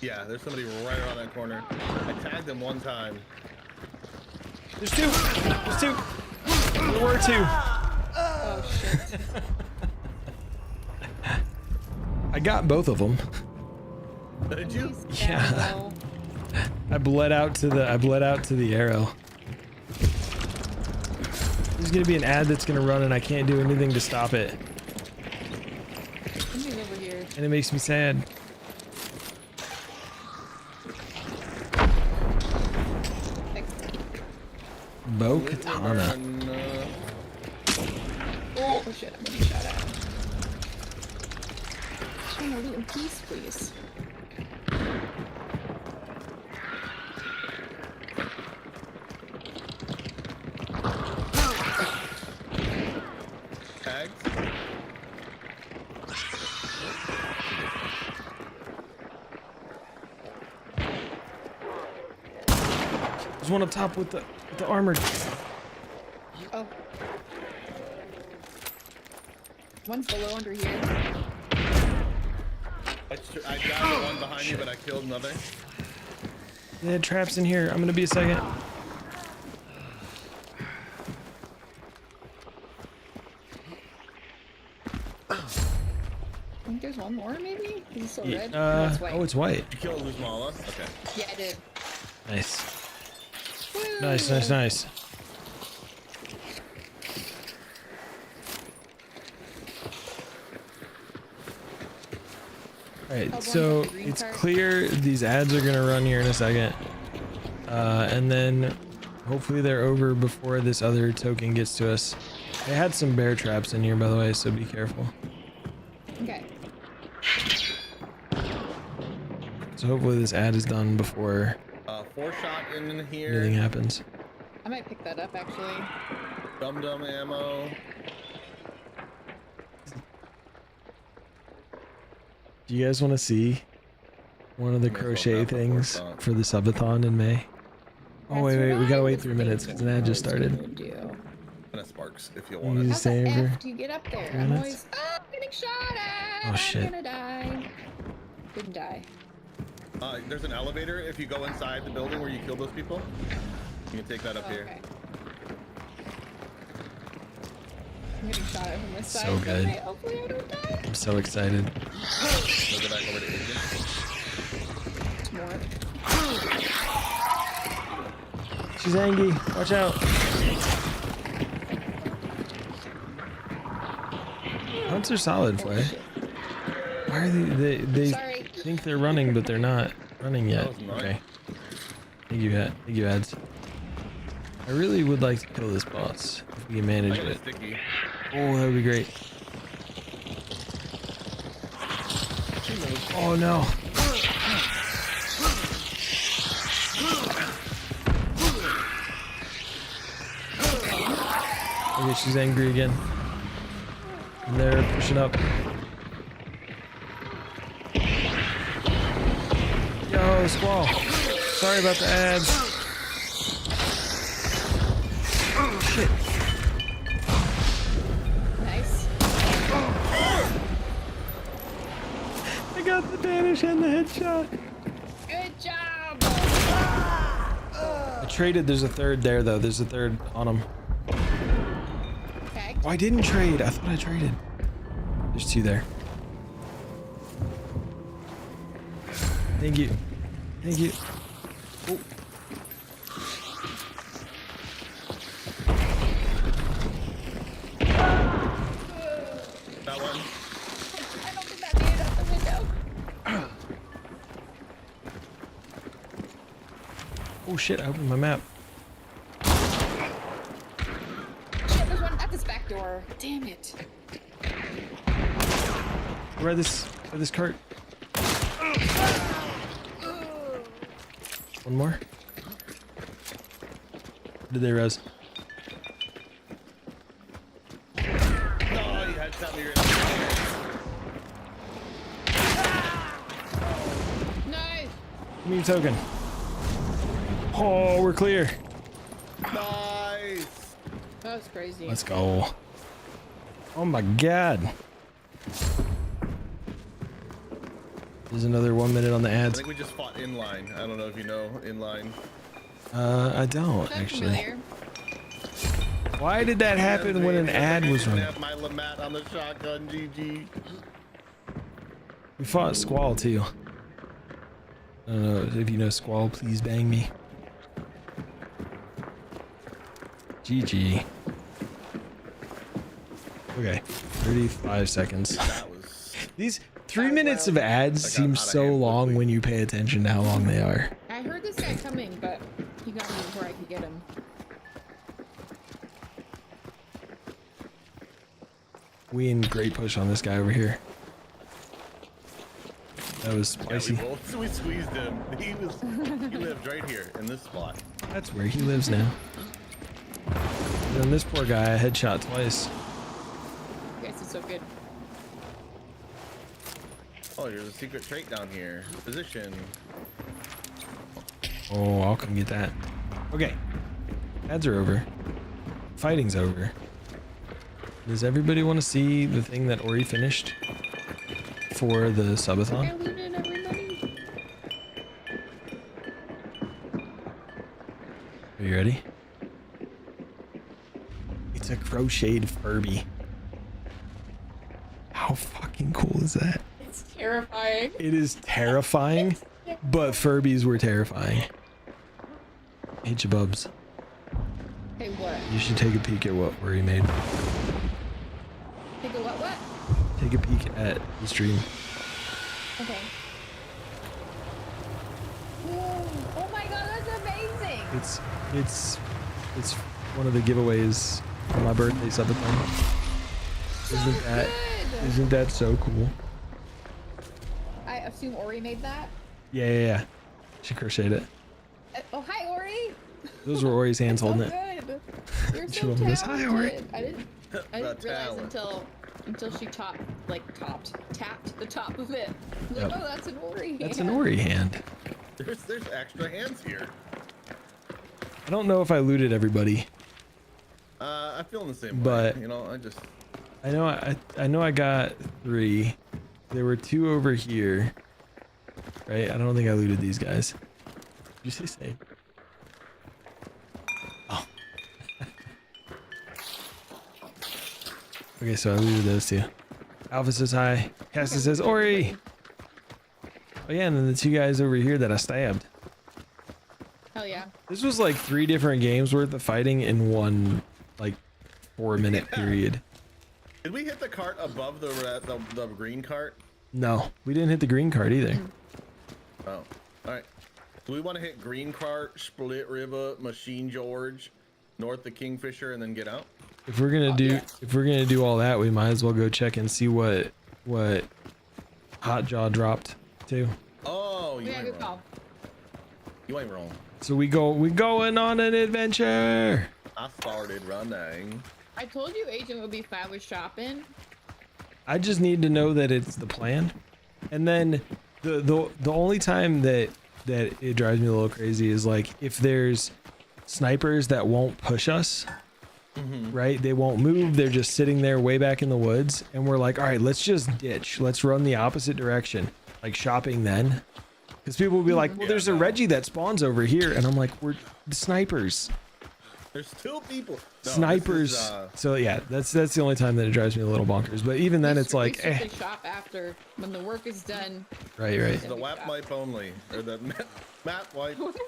Yeah, there's somebody right around that corner. I tagged him one time. There's two. There's two. There were two. Oh shit. I got both of them. Did you? He's Yeah. down low. I bled out to the arrow. There's gonna be an ad that's gonna run and I can't do anything to stop it. Something over here. And it makes me sad. Bow katana. Oh shit, I'm getting shot at. Trying to loot in peace, please. Tags. There's one up top with the armored. Oh. One's below under here. I got one behind you, but I killed another. They had traps in here. I'm gonna be a second. I think there's one more, maybe? Is it still red? No, it's white. Oh, it's white. Did you kill Luzmala? Okay. Yeah, I did. Nice. Woo! Nice, nice, nice. Alright, so it's clear these ads are gonna run here in a second. And then hopefully they're over before this other token gets to us. They had some bear traps in here, by the way, so be careful. Okay. So hopefully this ad is done before 4-shot in here. anything happens. I might pick that up, actually. Dum-dum ammo. Do you guys want to see one of the Might as well crochet grab the things forethought. for the subathon in May? Oh wait, That's wait, we gotta right, wait the 3 minutes thing because an ad just I was started. gonna do. And a sparks if you You want it. just How the saying for F do you get up there? 3 I'm minutes? always, oh, I'm getting shot at. Oh, shit. I'm gonna die. Didn't die. There's an elevator if you go inside the building where you killed those people. You can take that up Oh, here. okay. I'm getting shot at from this So side. good. Okay, hopefully I don't die. I'm so excited. So go back over to agent. It's more. she's angry. Watch out. Hunts are solid, Flay. Why are they Sorry. think they're running, but they're not running yet. Okay. Thank you, ads. I really would like to kill this boss if we can manage it. Oh, that would be great. Oh no. Okay, she's angry again. And they're pushing up. Yo, Squall. Sorry about the ads. Shit. Nice. I got the Danish and the headshot. Good job. I traded. There's a third there, though. There's a third on him. Okay. Oh, I didn't trade. I thought I traded. There's two there. Thank you. Thank you. Oh. That one. I don't think that made it out the window. Oh shit! I opened my map. Shit, there's one at this back door. Damn it. Where this cart? One more. Did they res? No, you had something you're Nice. Give me your token. Oh, we're clear. nice. That was crazy. Let's go. Oh my god. There's another 1 minute on the I ads. think we just fought inline. I don't know if you know inline. I don't Sounds actually. familiar. Why did that happen when an ad was running? Have my Lamat on the shotgun, GG. We fought Squall too. I don't know if you know Squall. Please bang me. GG. Okay, 35 seconds. That was. These 3 minutes of ads seem so long when you pay attention to how long they are. I heard this guy coming, but he got me before I could get him. We in great push on this guy over here. That was Yeah, spicy. we squeezed him. He lived right here in this spot. That's where he lives now. And then this poor guy I headshot twice. You guys are so good. Oh, there's a secret trait down here. Position. Oh, I'll come get that. Okay. Ads are over. Fighting's over. Does everybody want to see the thing that Ori finished for the I subathon? looted everybody. Are you ready? It's a crocheted Furby. How fucking cool is that? It's terrifying. It is terrifying, but Furbies were terrifying. Hey, Jabubs. Hey, what? You should take a peek at what Ori made. Take a what? Take a peek at the stream. Okay. Whoa. Oh my god, that's amazing! It's one of the giveaways for my birthday subathon. Good! Isn't that so cool? I assume Ori made that? Yeah. She crocheted it. Oh, hi, Ori! Those were Ori's hands So holding it. good. You're She so went, "Miss, hi, Ori." talented. I didn't realize talent. until she tapped the top of it. I was Yep. like, oh, that's an Ori. That's hand. an Ori hand. There's extra hands here. I don't know if I looted everybody. I'm feeling the same But- way. You know, I know I got 3. There were 2 over here. Right? I don't think I looted these guys. Did you say save? Oh. Okay, so I looted those 2. Alpha says hi. Cassie says Ori. Oh yeah, and then the 2 guys over here that I stabbed. Oh Hell yeah. This was like 3 different games worth of fighting in one like 4-minute period. Did we hit the cart above the green cart? No, we didn't hit the green card either. Oh, all right. Do we want to hit green cart, Split River, Machine George, north of Kingfisher, and then get out? If we're gonna do all that, we might as well go check and see what Hotjaw dropped too. Oh, you Yeah, ain't good wrong. call. You ain't wrong. So we going on an adventure. I started running. I told you Agent would be fine with shopping. I just need to know that it's the plan. And then the only time that it drives me a little crazy is like if there's snipers that won't push us, right? They won't move. They're just sitting there way back in the woods. And we're like, all right, let's just ditch. Let's run the opposite direction. Like shopping then. Because people will be like, well, there's a Reggie that spawns over here. And I'm like, we're snipers. There's 2 people. No, Snipers. this is, So yeah, that's the only time that it drives me a little bonkers. But even then, it's like, we strictly shop after when the work is done. Right, right. the WAP wipe only, or the map wipe. What?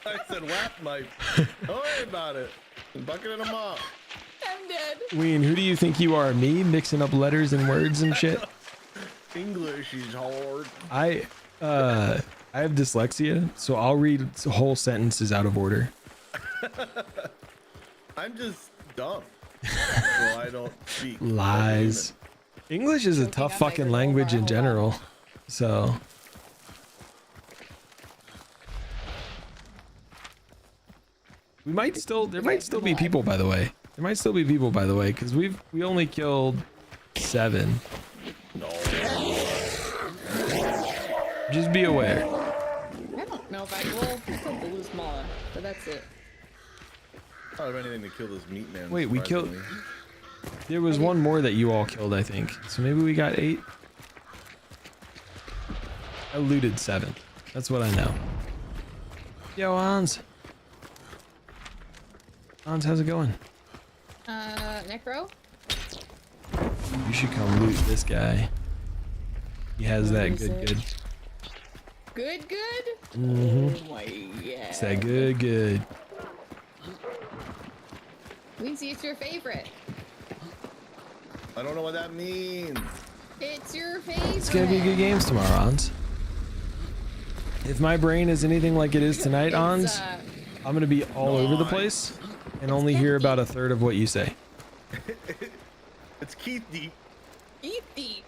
I said WAP wipe. Don't worry about it. Bucketing them up. I'm dead. Ween, who do you think you are? Me mixing up letters and words and shit? English is hard. I have dyslexia, so I'll read whole sentences out of order. I'm just dumb, so I don't speak. Lies. English is a tough fucking language in general, so. There might still be people, by the way. There might still be people, by the way, because we only killed 7. No. Just be aware. I don't know if I will. I killed the loose mala, but that's it. I don't have anything to kill this meat man. Wait, we killed. surprisingly. There was one more that you all killed, I think. So maybe we got 8. I looted 7. That's what I know. Yo, Hans. Hans, how's it going? Necro? You should come loot this guy. He has that is good, it? good. Good, good? Mm-hmm. Oh my, yeah. It's that good, good. Lindsay, it's your favorite. I don't know what that means. It's your favorite. It's gonna be good games tomorrow, Hans. If my brain is anything like it is tonight, It's, Hans, I'm gonna be all over the place and only hear about a third of what you say. It's Keith deep. Eat deep.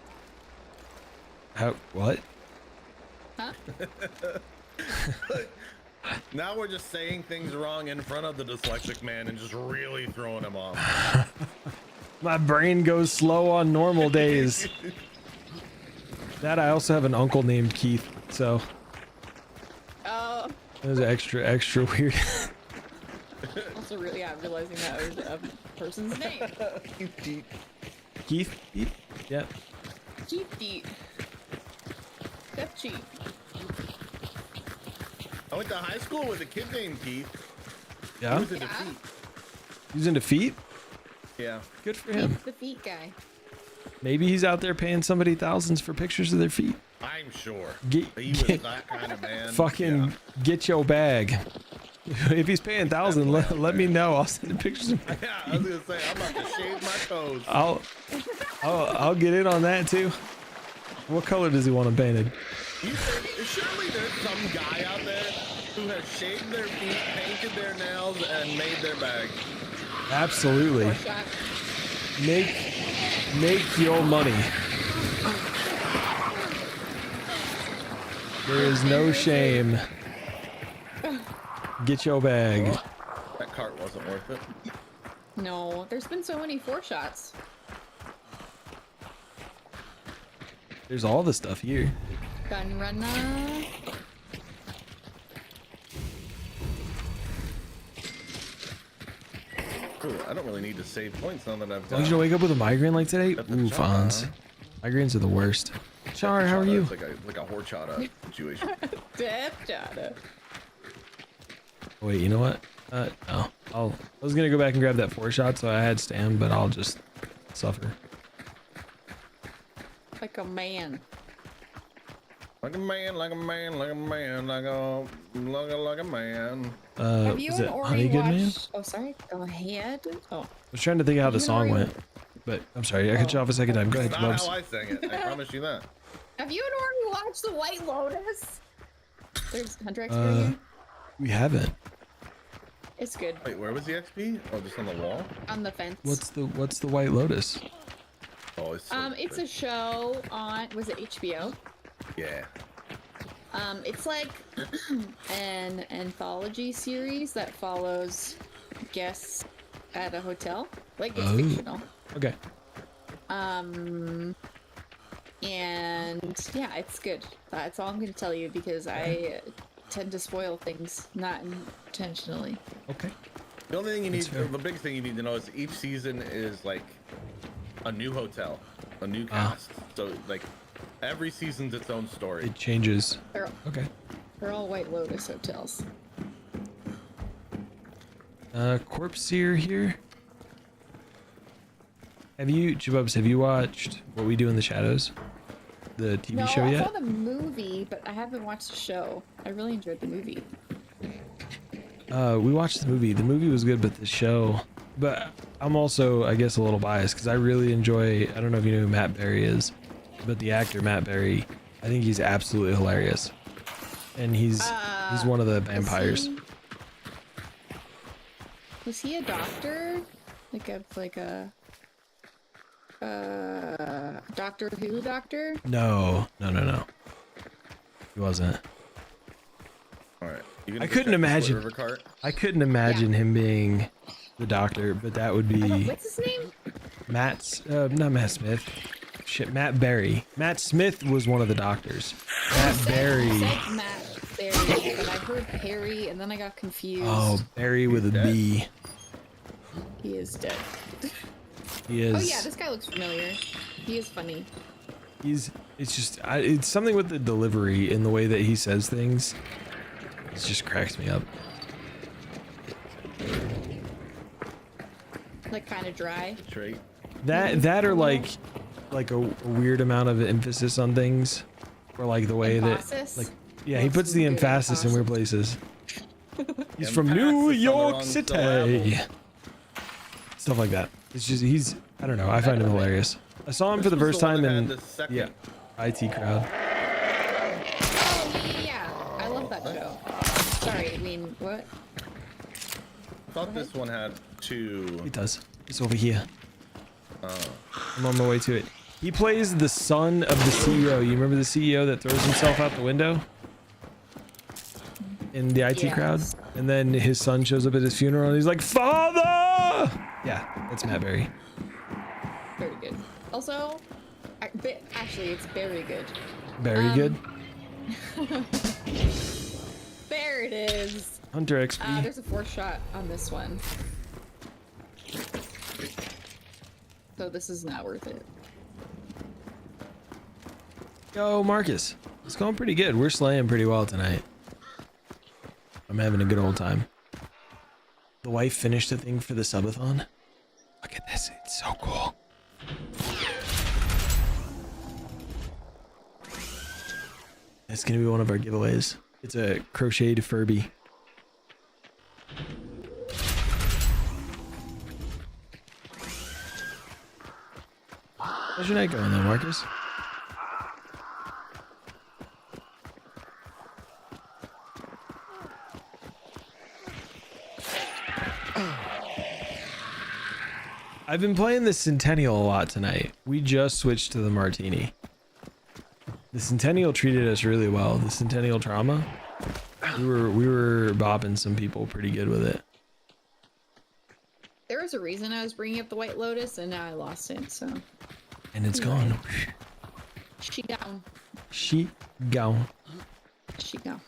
How? What? Huh? Now we're just saying things wrong in front of the dyslexic man and just really throwing him off. My brain goes slow on normal days. That I also have an uncle named Keith, so Oh. it was extra weird. Also, really, yeah, realizing that was a person's name. Keith deep. Keith? Yeah. Keith deep. That's cheap. I went to high school with a kid named Keith. He Yeah. was in defeat. He's into feet? Yeah. Good for him. The feet guy. Maybe he's out there paying somebody thousands for pictures of their feet. I'm sure. Get, He was that kind of man. fucking get your bag. If he's paying thousands, let me know. I'll send pictures of my Yeah, I was gonna say I'm about to shave my toes. I'll get in on that too. What color does he want them painted? You think, surely there's some guy out there who has shaved their feet, painted their nails, and made their bag. Absolutely. Four shot. Make your money. There is no shame. Get your bag. That cart wasn't worth it. No, there's been so many 4 shots. There's all the stuff here. Gun runner. Ooh, I don't really need to save points now that I've Don't you wake up with a migraine like today? That's a Ooh, shot, Fonz. huh? Migraines are the worst. Char, how are you? It's like a horchata situation. Death shot. Wait, you know what? No. I was gonna go back and grab that 4 shot, so I had Stam, but I'll just suffer. Like a man. Like a man, like a man, like a man, like a man. Have you Was and it Ori Honey Good Man? watched? Oh, sorry. Go ahead. Oh, I was trying to think of how the You and song Ori- went, but I'm sorry. I cut you off a second time. Go ahead, It's not Bubs. how I sang it. I promise you that. have you and Ori watched The White Lotus? There's Hunter X here. We haven't. It's good. Wait, where was the XP? Oh, just on the wall? On the fence. What's the White Lotus? Oh, it's so It's a good. show on, was it HBO? Yeah. It's like an anthology series that follows guests at a hotel. Like, it's Oh. fictional. Okay. And yeah, it's good. That's all I'm gonna tell you because I tend to spoil things, not intentionally. Okay. The only thing you need, That's fair. the biggest thing you need to know is each season is like a new hotel, a new cast. So like every season's its own story. It changes. They're, Okay. they're all White Lotus hotels. Corpse Seer here. Have you, Jabubs, have you watched What We Do in the Shadows? The TV No, show I yet? saw the movie, but I haven't watched the show. I really enjoyed the movie. We watched the movie. The movie was good, but the show. But I'm also, I guess, a little biased because I really enjoy. I don't know if you know who Matt Berry is, but the actor Matt Berry, I think he's absolutely hilarious, and he's one of the vampires. Was he a doctor? Like a Doctor Who doctor? No. He wasn't. All right. You gonna I go couldn't check the imagine. River cart? I couldn't imagine him being the doctor, but that would be What's his name? not Matt Smith. Shit, Matt Berry. Matt Smith was one of the doctors. Matt Berry. Said Matt Berry, but I heard Perry, and then I got confused. Oh, Berry with a B. He is dead. He is. Oh yeah, this guy looks familiar. He is funny. It's just, it's something with the delivery in the way that he says things. It just cracks me up. Like kind of dry. Trait. That or like a weird amount of emphasis on things, or like the way Emphasis? that, like, yeah, he That's puts the good emphasis in weird places. He's from New Emphasis on the York wrong City. syllable. Stuff like that. It's just I don't know. I find him hilarious. I saw him for the This was first the one time that had in the second- yeah, IT crowd. Oh yeah, I love that show. Sorry, I mean what? I thought this one had two. He does. It's over here. I'm on my way to it. He plays the son of the CEO. You remember the CEO that throws himself out the window in the IT crowd? Yes. And then his son shows up at his funeral and he's like, "Father!" Yeah, that's Matt Berry. Very good. Also, actually, it's very good. Very good. There it is. Hunter XP. There's a 4th shot on this one. So this is not worth it. Yo, Marcus. It's going pretty good. We're slaying pretty well tonight. I'm having a good old time. The wife finished the thing for the subathon. Look at this. It's so cool. It's going to be one of our giveaways. It's a crocheted Furby. How's your night going though, Marcus? I've been playing the Centennial a lot tonight. We just switched to the Martini. The Centennial treated us really well. The Centennial Trauma. We were bopping some people pretty good with it. There was a reason I was bringing up the White Lotus, and now I lost it. So And it's gone. she down. She gone. She down.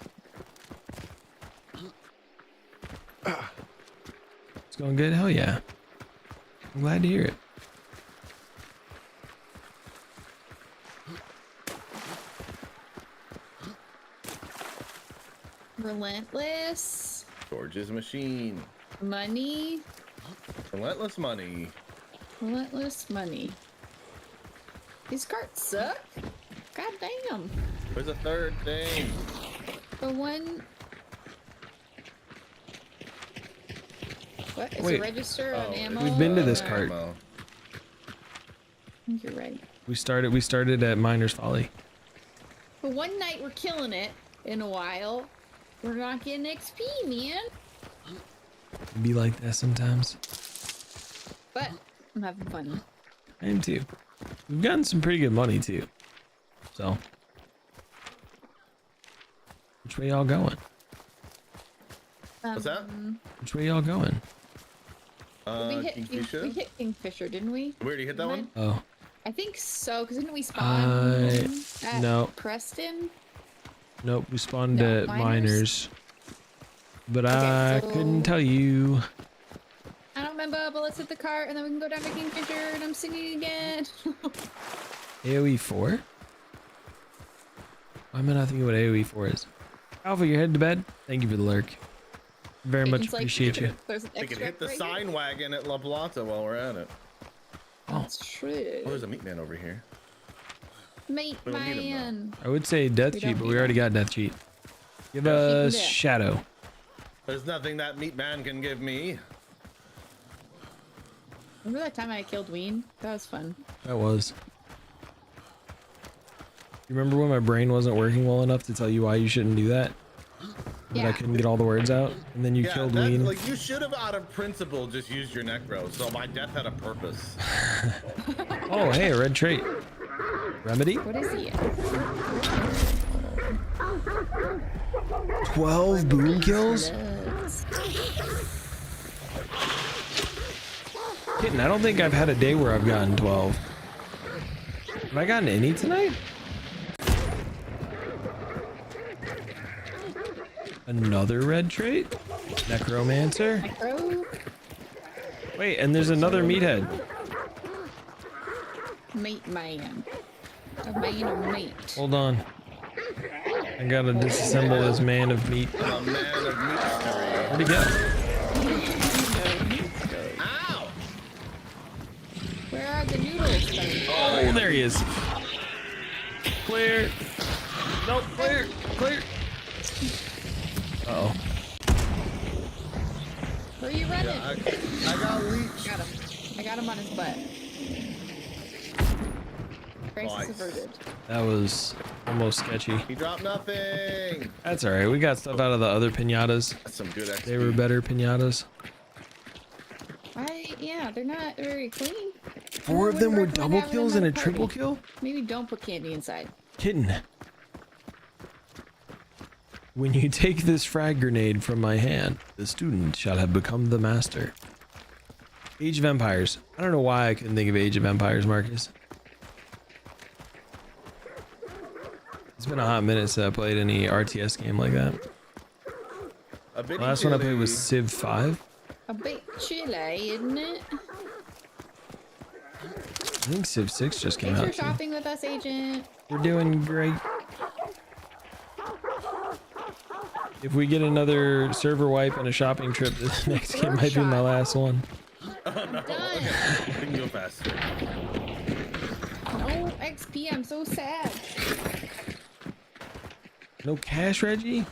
It's going good? Hell yeah. I'm glad to hear it. Relentless George's machine. money. Relentless money. Relentless money. These carts suck. God damn. There's a third thing. The one. What? Is Wait. a register on ammo? We've been to this or- cart. Ammo. I think you're right. We started at Miner's Folly. But one night we're killing it. In a while, we're not getting XP, man. It'd be like that sometimes. But I'm having fun. I am too. We've gotten some pretty good money too. So, which way y'all going? What's that? Which way y'all going? Kingfisher? We hit Kingfisher, didn't we? We already hit that one? Oh, I think so, because didn't we spawn at no. Preston? Nope. We spawned No, at Miners? Miners. But Okay, I so- couldn't tell you. I don't remember, but let's hit the cart and then we can go down to Kingfisher and I'm singing again. AoE 4? Why am I not thinking what AoE 4 is? Alpha, you're headed to bed? Thank you for the lurk. Very much It's like- appreciate you. There's an We could extra hit the right sign wagon at La Plata while we're at it. here. That's true. Oh, there's a meat man over here. Mate, We don't need him, man. I would say death We cheat, don't but need we already that. got death cheat. Give Yeah. us Yeah. shadow. There's nothing that meat man can give me. Remember that time I killed Ween? That was fun. That was. You remember when my brain wasn't working well enough to tell you why you shouldn't do that? But I Yeah. couldn't get all the words out, and then you Yeah, killed that, Ween. like you should have, out of principle, just used your necro. So my death had a purpose. Oh, hey, a red trait. Remedy? What is he? 12 boom kills? Nuts. Kitten, I don't think I've had a day where I've gotten 12. Have I gotten any tonight? Another red trait? Necromancer? Bro, Wait, and there's another meathead. mate man. A man of meat. Hold on. I gotta disassemble this man of meat. A man of mystery. Where'd he go? Ow! Where are the noodles coming from? Oh, there he is. Clear. Nope, clear. Clear. Uh-oh. Where are you running? Yeah, I got leech. Got him. I got him on his butt. Crisis Nice. averted. That was almost sketchy. He dropped nothing. That's alright. We got stuff out of the other pinatas. That's some good XP. They were better pinatas. Yeah, they're not very clean. Four of them were double having kills and a another triple party. kill? Maybe don't put candy inside. Kitten. When you take this frag grenade from my hand, the student shall have become the master. Age of Empires. I don't know why I couldn't think of Age of Empires, Marcus. It's been a hot minute since I played any RTS game like that. A bitty Last one I played chili. was Civ 5. A bit chilly, isn't it? I think Civ 6 just came Thanks for out too. shopping with us, Agent. We're doing great. If we get another server wipe and a shopping trip, this next game might be my last one. Oh no. Done. We can go faster. No XP, I'm so sad. No cash, Reggie?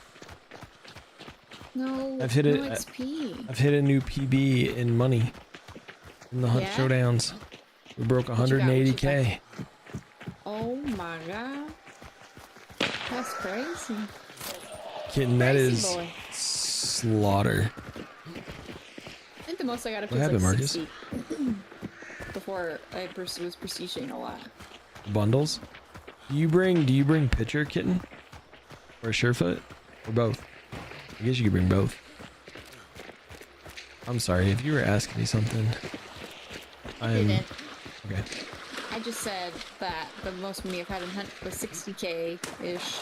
No, I've hit no it- XP. I've hit a new PB in money in the Hunt Yeah? Showdowns. We broke What you got? What you 180k. Oh my god. That's crazy. Kitten, that Crazy is boy. slaughter. I think the most I got up to What was happened, like Marcus? 60. Before I was prestiging a lot. Bundles. Do you bring pitcher, Kitten? Or Surefoot? Or both? I guess you could bring both. I'm sorry, if you were asking me something. I'm Didn't. okay. I just said that the most money I've had in Hunt was 60k-ish.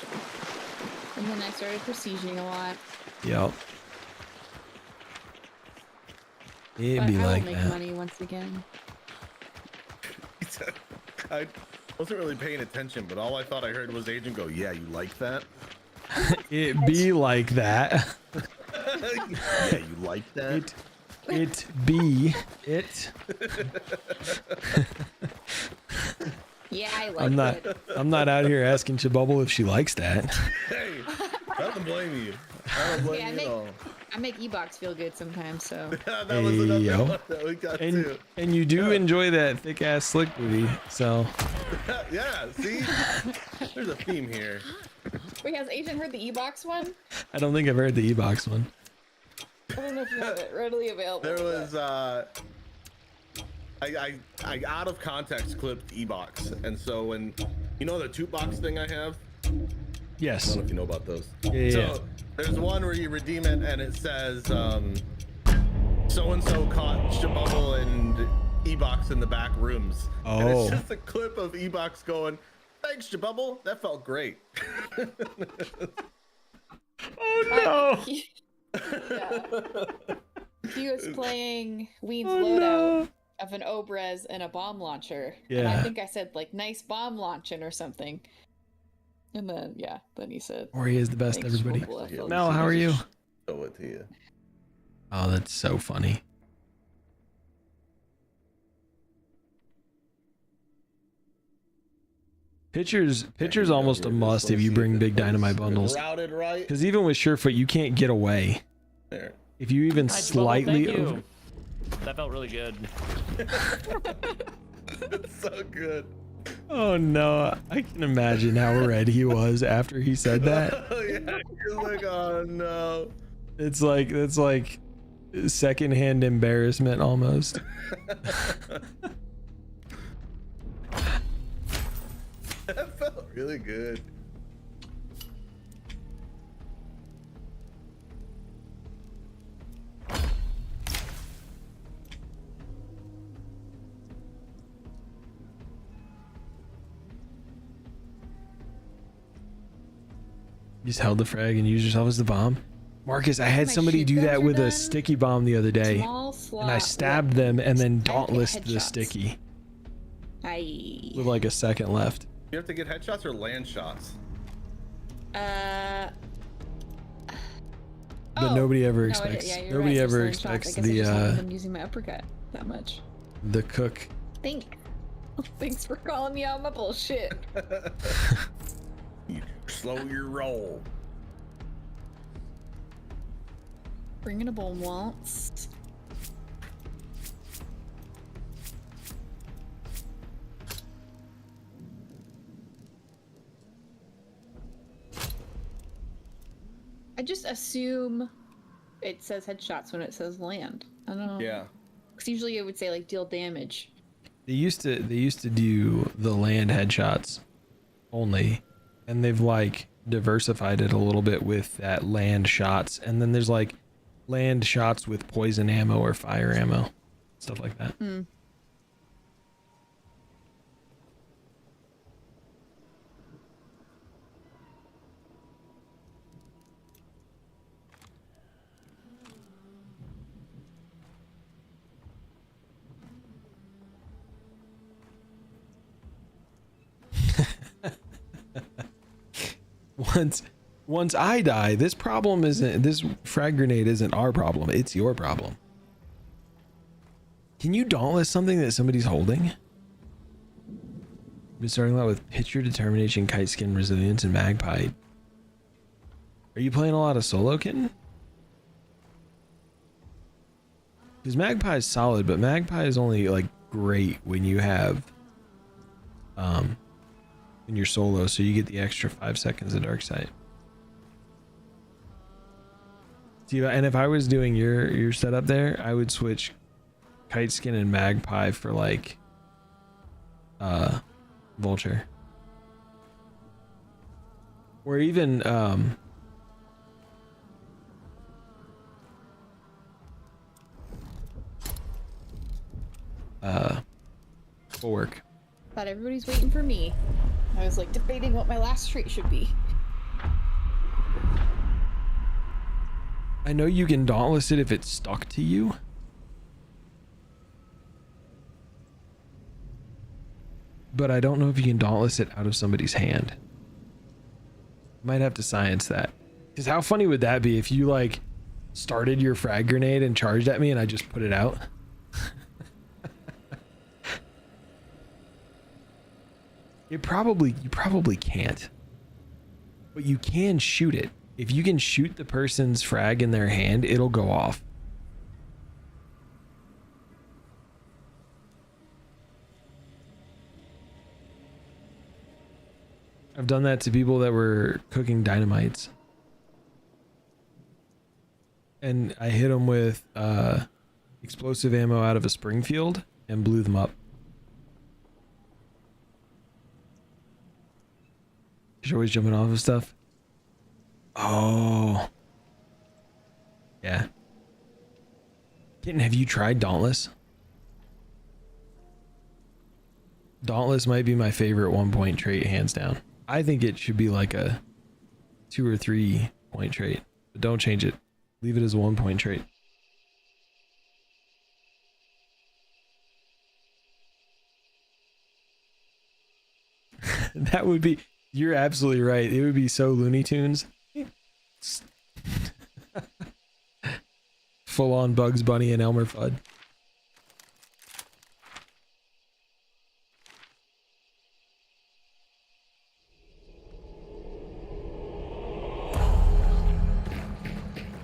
And then I started prestiging a lot. Yep. It'd But be I like will make that. money once again. I wasn't really paying attention, but all I thought I heard was Agent go, "Yeah, you like that? It be like that. Yeah, you like that?" It be it. Yeah, I like I'm not. it. I'm not out here asking Chibubble if she likes that. Hey, I don't blame you. I don't blame Yeah, you at all. I make E-Box feel good sometimes, so. That was another Yo. one that we got And too. and you do enjoy that thick ass slick booty, so Yeah, see? There's a theme here. Wait, has Agent heard the E-Box one? I don't think I've heard the E-Box one. I don't know if you have it readily available. There was I out of context clipped E-Box, and so when you know the toot box thing I have, I Yes. don't know if you know about those. Yeah. So there's one where you redeem it and it says so and so caught Shabubble and E-Box in the back rooms. And Oh. it's just a clip of E-Box going, "Thanks, Shabubble. That felt great." Oh Yeah. He was playing Ween's loadout of an Obrez and a bomb launcher. And I Yeah. think I said, like, nice bomb launching or something. And then, yeah, then he said, Or he is the best, "Thanks, everybody. Schwuble, I felt Mel, good." how are you? Show it to you. Oh, that's so funny. Pictures almost a must if you bring big dynamite bundles. Routed right Because even with Surefoot, you can't get away. there. If you even Hi, Chibubble, slightly thank you. over. That felt really good. It's so good. Oh no, I can imagine how red he was after he said that. Oh yeah, he's like, oh no. It's like secondhand embarrassment almost. That felt really good. You just held the frag and used yourself as the bomb. Marcus, I had My somebody shoot do guns that are with done. a sticky bomb the other day. Small And I slot. stabbed them and then I dauntlessed hit the headshots. sticky I. with like a second left. You have to get headshots or land shots. But Oh, nobody ever no, expects yeah, you're nobody right, ever just laying shots. expects I guess I just haven't the been using my uppercut that much. cook. Thanks for calling me out on my bullshit. You slow your roll. Bringing a bone once. I just assume it says headshots when it says land. I don't know. Yeah. Because usually it would say like deal damage. They used to do the land headshots only, and they've like diversified it a little bit with that land shots, and then there's like land shots with poison ammo or fire ammo, stuff like that. Once I die, this frag grenade isn't our problem, it's your problem. Can you dauntless something that somebody's holding? Been starting a lot with Pitcher, Determination, Kite Skin, Resilience, and Magpie. Are you playing a lot of solo, Kitten? Because Magpie is solid, but Magpie is only like great when you have when you're solo, so you get the extra 5 seconds of dark sight. See, and if I was doing your setup there, I would switch Kite Skin and Magpie for like Vulture. Or even Bulwark. Thought everybody's waiting for me. I was like debating what my last trait should be. I know you can dauntless it if it's stuck to you. But I don't know if you can dauntless it out of somebody's hand. Might have to science that. Because how funny would that be if you like started your frag grenade and charged at me and I just put it out? you probably can't. But you can shoot it. If you can shoot the person's frag in their hand, it'll go off. I've done that to people that were cooking dynamites. And I hit them with explosive ammo out of a Springfield and blew them up. You're always jumping off of stuff. Oh. Yeah. Kitten, have you tried Dauntless? Dauntless might be my favorite 1-point trait, hands down. I think it should be like a 2 or 3 point trait, but don't change it. Leave it as a 1-point trait. That would be, you're absolutely right. It would be so Looney Tunes. Full on Bugs Bunny and Elmer Fudd.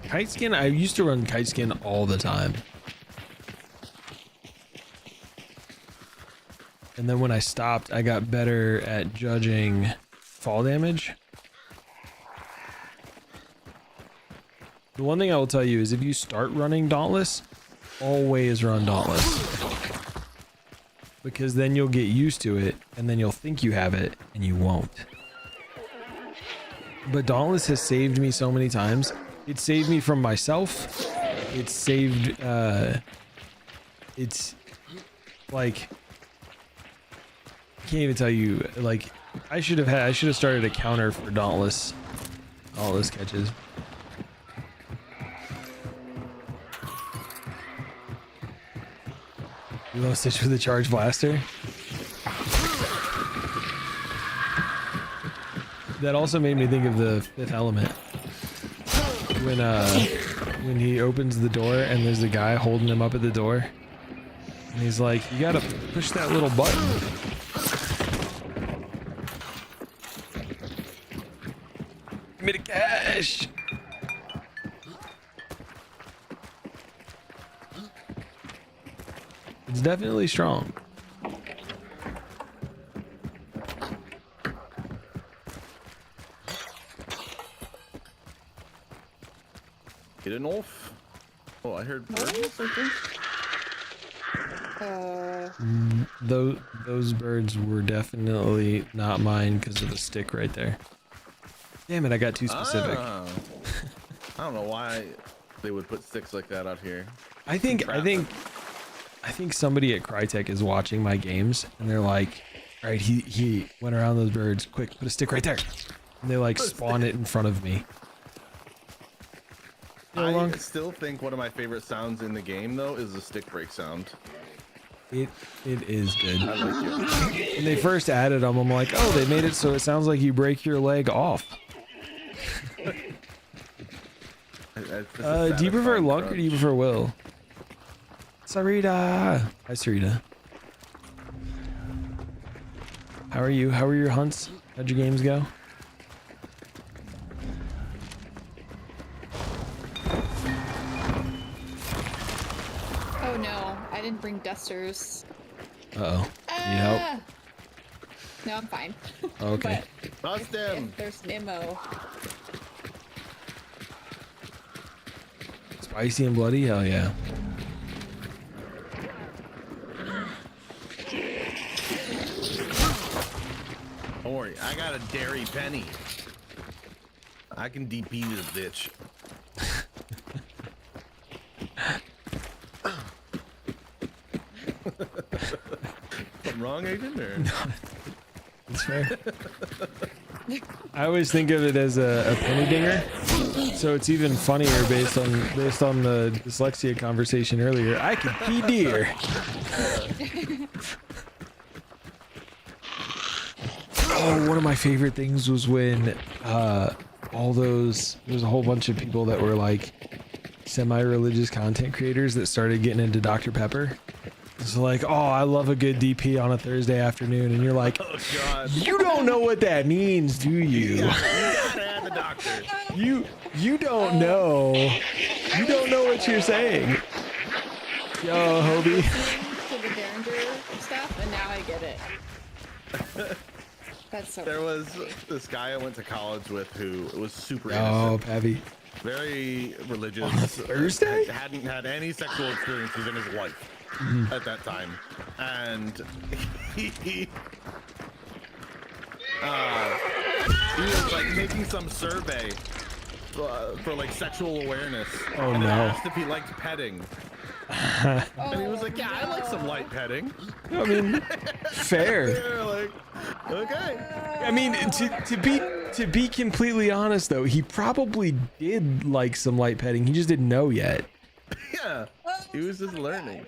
Kite skin, I used to run kite skin all the time. And then when I stopped, I got better at judging fall damage. The one thing I will tell you is if you start running Dauntless, always run Dauntless. Because then you'll get used to it, and then you'll think you have it, and you won't. But Dauntless has saved me so many times. It saved me from myself. It saved, it's like, I can't even tell you, like, I should have started a counter for Dauntless catches. You want to stitch with a charge blaster? That also made me think of the Fifth Element. When he opens the door and there's a guy holding him up at the door. And he's like, you gotta push that little button. Give me the cash! It's definitely strong. Get an wolf. Oh, I heard birds. Those birds were definitely not mine because of the stick right there. Damn it, I got too specific. I don't know why they would put sticks like that out here. I think somebody at Crytek is watching my games and they're like, all right, he went around those birds. Quick, put a stick right there. And they like spawn it in front of me. I still think one of my favorite sounds in the game though is the stick break sound. It is good. I like it. When they first added them, I'm like, oh, they made it so it sounds like you break your leg off. Do you prefer Lunk or do you prefer Will? Sarita! Hi, Sarita. How are you? How are your hunts? How'd your games go? Oh no, I didn't bring dusters. Uh-oh. Need help? No, I'm fine. Okay. Bust him! There's some ammo. Spicy and bloody? Hell yeah. Don't worry, I got a dairy penny. I can DP this bitch. Something wrong, Agent? Or? No, it's fair. I always think of it as a penny dinger, so it's even funnier based on the dyslexia conversation earlier. I can pee deer. Oh, one of my favorite things was when there's a whole bunch of people that were like semi-religious content creators that started getting into Dr. Pepper, It's like, oh, I love a good DP on a Thursday afternoon, and you're like, Oh God. you don't know what that means, do you? You gotta add the doctor. You don't know. You don't know what you're saying. Yo, Hobie. To the Derringer stuff, and now I get it. That's so. There was this guy I went to college with who was super Oh, innocent, Pappy. very religious. On a Thursday? Hadn't had any sexual experiences in his life at that time, and he was like taking some survey for like sexual awareness. Oh, and no. asked if he liked petting. And he was like, yeah, I like some light petting. I mean, fair. They're like, okay. I mean, to be completely honest though, he probably did like some light petting. He just didn't know yet. Yeah, he was just learning.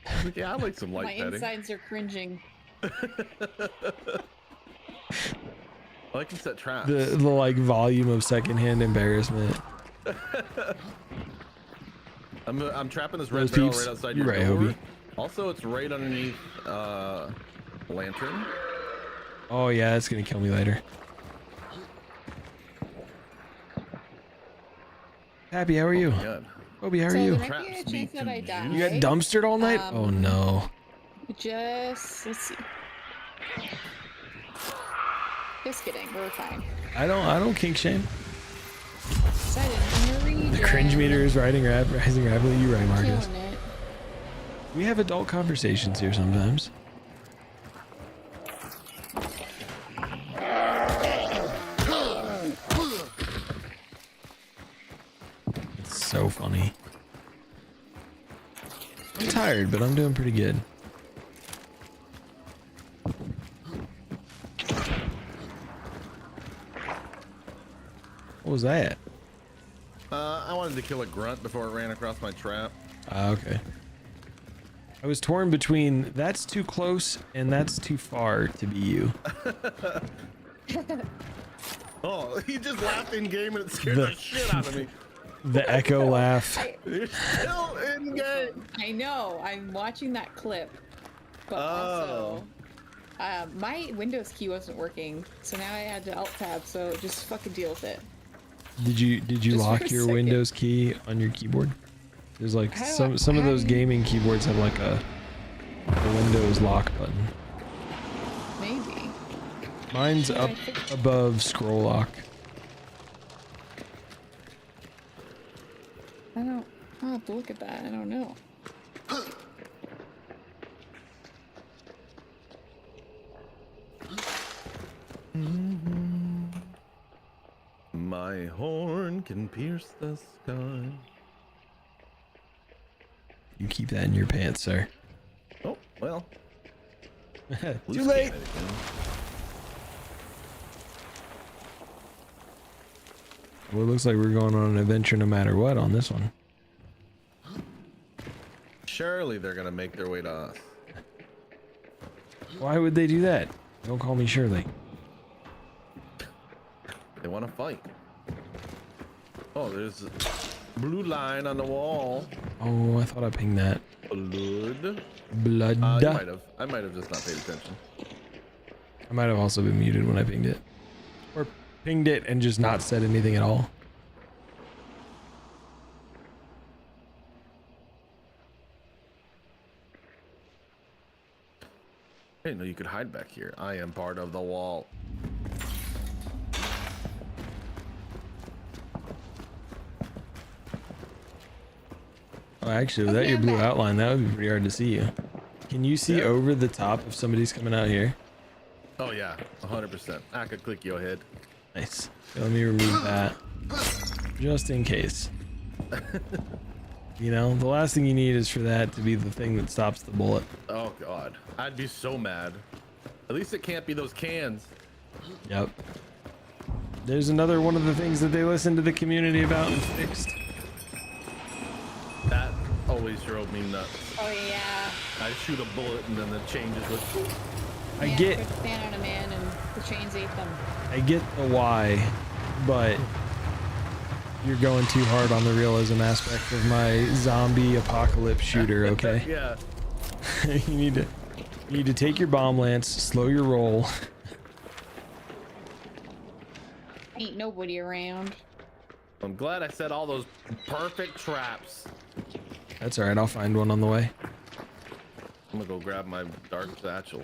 I was like, yeah, I like some light My petting. insides are cringing. I can set traps. The like volume of secondhand embarrassment. I'm trapping this Those red barrel peeps. right outside You're your right, door. Hobie. Also, it's right underneath lantern. Oh yeah, that's gonna kill me later. Happy, how are you? Good. Hobie, how are So you? there might be a Traps chance be that I too die. You got dumpstered all night? Oh no. Let's see. Just kidding, we're fine. I don't kink shame. Excited in the region. The cringe meter is rising rapidly. You right, Marcus. Killing it. We have adult conversations here sometimes. It's so funny. I'm tired, but I'm doing pretty good. What was that? I wanted to kill a grunt before it ran across my trap. Okay. I was torn between that's too close and that's too far to be you. Oh, he just laughed in game and it scared the shit out of me. The echo laugh. You're still in game. I know, I'm watching that clip. But also, my Windows key wasn't working, so now I had to Alt Tab, so just fucking deal with it. Did you Just for lock a your second. Windows key on your keyboard? There's like How do some of those how- gaming keyboards have like a Windows lock button. Maybe. Mine's Yeah, up I think- above scroll lock. I'll have to look at that, I don't know. My horn can pierce the sky. You keep that in your pants, sir. Oh, well. Too late. Well, it looks like we're going on an adventure no matter what on this one. Surely they're gonna make their way to us. Why would they do that? Don't call me Shirley. They want to fight. Oh, there's a blue line on the wall. Oh, I thought I pinged that. Blood. Blood. I might have just not paid attention. I might have also been muted when I pinged it. Or pinged it and just not said anything at all. I didn't know you could hide back here. I am part of the wall. Oh, actually, without your blue outline, that would be pretty hard to see you. Can you see over the top if somebody's coming out here? Oh yeah, 100%. I could click your head. Nice. Okay, let me remove that. Just in case. You know, the last thing you need is for that to be the thing that stops the bullet. Oh god, I'd be so mad. At least it can't be those cans. Yep. There's another one of the things that they listened to the community about and fixed. That always drove me nuts. Oh yeah. I shoot a bullet and then the changes would. I get Put the fan on a man and the chains ate them. the why, but You're going too hard on the realism aspect of my zombie apocalypse shooter, okay? Yeah. you need to take your bomb lance, slow your roll. Ain't nobody around. I'm glad I set all those perfect traps. That's alright, I'll find one on the way. I'm gonna go grab my dark satchel.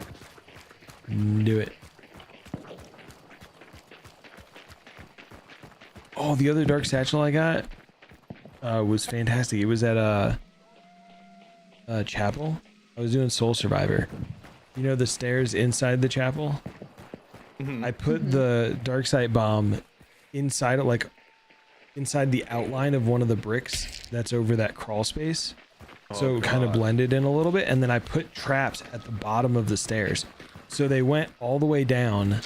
Do it. Oh, the other dark satchel I got was fantastic. It was at a chapel. I was doing Soul Survivor. You know the stairs inside the chapel? I put the dark sight bomb inside it, like inside the outline of one of the bricks that's over that crawl space. So it kind of blended in a little bit, and then I put traps at the bottom of the stairs. So they went all the way down,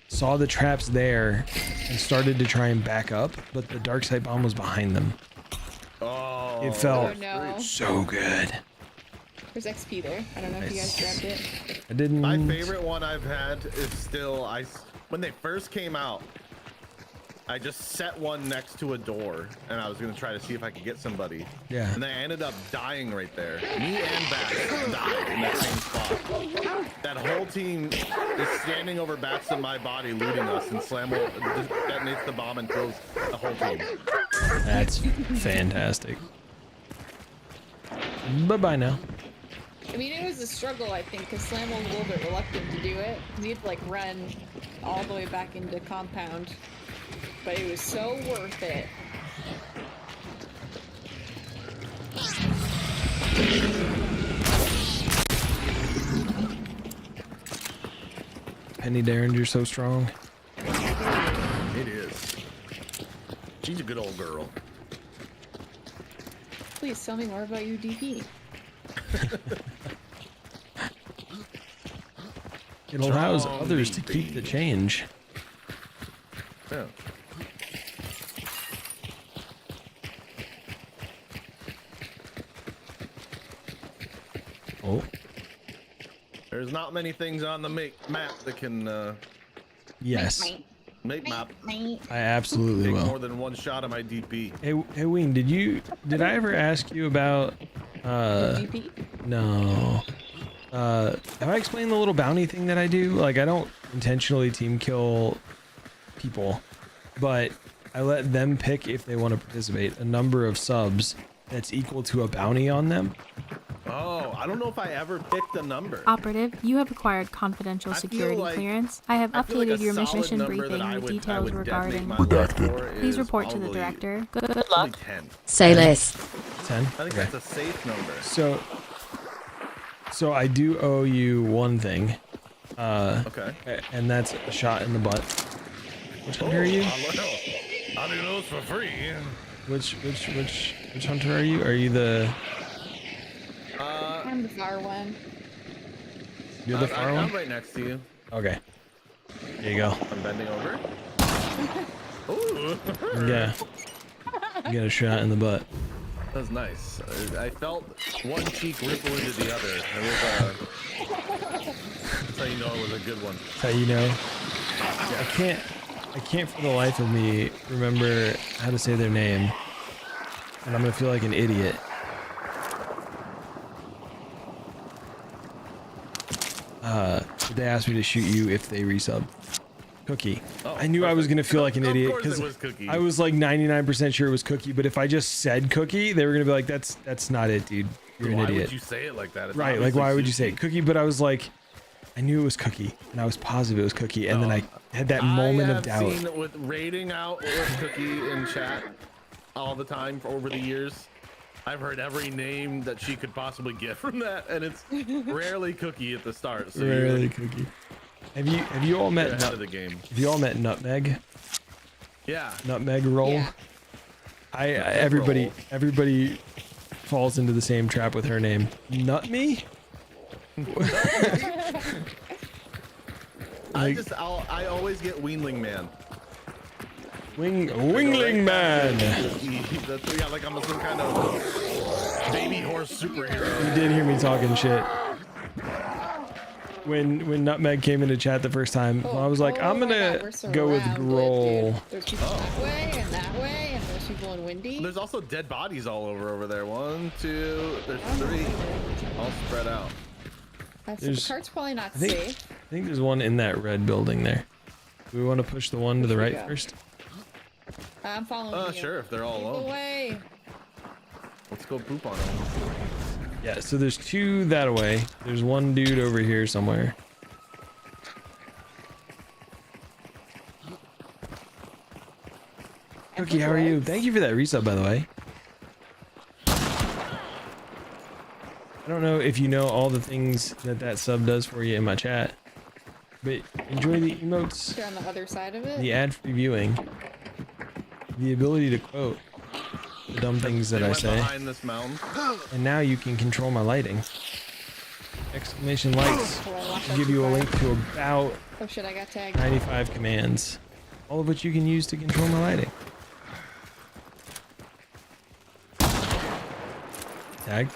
saw the traps there, and started to try and back up, but the dark sight bomb was behind them. Oh, It felt no. so good. There's XP there. I don't know if you guys grabbed it. I didn't. my favorite one I've had is still when they first came out, I just set one next to a door and I was gonna try to see if I could get somebody. Yeah. And I ended up dying right there. Me and Bats died in that same spot. That whole team is standing over Bats in my body, looting us, and Slam will just detonates the bomb and kills the whole team. That's fantastic. Bye-bye now. I mean, it was a struggle, I think, because Slam was a little bit reluctant to do it. He had to, like, run all the way back into compound. But it was so worth it. Penny Derringer's so strong. It is. She's a good old girl. Please tell me more about your DP. It allows Strong others to DP. keep the change. Yeah. Oh, There's not many things on the map that can yes. make map I absolutely take will. more than one shot of my DP. Hey Wing, did I ever ask you about DP? no. Have I explained the little bounty thing that I do? Like, I don't intentionally team kill people, but I let them pick if they want to participate a number of subs that's equal to a bounty on them. Oh, I don't know if I ever picked a number. Operative, you have acquired confidential I feel security like- clearance. I have I feel like updated a your solid mission number briefing that I with would details detonate regarding. my life for Please is report to the probably director. Good only luck. 10. Say less. 10? I think that's a safe number. So I do owe you one thing. Okay. And that's a shot in the butt. Which hunter are you? I'll do those for free. Which hunter are you? Are you the? I'm the far one. You're the far one? I'm right next to you. Okay. There you go. I'm bending over. Ooh. Yeah. You got a shot in the butt. That was nice. I felt one cheek ripple into the other. It was, that's how you know it was a good one. That's how you know. I can't for the life of me remember how to say their name. And I'm gonna feel like an idiot. They asked me to shoot you if they resub. Cookie. Oh, I knew I was gonna feel like an idiot Of course because it was Cookie. I was like 99% sure it was Cookie, but if I just said Cookie, they were gonna be like, "That's not it, dude. You're an Why idiot." would you say it like that? It's Right? Like, why would you say obviously Cookie? But I was like, I knew it was Cookie, and I was positive it was Cookie, and then I had that moment of doubt. I have seen with raiding out with Cookie in chat all the time for over the years. I've heard every name that she could possibly get from that, and it's rarely Cookie at the start. So Rarely Cookie. Have you all you're met ahead of the game. Have you all met Nutmeg? Yeah. Nutmeg roll. Yeah. Everybody falls into the same trap with her name. Nut me? I always get Weanling Man. Wingling Man. That's, yeah, like I'm some kind of baby horse superhero. You did hear me talking shit. when Nutmeg came into chat the first time, I was like, I'm my God, gonna we're go with surrounded, Groll. dude. There's people that way and that way, and there's people in Windy. There's also dead bodies all over there. 1, 2, there's 3, all spread out. The cart's probably not I think, safe. I think there's one in that red building there. Do we want to push the one to the right first? I'm following you. Sure, if they're all Keep alone. away. Let's go poop on them. Yeah, so there's 2 that way. There's one dude over here somewhere. Cookie, how are you? Thank you for that resub, by the way. I don't know if you know all the things that sub does for you in my chat, but enjoy the emotes, You're on the other side of it. the ad-free viewing, the ability to quote the dumb things that I say, Behind this mountain. and now you can control my lighting. Exclamation lights Oh, I locked will up give the you a car. link to about Oh shit, I got tagged. 95 commands, all of which you can use to control my lighting. Tag.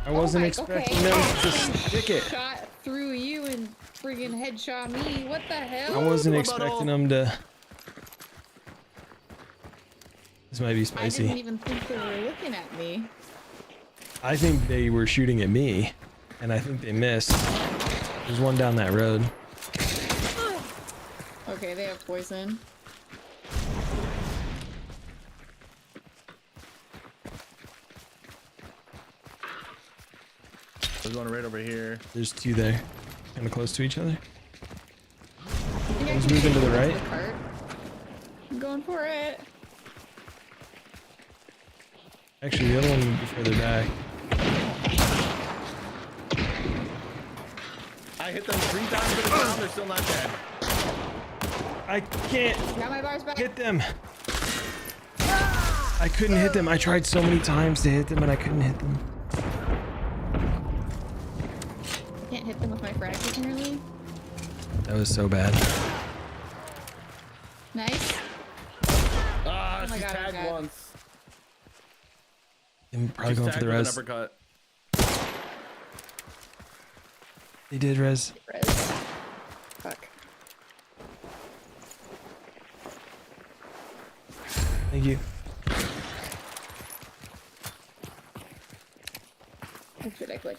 I wasn't expecting them to stick it. Shot through you and friggin' headshot me. What the hell? I wasn't expecting them to. This might be I spicy. didn't even think they were looking at me. I think they were shooting at me, and I think they missed. There's one down that road. Okay, they have poison. There's one right over here. There's 2 there, kind of close to each other. I think I One's can moving to take the it right. the cart. I'm going for it. Actually, the other one would be further back. I hit them 3 times to the ground. They're still not dead. I can't Got my bars back. hit them. I couldn't hit them. I tried so many times to hit them, and I couldn't hit them. Can't hit them with my frags apparently. That was so bad. Nice. Ah, Oh my she's God, I'm tagged dead. once. I'm probably She's going for tagged the with res. an uppercut. They did res. Res. Fuck. Thank you. What should I click?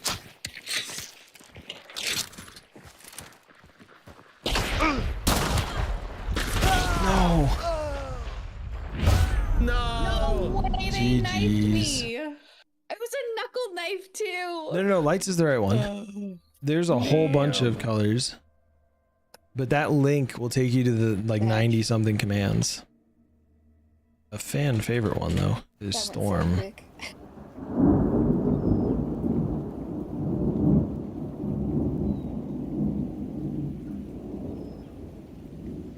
No. No. Why they knifed GG's. me? It was a knuckle knife too. No, lights is the right one. There's a whole bunch of colors, but that link will take you to the like 90 something commands. A fan favorite one though is Storm.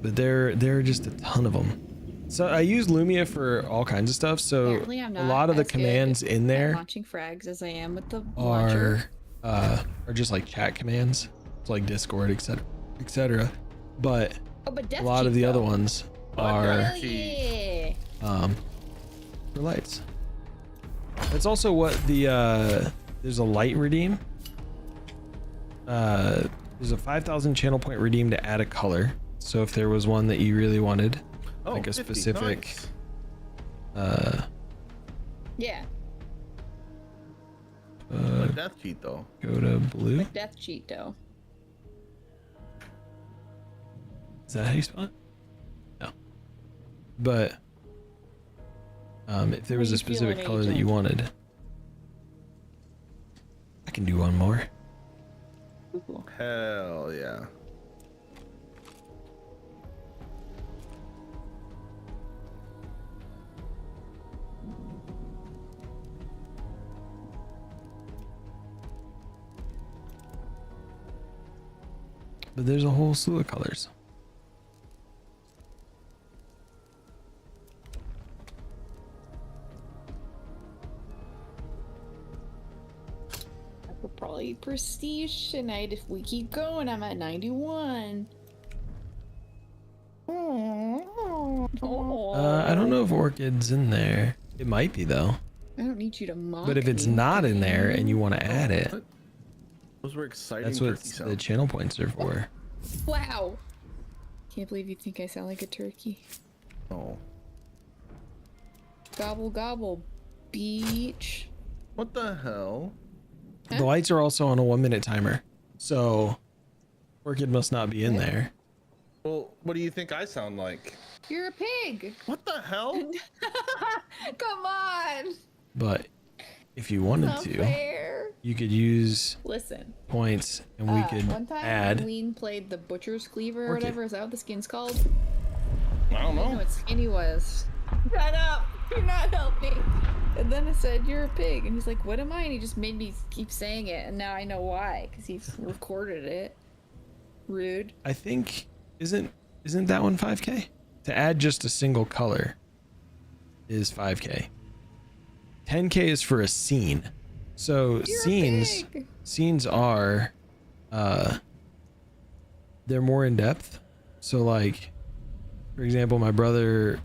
But there are just a ton of them. So I use Lumia for all kinds of stuff. So Apparently I'm a not lot of the as good commands in at there launching frags as I am with the launcher. are just like chat commands, it's like Discord, etc. But Oh, but a death lot of cheat, the other though. ones Hell are yeah. for lights. That's also what the there's a light redeem. There's a 5,000 channel point redeem to add a color. So if there was one that you really wanted, like a 50, specific nice. Yeah, A death cheat though. go to blue. but death cheat though. Is that how you spell it? No. But if there was How a you feeling, specific color that you Agent? wanted, I can do one more. Cool. Hell yeah. But there's a whole slew of colors. I could probably prestige tonight if we keep going. I'm at 91. Oh. I don't know if Orchid's in there. It might be though. I don't need you to mock But if it's me. not in there and you want to add it, Those were exciting. That's what turkey the sounds. channel points are for. Wow. Can't believe you think I sound like a turkey. Oh. Gobble gobble, beach. What the hell? The lights are also on a 1-minute timer, so Orchid must not be in there. Well, what do you think I sound like? You're a pig. What the hell? Come on. But if you wanted Not to, fair. you could use Listen. points, and we could One time add. Lean played the butcher's cleaver or Orchid. whatever. Is that what the skin's called? I don't I know know. what skinny was. Shut up. You're not helping. And then I said, you're a pig. And he's like, what am I? And he just made me keep saying it. And now I know why. Because he's recorded it. Rude. I think isn't that one 5K? To add just a single color is 5K. 10K is for a scene. So You're scenes a pig. scenes are they're more in depth. So like, for example, my brother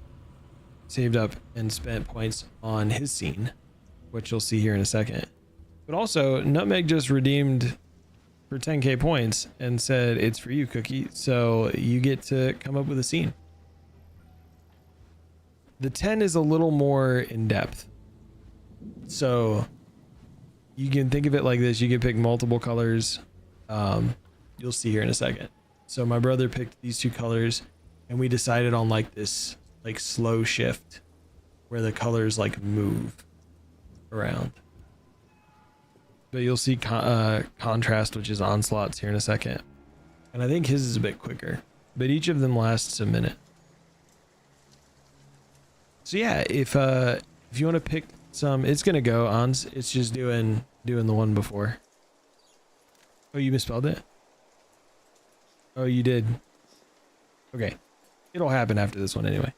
saved up and spent points on his scene, which you'll see here in a second. But also, Nutmeg just redeemed for 10K points and said it's for you, Cookie. So you get to come up with a scene. The 10 is a little more in depth. So you can think of it like this. You can pick multiple colors. You'll see here in a second. So my brother picked these 2 colors, and we decided on like this like slow shift where the colors like move around. But you'll see contrast, which is onslaughts here in a second. And I think his is a bit quicker, but each of them lasts a minute. So yeah, if you want to pick some, it's gonna go on. It's just doing the one before. Oh, you misspelled it? Oh, you did. Okay. It'll happen after this one anyway.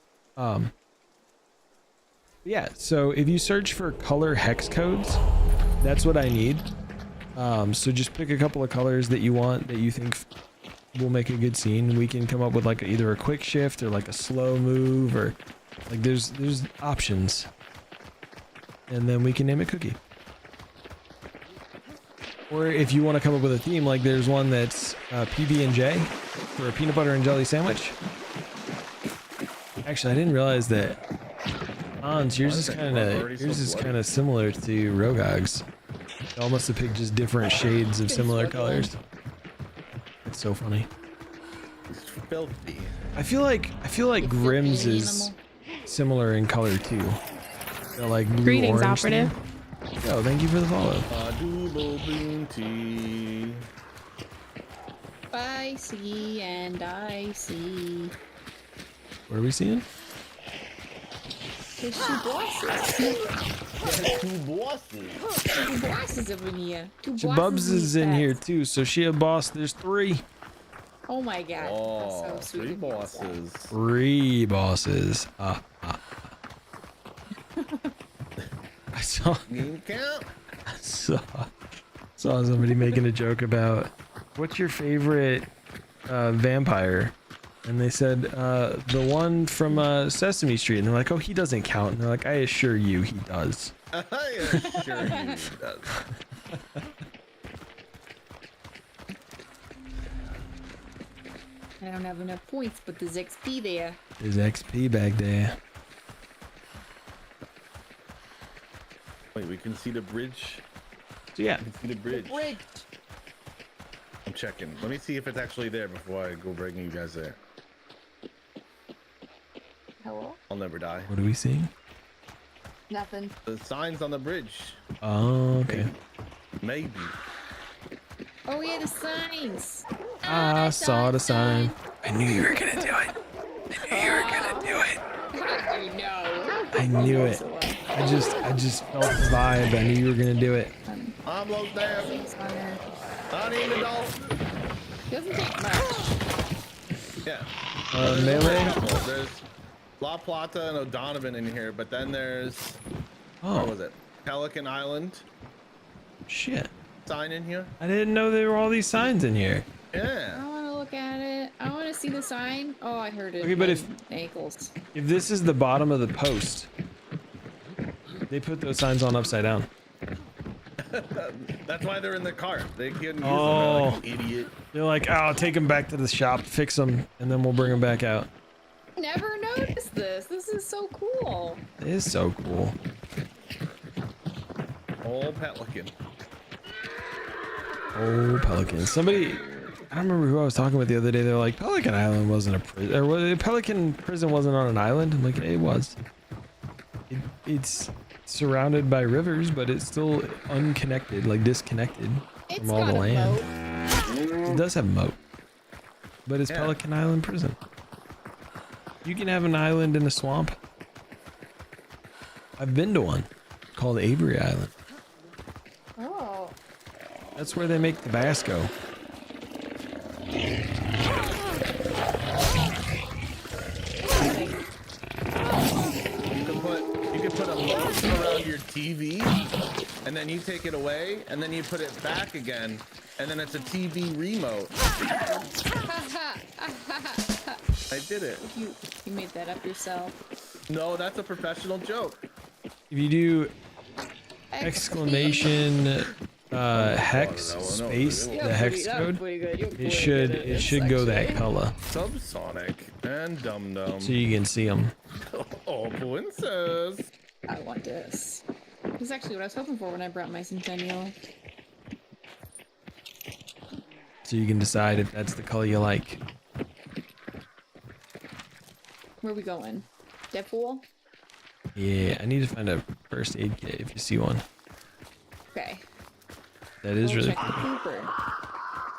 Yeah, so if you search for color hex codes, that's what I need. So just pick a couple of colors that you want, that you think will make a good scene. We can come up with like either a quick shift or like a slow move, or like there's options. And then we can name it Cookie. Or if you want to come up with a theme, like there's one that's PB&J for a peanut butter and jelly sandwich. Actually, I didn't realize that. Hans, yours is kind of similar to Rogog's. Y'all must have picked just different shades of similar colors. It's so funny. It's filthy. I feel like Grimm's is similar in color too. They're like blue Greetings, orange operative. thing. Yo, thank you for the follow. Double green tea. I see and I see. What are we seeing? There's 2 bosses. There's 2 bosses. 2 bosses over here. 2 bosses. Bubs is in pets. here too, so she a boss. There's 3. Oh my god. Oh, That's so sweet. 3 bosses. 3 bosses. I saw somebody making a joke about what's your favorite vampire, and they said the one from Sesame Street, and they're like, oh, he doesn't count, and they're like, I assure you he does. I assure you he does. I don't have enough points, but there's XP there. There's XP back there. Wait, we can see the bridge. So yeah, We can see the bridge. I'm checking. Let me see if it's actually there before I go bringing you guys there. Hello? I'll never die. what are we seeing? Nothing. The signs on the bridge. Oh, okay. Maybe. Oh yeah, the signs. I saw the sign. I knew you were gonna do it. I knew you were gonna do it. How do you know? I knew it. I just felt the vibe. I knew you were gonna do it. I'm low down. Things on there. Not even dog. Doesn't take much. Yeah. Melee. There's La Plata and O'Donovan in here, but then there's what was Oh, it? Pelican Island shit. sign in here. I didn't know there were all these signs in here. I Yeah. want to look at it. I want to see the sign. Oh, I heard it. Okay, but in if- ankles. If this is the bottom of the post, they put those signs on upside down. That's why they're in the cart. They can't use them. Oh. Like an idiot. They're like, oh, take them back to the shop, fix them, and then we'll bring them back out. Never noticed this. This is so cool. It is so cool. Old pelican. Oh, Pelican. Somebody, I don't remember who I was talking with the other day. They're like, Pelican Island wasn't a prison, or Pelican Prison wasn't on an island. I'm like, it was. It's surrounded by rivers, but it's still unconnected, like disconnected from all the land. It does have a moat, but it's Pelican Island Prison. You can have an island in a swamp. I've been to one called Avery Island. Oh. That's where they make Tabasco. You can put a moat around your TV, and then you take it away, and then you put it back again, and then it's a TV remote. I did it. You made that up yourself. No, that's a professional joke. If you do exclamation hex space the hex code, it should go that color, Subsonic and Dum Dum. so you can see them. Oh, princess. I want this. This is actually what I was hoping for when I brought my Centennial. So you can decide if that's the color you like. Where are we going? Deadpool? Yeah, I need to find a first aid kit if you see one. Okay. That is We'll really check the cool. paper.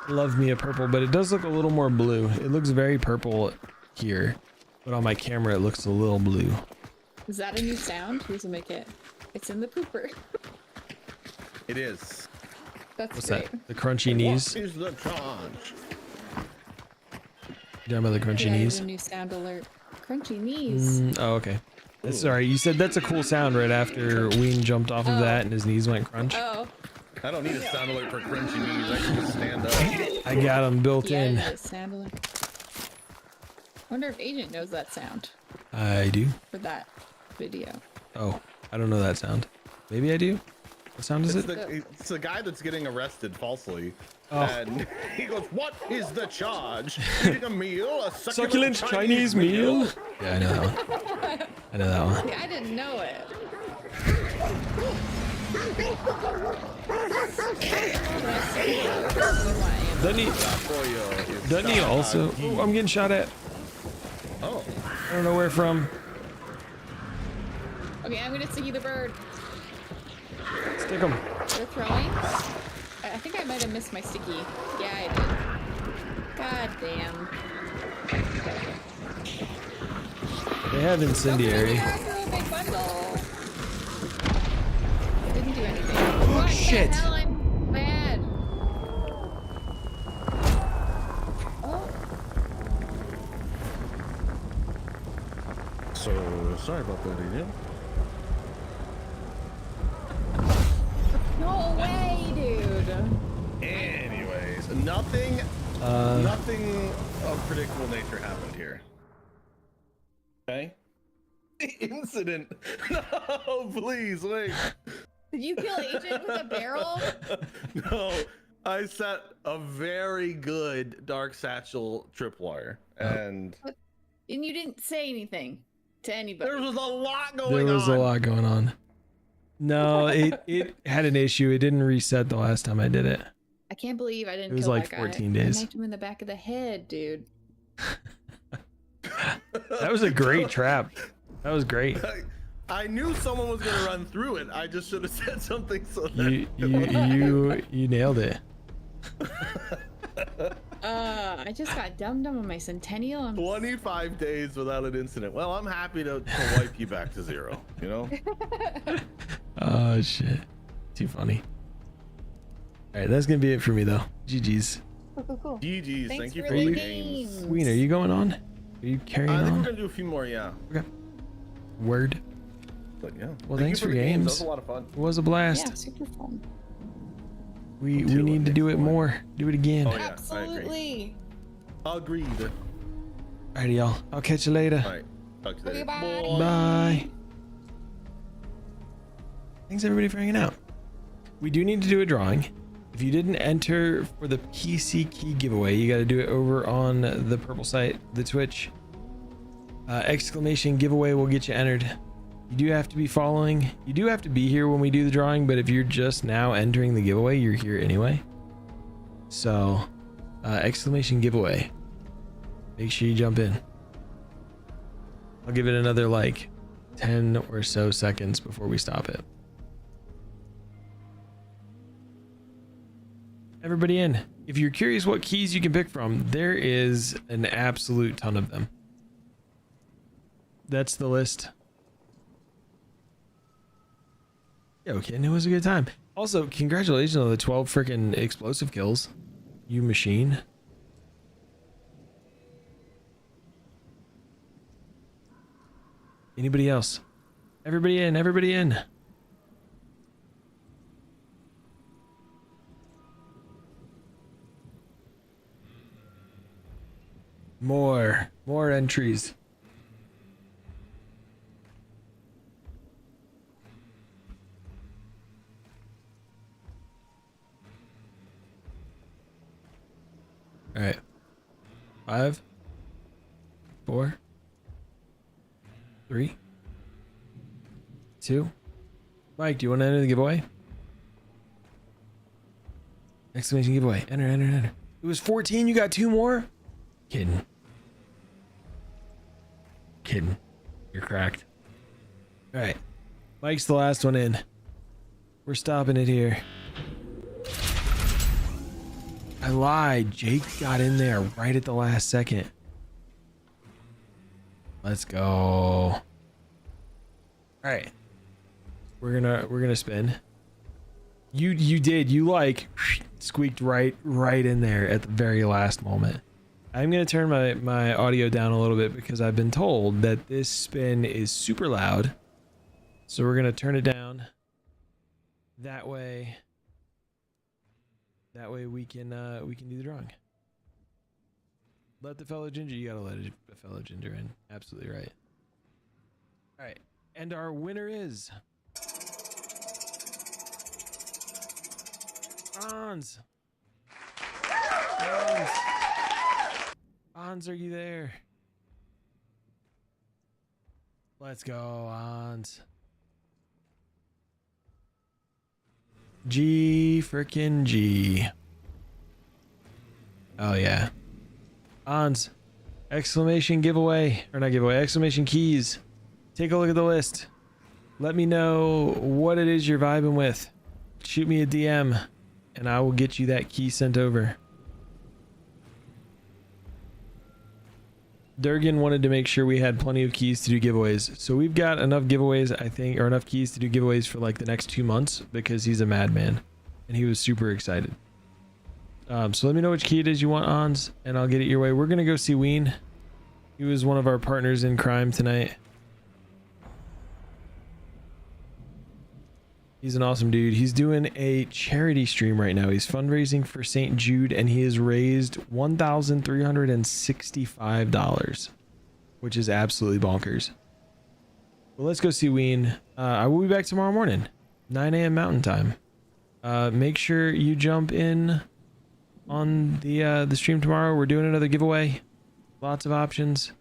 Love me a purple, but it does look a little more blue. It looks very purple here, but on my camera it looks a little blue. Is that a new sound? Who's will make it? It's in the pooper. It is. That's What's great. that? The crunchy knees? What is the charge? You talking about the crunchy Yeah, knees? a new sound alert. Crunchy knees. Oh, okay. That's alright. You said that's a cool sound right after Ween jumped off of that and his knees went crunch. Oh. I don't need a sound alert for crunchy knees. I can just stand up. I got them built Yeah, in. it is sound alert. I wonder if Agent knows that sound I do. for that video. Oh, I don't know that sound. Maybe I do. What sound is it? It's the guy that's getting arrested falsely. Oh. And he goes, "What is the charge? Eating a meal? A Succulent Chinese meal? Yeah, I know that one. I know that one. Yeah, I didn't know it. Doesn't he also? Oh, I'm getting shot at. Oh. I don't know where from. Okay, I'm gonna sticky the bird. Stick him. They're throwing. I think I might have missed my sticky. Yeah, I did. God damn. They have incendiary. Big bundle. Didn't do anything. What Shit. the hell? I'm bad. Oh. So sorry about that, Ian. No way, dude. Anyways, nothing of predictable nature happened here. Okay. Incident. No, please wait. Did you kill Agent with a barrel? No, I set a very good dark satchel tripwire, and And you didn't say anything to anybody. there was a lot going on. There was a lot going on. No, it had an issue. It didn't reset the last time I did it. I can't believe I didn't It was kill like that 14 guy. days. I knocked him in the back of the head, dude. That was a great trap. That was great. I knew someone was gonna run through it. I just should have said something so that You nailed it. I just got dumb on my Centennial. 25 days without an incident. Well, I'm happy to wipe you back to zero, you know? Oh shit. Too funny. Alright, that's gonna be it for me though. GG's. Cool. GG's. Thanks Thank you for for the the games. games. Ween, are you going on? Are you carrying I think we're on? gonna do a few more, yeah. Okay. Word. But yeah. Well, Thank thanks you for the games. That was a lot of fun. It was a blast. Yeah, super fun. We need to do it more. Do it again. Oh, yeah, Absolutely. Agreed. Alrighty, y'all. I'll catch you later. All right. Talk to you later. Bye. Bye. Thanks everybody for hanging out. we do need to do a drawing. If you didn't enter for the PC key giveaway, you got to do it over on the purple site, the Twitch. Exclamation giveaway will get you entered. You do have to be following. You do have to be here when we do the drawing, but if you're just now entering the giveaway, you're here anyway. So, exclamation giveaway. Make sure you jump in. I'll give it another like 10 or so seconds before we stop it. Everybody in. If you're curious what keys you can pick from, there is an absolute ton of them. That's the list. Yo, kid, it was a good time. Also, congratulations on the 12 freaking explosive kills. You machine. Anybody else? Everybody in, everybody in. More entries. All right. 5, 4, 3, 2. Mike, do you want to enter the giveaway? Exclamation giveaway. Enter, enter, enter. It was 14. You got 2 more? Kidding. Kidding. You're cracked. All right. Mike's the last one in. We're stopping it here. I lied. Jake got in there right at the last second. Let's go. All right. We're gonna spin. You did. You like squeaked right in there at the very last moment. I'm gonna turn my audio down a little bit because I've been told that this spin is super loud. So we're gonna turn it down. That way we can do the drawing. Let the fellow ginger. You gotta let a fellow ginger in. Absolutely right. All right, and our winner is Hans. Hans, are you there? Let's go, Hans. G frickin' G. Oh yeah. Hans. Exclamation giveaway. Or not giveaway. Exclamation keys. Take a look at the list. Let me know what it is you're vibing with. Shoot me a DM and I will get you that key sent over. Durgan wanted to make sure we had plenty of keys to do giveaways. So we've got enough giveaways, I think, or enough keys to do giveaways for like the next 2 months because he's a madman and he was super excited. So let me know which key it is you want, Hans, and I'll get it your way. We're going to go see Ween. He was one of our partners in crime tonight. He's an awesome dude. He's doing a charity stream right now. He's fundraising for St. Jude, and he has raised $1,365, which is absolutely bonkers. Well, let's go see Ween. I will be back tomorrow morning, 9 a.m. Mountain Time. Make sure you jump in on the stream tomorrow. We're doing another giveaway. Lots of options.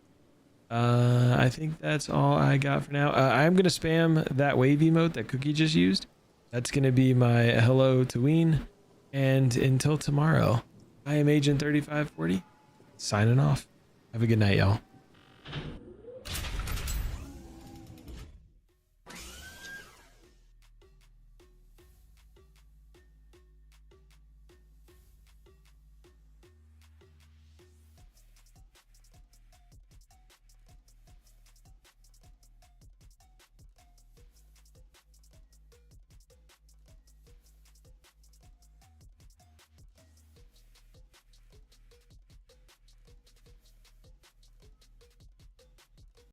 I think that's all I got for now. I'm going to spam that wave emote that Cookie just used. That's going to be my hello to Ween. And until tomorrow, I am Agent 3540, signing off. Have a good night, y'all.